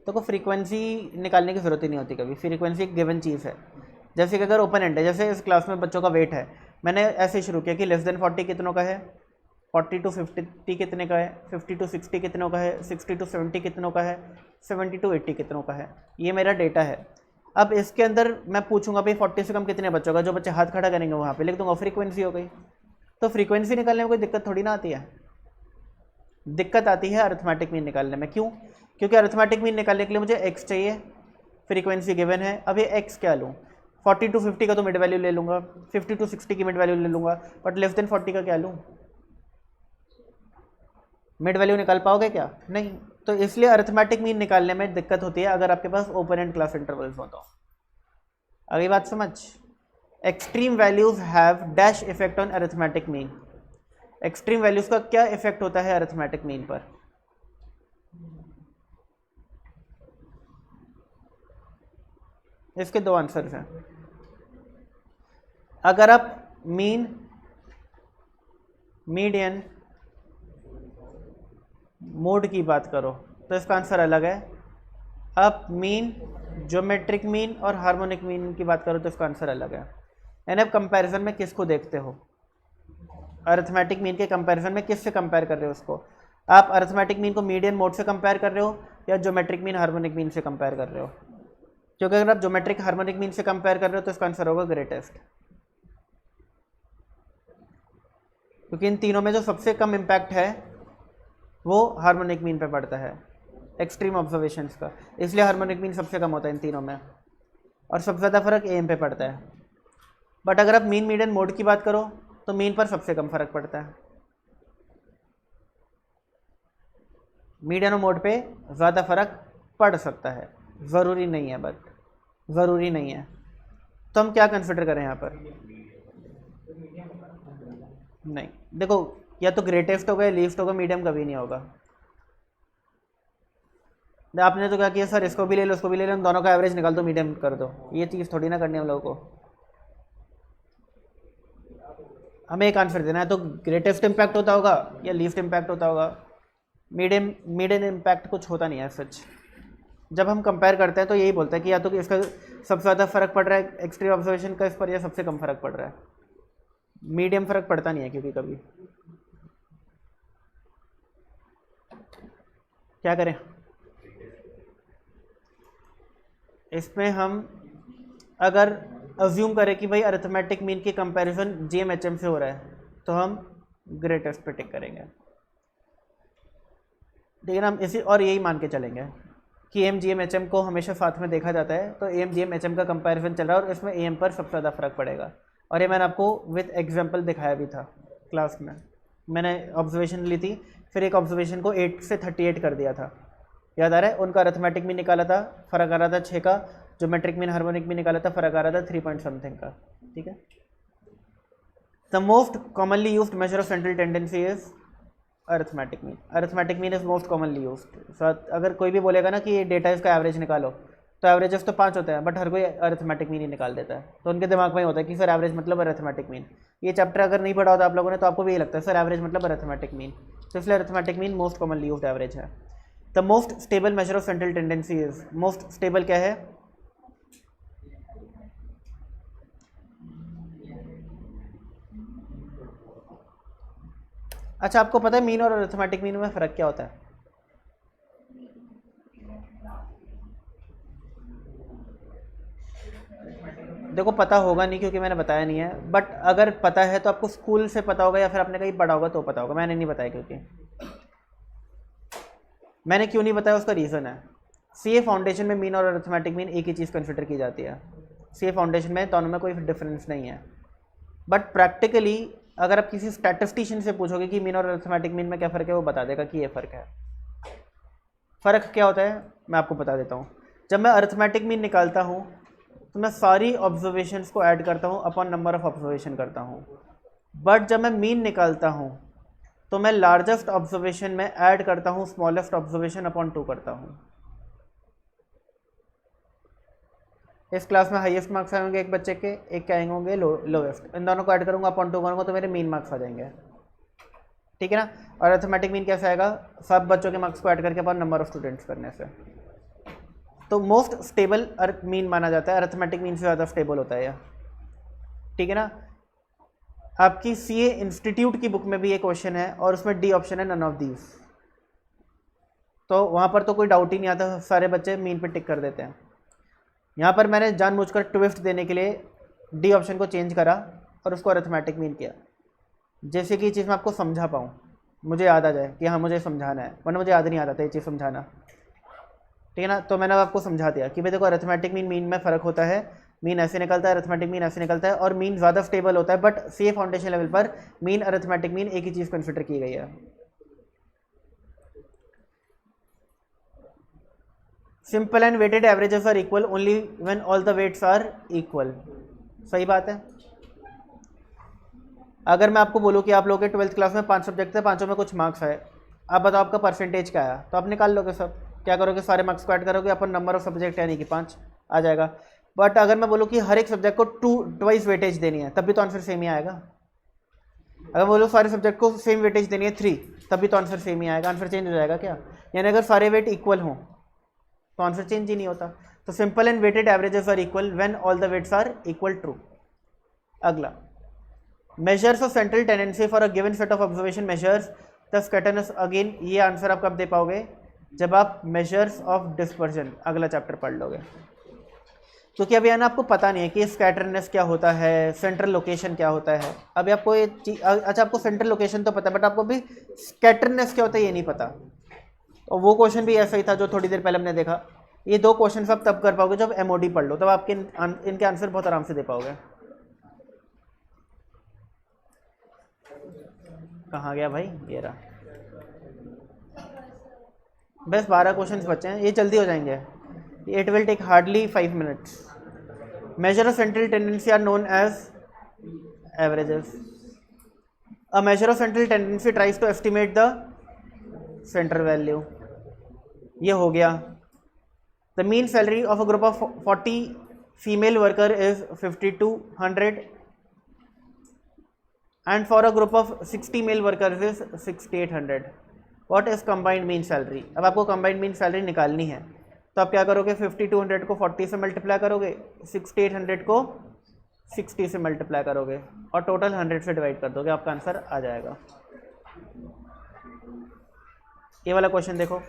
तो फ्रीक्वेंसी निकालने की जरूरत ही नहीं होती कभी, फ्रीक्वेंसी एक गिवन चीज़ है। जैसे कि अगर ओपन एंड है, जैसे इस क्लास में बच्चों का वेट है, मैंने ऐसे शुरू किया कि लेस देन 40 कितनों का है, 40 to 50 कितने का है, 50 to 60 कितनों का है, 60 to 70 कितनों का है, 70 to 80 कितनों का है। ये मेरा डेटा है। अब इसके अंदर मैं पूछूंगा भाई 40 से कम कितने बच्चों का, जो बच्चे हाथ खड़ा करेंगे वहाँ पे लिख दूंगा फ्रीक्वेंसी हो गई। तो फ्रीक्वेंसी निकालने में कोई दिक्कत थोड़ी ना आती है। दिक्कत आती है अरिथमेटिक मीन निकालने में। क्यों? क्योंकि अरिथमेटिक मीन निकालने के लिए मुझे एक्स चाहिए, फ्रीक्वेंसी गिवन है। अब ये एक्स क्या लूँ? 40 to 50 का तो मिड वैल्यू ले लूँगा, 50 to 60 की मिड वैल्यू ले लूँगा, बट लेस देन 40 का क्या लूँ? मिड वैल्यू निकाल पाओगे क्या? नहीं। तो इसलिए अरिथमेटिक मीन निकालने में दिक्कत होती है अगर आपके पास ओपन एंड क्लास इंटरवल्स हो तो। अगली बात समझ, extreme values have dash effect on arithmetic mean. Extreme values का क्या इफेक्ट होता है अरिथमेटिक मीन पर? इसके दो आंसर्स हैं। अगर आप मीन, मीडियन, मोड की बात करो तो इसका आंसर अलग है। आप मीन, ज्योमेट्रिक मीन और हार्मोनिक मीन की बात करो तो इसका आंसर अलग है। यानी आप कंपैरिजन में किसको देखते हो? अरिथमेटिक मीन के कंपैरिजन में किससे कंपेयर कर रहे हो उसको? आप अरिथमेटिक मीन को मीडियन मोड से कंपेयर कर रहे हो या ज्योमेट्रिक मीन हार्मोनिक मीन से कंपेयर कर रहे हो? क्योंकि अगर आप ज्योमेट्रिक हार्मोनिक मीन से कंपेयर कर रहे हो तो इसका आंसर होगा ग्रेटेस्ट, क्योंकि इन तीनों में जो सबसे कम इम्पैक्ट है वो हार्मोनिक मीन पे पड़ता है एक्सट्रीम ऑब्जर्वेशंस का, इसलिए हार्मोनिक मीन सबसे कम होता है इन तीनों में, और सबसे ज़्यादा फर्क एम पे पड़ता है। बट अगर आप मीन, मीडियन, मोड की बात करो तो मीन पर सबसे कम फर्क पड़ता है। मीडियन और मोड पे ज़्यादा फर्क पड़ सकता है, ज़रूरी नहीं है, बट ज़रूरी नहीं है। तो हम क्या कंसिडर करें यहाँ पर? नहीं, देखो या तो ग्रेटेस्ट होगा या लीस्ट होगा, मीडियम कभी नहीं होगा। आपने तो क्या किया, सर इसको भी ले लो उसको भी ले लो, दोनों का एवरेज निकाल दो, मीडियम कर दो। ये चीज़ थोड़ी ना करनी है हम लोगों को। हमें एक आंसर देना है, तो ग्रेटेस्ट इम्पैक्ट होता होगा या लीस्ट इम्पैक्ट होता होगा। मीडियम इम्पैक्ट कुछ होता नहीं है सच। जब हम कंपेयर करते हैं तो यही बोलते हैं कि या तो इसका सबसे ज़्यादा फर्क पड़ रहा है एक्सट्रीम ऑब्जर्वेशन का इस पर, या सबसे कम फर्क पड़ रहा है। मीडियम फर्क पड़ता नहीं है क्योंकि कभी। क्या करें इसमें? हम अगर अज्यूम करें कि भाई अरिथमेटिक मीन की कंपैरिजन जीएमएचएम से हो रहा है तो हम ग्रेटेस्ट पे टिक करेंगे, ठीक है ना। हम इसी और यही मान के चलेंगे कि एम जीएमएचएम को हमेशा साथ में देखा जाता है, तो एम जीएमएचएम का कंपैरिजन चल रहा है और इसमें एम पर सबसे ज़्यादा फर्क पड़ेगा। और ये मैंने आपको विद एग्जांपल दिखाया भी था क्लास में। मैंने ऑब्जर्वेशन ली थी, फिर एक ऑब्जर्वेशन को 8 से 38 कर दिया था, याद आ रहा है? उनका अरिथमेटिक मीन निकाला था, फ़र्क आ रहा था 6 का। ज्योमेट्रिक मीन, हार्मोनिक मीन निकाला था, फ़र्क आ रहा था 3 पॉइंट समथिंग का, ठीक है। The most commonly used measure of central tendency is arithmetic mean. Arithmetic mean is most commonly used. So अगर कोई भी बोलेगा ना कि ये डेटा इसका एवरेज निकालो, तो एवरेजेस तो 5 होते हैं, बट हर कोई अरिथमेटिक मीन ही निकाल देता है। तो उनके दिमाग में होता है कि सर एवरेज मतलब अरिथमेटिक मीन। ये चैप्टर अगर नहीं पढ़ा होता आप लोगों ने तो आपको भी ये लगता है सर एवरेज मतलब अरिथमेटिक मीन। तो इसलिए arithmetic mean most commonly used average है। The most stable measure of central tendency is, most stable क्या है? अच्छा, आपको पता है मीन और अरिथमेटिक मीन में फ़र्क क्या होता है? देखो पता होगा नहीं क्योंकि मैंने बताया नहीं है, बट अगर पता है तो आपको स्कूल से पता होगा या फिर आपने कहीं पढ़ा होगा तो पता होगा। मैंने नहीं बताया, क्योंकि मैंने क्यों नहीं बताया उसका रीज़न है। सीए फाउंडेशन में मीन और अरिथमेटिक मीन एक ही चीज़ कंसिडर की जाती है। सीए फाउंडेशन में दोनों में कोई डिफरेंस नहीं है, बट प्रैक्टिकली अगर आप किसी स्टैटिस्टिशियन से पूछोगे कि मीन और अरिथमेटिक मीन में क्या फ़र्क है, वो बता देगा कि ये फ़र्क है। फ़र्क क्या होता है मैं आपको बता देता हूँ। जब मैं अरिथमेटिक मीन निकालता हूँ तो मैं सारी ऑब्जर्वेशंस को ऐड करता हूँ अपॉन नंबर ऑफ ऑब्जर्वेशन करता हूँ, बट जब मैं मीन निकालता हूँ तो मैं लार्जेस्ट ऑब्जर्वेशन में ऐड करता हूँ स्मॉलेस्ट ऑब्जर्वेशन अपॉन 2 करता हूँ। इस क्लास में हाईएस्ट मार्क्स आएंगे एक बच्चे के, एक के आएंगे होंगे लोएस्ट। इन दोनों को ऐड करूँगा अपॉन 2 करूँगा तो मेरे मीन मार्क्स आ जाएंगे, ठीक है ना। और अरिथमेटिक मीन कैसे आएगा? सब बच्चों के मार्क्स को ऐड करके अपॉन नंबर ऑफ स्टूडेंट्स करने से। तो मोस्ट स्टेबल मीन माना जाता है, अरिथमेटिक मीन से ज़्यादा स्टेबल होता है यह, ठीक है ना। आपकी सीए इंस्टीट्यूट की बुक में भी ये क्वेश्चन है और उसमें डी ऑप्शन है नन ऑफ दीज, तो वहाँ पर तो कोई डाउट ही नहीं आता, सारे बच्चे मीन पे टिक कर देते हैं। यहाँ पर मैंने जानबूझकर ट्विस्ट देने के लिए डी ऑप्शन को चेंज करा और उसको अरिथमेटिक मीन किया, जैसे कि ये चीज़ मैं आपको समझा पाऊँ, मुझे याद आ जाए कि हाँ मुझे समझाना है, वरना मुझे याद नहीं आता था ये चीज़ समझाना, ठीक है ना। तो मैंने आपको समझा दिया कि भाई देखो अरिथमेटिक मीन में फ़र्क होता है, मीन ऐसे निकलता है, अरिथमेटिक मीन ऐसे निकलता है, और मीन ज़्यादा स्टेबल होता है, बट सीए फाउंडेशन लेवल पर मीन अरिथमेटिक मीन एक ही चीज़ कंसिडर की गई है। Simple and weighted averages are equal only when all the weights are equal. सही बात है। अगर मैं आपको बोलूँ कि आप लोगों के 12th क्लास में 5 सब्जेक्ट थे, पांचों में कुछ मार्क्स आए, आप बताओ आपका परसेंटेज क्या आया, तो आप निकाल लोगे सब। क्या करोगे, सारे मार्क्स को ऐड करोगे, अपन नंबर ऑफ सब्जेक्ट यानी कि 5 आ जाएगा। बट अगर मैं बोलूँ कि हर एक सब्जेक्ट को ट्वाइस वेटेज देनी है, तब भी तो आंसर सेम ही आएगा। अगर बोलो सारे सब्जेक्ट को सेम वेटेज देनी है 3, तब भी तो आंसर सेम ही आएगा। आंसर चेंज हो जाएगा क्या? यानी अगर सारे वेट इक्वल हों तो आंसर चेंज ही नहीं होता। तो simple and weighted averages are equal when all the weights are equal true. अगला, measures of central tendency for a given set of observation measures the scatterness. Again ये answer आप कब दे पाओगे? जब आप मेजर्स ऑफ डिस्पर्जन अगला chapter पढ़ लोगे। क्योंकि अभी ना आपको पता नहीं है कि स्कैटरनेस क्या होता है, सेंट्रल लोकेशन क्या होता है। अभी आपको ये चीज, अच्छा आपको सेंट्रल लोकेशन तो पता है, बट आपको भी स्कैटरनेस क्या होता है ये नहीं पता। और वो क्वेश्चन भी ऐसा ही था जो थोड़ी देर पहले हमने देखा। ये 2 क्वेश्चन आप तब कर पाओगे जब एमओडी पढ़ लो, तब आपके इनके आंसर बहुत आराम से दे पाओगे। कहाँ गया भाई? ये रहा। बस 12 क्वेश्चन बचे हैं, ये जल्दी हो जाएंगे। It will take hardly 5 minutes. Measure of central tendency are known as averages. A measure of central tendency tries to estimate the central value. ये हो गया। The mean salary of a group of 40 female worker is 5200 and for a group of 60 male workers is 6800. What is combined mean salary? अब आपको combined mean salary निकालनी है, तो आप क्या करोगे? 5200 को 40 से मल्टीप्लाई करोगे, 6800 को 60 से मल्टीप्लाई करोगे और टोटल 100 से डिवाइड कर दोगे, आपका आंसर आ जाएगा। ये वाला क्वेश्चन देखो।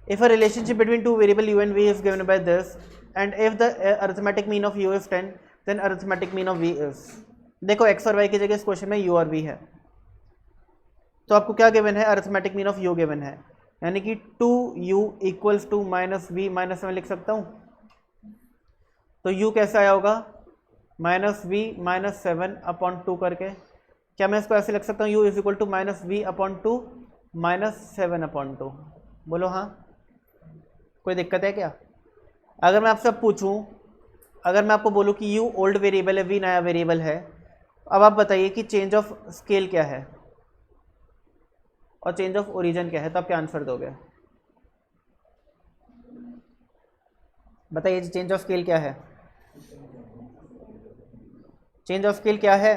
If a relationship between 2 variable u and v is given by this and if the arithmetic mean of u is 10 then arithmetic mean of v is. देखो x और y की जगह इस क्वेश्चन में u और v है, तो आपको क्या गिवन है? Arithmetic mean of u given है, यानी कि 2u इक्वल्स टू -v -7 लिख सकता हूँ। तो u कैसे आया होगा? -v -7 अपॉन 2 करके। क्या मैं इसको ऐसे लिख सकता हूँ? u is equal to -v upon 2 -7 upon 2। बोलो हाँ, कोई दिक्कत है क्या? अगर मैं आपसे पूछूं, अगर मैं आपको बोलूँ कि u ओल्ड वेरिएबल है, v नया वेरिएबल है, अब आप बताइए कि चेंज ऑफ स्केल क्या है और चेंज ऑफ ओरिजिन क्या है, तो आप क्या आंसर दोगे? बताइए, चेंज ऑफ स्केल क्या है? चेंज ऑफ स्केल क्या है?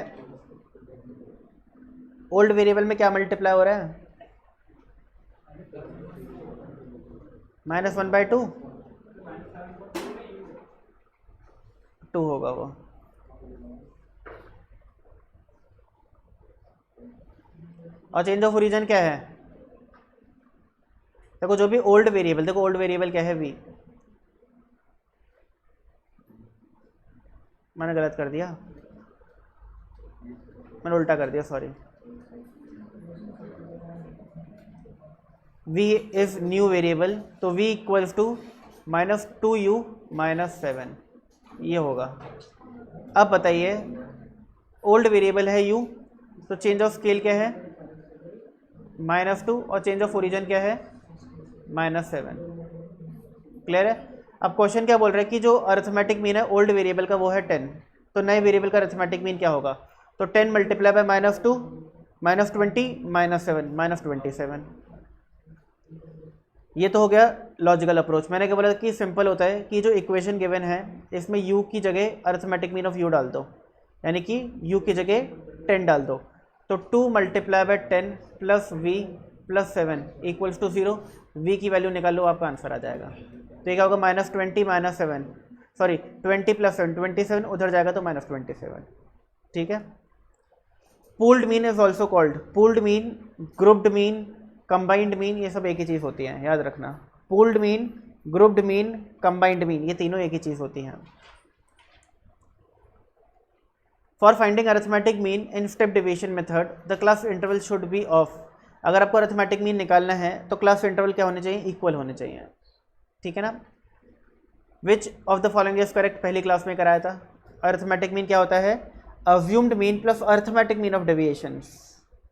ओल्ड वेरिएबल में क्या मल्टीप्लाई हो रहा है? -1/2 2 होगा वो। और चेंज ऑफ ओरिजिन क्या है? देखो जो भी ओल्ड वेरिएबल, देखो ओल्ड वेरिएबल क्या है? v। मैंने गलत कर दिया, मैंने उल्टा कर दिया, sorry. v is new variable, तो v इक्वल्स टू -2u -7 ये होगा। अब बताइए, ओल्ड वेरिएबल है u, तो चेंज ऑफ स्केल क्या है? -2 और चेंज ऑफ ओरिजिन क्या है? -7। क्लियर है? अब क्वेश्चन क्या बोल रहा है कि जो अरिथमेटिक मीन है ओल्ड वेरिएबल का वो है 10, तो नए वेरिएबल का अरिथमेटिक मीन क्या होगा? तो 10 मल्टीप्लाई बाय -2 -20 -7 -27। ये तो हो गया लॉजिकल अप्रोच। मैंने क्या बोला कि सिंपल होता है कि जो इक्वेशन गिवन है इसमें u की जगह अरिथमेटिक मीन ऑफ u डाल दो, यानी कि u की जगह 10 डाल दो, तो 2 multiply by 10 plus v plus 7 equals to 0। v की वैल्यू निकाल लो, आपका आंसर आ जाएगा। तो ये क्या होगा? -20 -7, सॉरी 20 प्लस 7 27, उधर जाएगा तो -27। ठीक है। Pooled mean is also called, pooled mean, grouped mean, combined mean, ये सब एक ही चीज़ होती है, याद रखना। Pooled mean, grouped mean, combined mean, ये तीनों एक ही चीज़ होती हैं। For finding arithmetic mean in step division method the class interval should be of. अगर आपको अरिथमेटिक मीन निकालना है तो क्लास इंटरवल क्या होने चाहिए? इक्वल होने चाहिए। ठीक है ना? Which of the following is correct? पहली क्लास में कराया था। अरिथमेटिक मीन क्या होता है? Assumed mean plus arithmetic mean of deviations.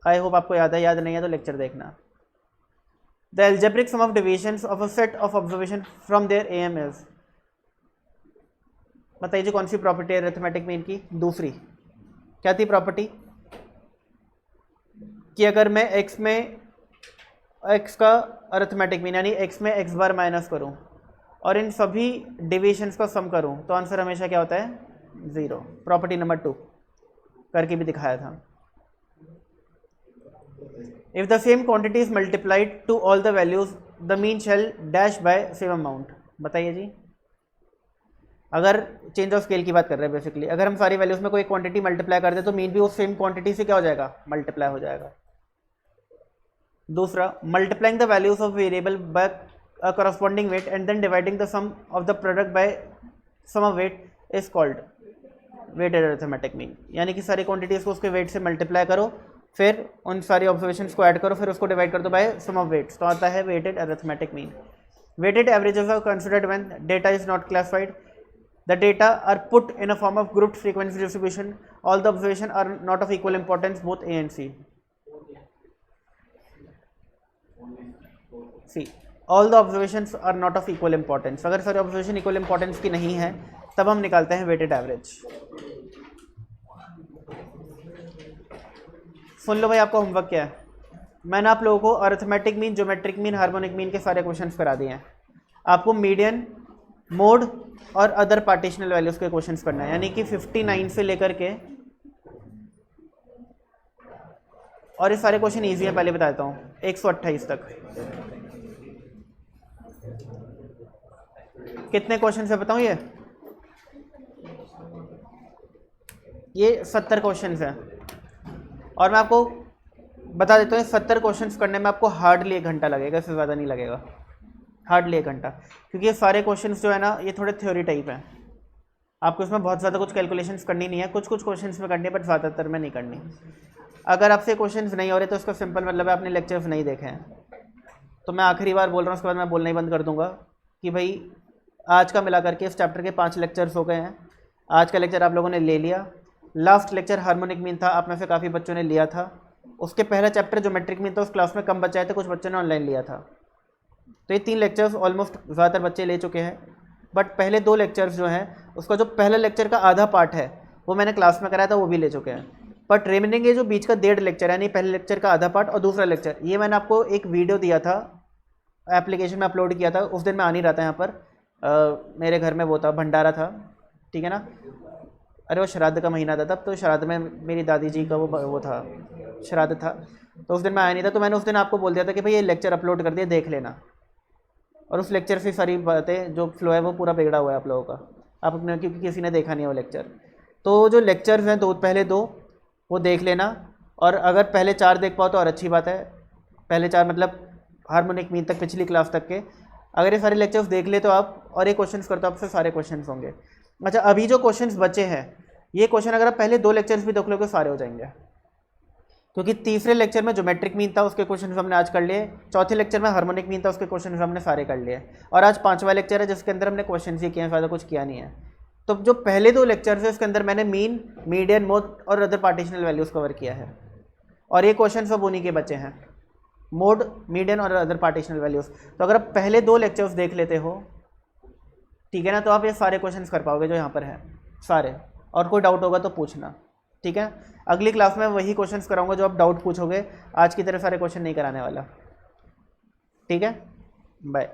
I hope आपको याद है, याद नहीं है तो लेक्चर देखना। The algebraic sum of deviations of a set of observation from their M is. बताइए जी कौन सी प्रॉपर्टी है अरिथमेटिक मीन की? दूसरी क्या थी प्रॉपर्टी? कि अगर मैं x में x का अरिथमेटिक मीन यानी x में x बार माइनस करूं और इन सभी डिविजन्स का सम करूं तो आंसर हमेशा क्या होता है? 0। प्रॉपर्टी नंबर 2 करके भी दिखाया था। If the same quantity is multiplied to all the values the mean shall dash by same amount. बताइए जी, अगर चेंज ऑफ स्केल की बात कर रहे हैं बेसिकली, अगर हम सारी वैल्यूज में कोई क्वांटिटी मल्टीप्लाई कर दे तो मीन भी उस सेम क्वांटिटी से क्या हो जाएगा? मल्टीप्लाई हो जाएगा। दूसरा, multiplying the values of variable by a corresponding weight and then dividing the sum of the product by sum of weight is called weighted arithmetic mean. यानी कि सारी क्वांटिटीज को उसके वेट से मल्टीप्लाई करो, फिर उन सारी ऑब्जर्वेशंस को ऐड करो, फिर उसको डिवाइड कर दो बाय सम ऑफ वेट्स, तो आता है weighted arithmetic mean. Weighted averages are considered when data is not classified. The data are put in a form of grouped frequency distribution. All the observations are not of equal importance, both A and C. See, all the observations are not of equal importance. अगर सारे observation equal importance की नहीं है तब हम निकालते हैं weighted average। सुन लो भाई, आपका होमवर्क क्या है? मैंने आप लोगों को arithmetic mean, geometric mean, harmonic mean के सारे क्वेश्चंस करा दिए हैं। आपको मीडियन, मोड और अदर पार्टिशनल वैल्यूज के क्वेश्चंस करना है, यानी कि 59 से लेकर के, और ये सारे क्वेश्चन इजी है, पहले बता देता हूँ, 128 तक। कितने क्वेश्चन है बताऊँ? ये 70 क्वेश्चन है, और मैं आपको बता देता हूँ 70 क्वेश्चंस करने में आपको हार्डली 1 घंटा लगेगा, इससे ज़्यादा नहीं लगेगा, हार्डली 1 घंटा। क्योंकि ये सारे क्वेश्चंस जो है ना, ये थोड़े थ्योरी टाइप हैं, आपको इसमें बहुत ज़्यादा कुछ कैलकुलेशंस करनी नहीं है, कुछ कुछ क्वेश्चंस में करनी है, बट ज़्यादातर में नहीं करनी। अगर आपसे क्वेश्चंस नहीं हो रहे तो उसका सिंपल मतलब है आपने लेक्चर्स नहीं देखे हैं। तो मैं आखिरी बार बोल रहा हूँ, उसके बाद मैं बोलना ही बंद कर दूँगा कि भाई आज का मिला करके इस चैप्टर के 5 लेक्चर्स हो गए हैं। आज का लेक्चर आप लोगों ने ले लिया। लास्ट लेक्चर हार्मोनिक मीन था, आप में से काफ़ी बच्चों ने लिया था। उसके पहला चैप्टर ज्योमेट्रिक मीन था, उस क्लास में कम बच्चे आए थे, कुछ बच्चों ने ऑनलाइन लिया था। तो ये 3 लेक्चर्स ऑलमोस्ट ज़्यादातर बच्चे ले चुके हैं। बट पहले 2 लेक्चर्स जो हैं, उसका जो पहला लेक्चर का आधा पार्ट है वो मैंने क्लास में कराया था, वो भी ले चुके हैं। बट रिमेनिंग ये जो बीच का 1.5 लेक्चर, यानी पहले लेक्चर का आधा पार्ट और दूसरा लेक्चर, ये मैंने आपको एक वीडियो दिया था, एप्लीकेशन में अपलोड किया था। उस दिन मैं आ नहीं रहा था यहाँ पर, मेरे घर में वो था, भंडारा था, ठीक है ना। अरे वो श्राद्ध का महीना था तब, तो श्राद्ध में मेरी दादी जी का वो था, श्राद्ध था, तो उस दिन मैं आया नहीं था। तो मैंने उस दिन आपको बोल दिया था कि भाई ये लेक्चर अपलोड कर दिया, देख लेना। और उस लेक्चर से सारी बातें जो फ्लो है वो पूरा बिगड़ा हुआ है आप लोगों का, आप अपने, क्योंकि किसी ने देखा नहीं है वो लेक्चर। तो जो लेक्चर्स हैं पहले 2 वो देख लेना, और अगर पहले 4 देख पाओ तो और अच्छी बात है। पहले 4 मतलब हार्मोनिक मीन तक, पिछली क्लास तक के। अगर ये सारे लेक्चर्स देख ले तो आप, और ये क्वेश्चंस करते हो, आपसे सारे क्वेश्चंस होंगे। अच्छा, अभी जो क्वेश्चंस बचे हैं, ये क्वेश्चन अगर आप पहले 2 लेक्चर्स भी देख लोगे सारे हो जाएंगे, क्योंकि तीसरे लेक्चर में ज्योमेट्रिक मीन था, उसके क्वेश्चन हमने आज कर लिए। चौथे लेक्चर में हार्मोनिक मीन था, उसके क्वेश्चन हमने सारे कर लिए। और आज 5वां लेक्चर है जिसके अंदर हमने क्वेश्चन ही किए हैं, ज़्यादा कुछ किया नहीं है। तो जो पहले 2 लेक्चर्स है उसके अंदर मैंने मीन, मीडियन, मोड और अदर पार्टिशनल वैल्यूज़ कवर किया है, और ये क्वेश्चन सब उन्हीं के बचे हैं, मोड, मीडियन और अदर पार्टिशनल वैल्यूज़। तो अगर आप पहले 2 लेक्चर्स देख लेते हो, ठीक है ना, तो आप ये सारे क्वेश्चन कर पाओगे जो यहाँ पर हैं सारे। और कोई डाउट होगा तो पूछना, ठीक है। अगली क्लास में वही क्वेश्चंस कराऊंगा जो आप डाउट पूछोगे, आज की तरह सारे क्वेश्चन नहीं कराने वाला, ठीक है। बाय।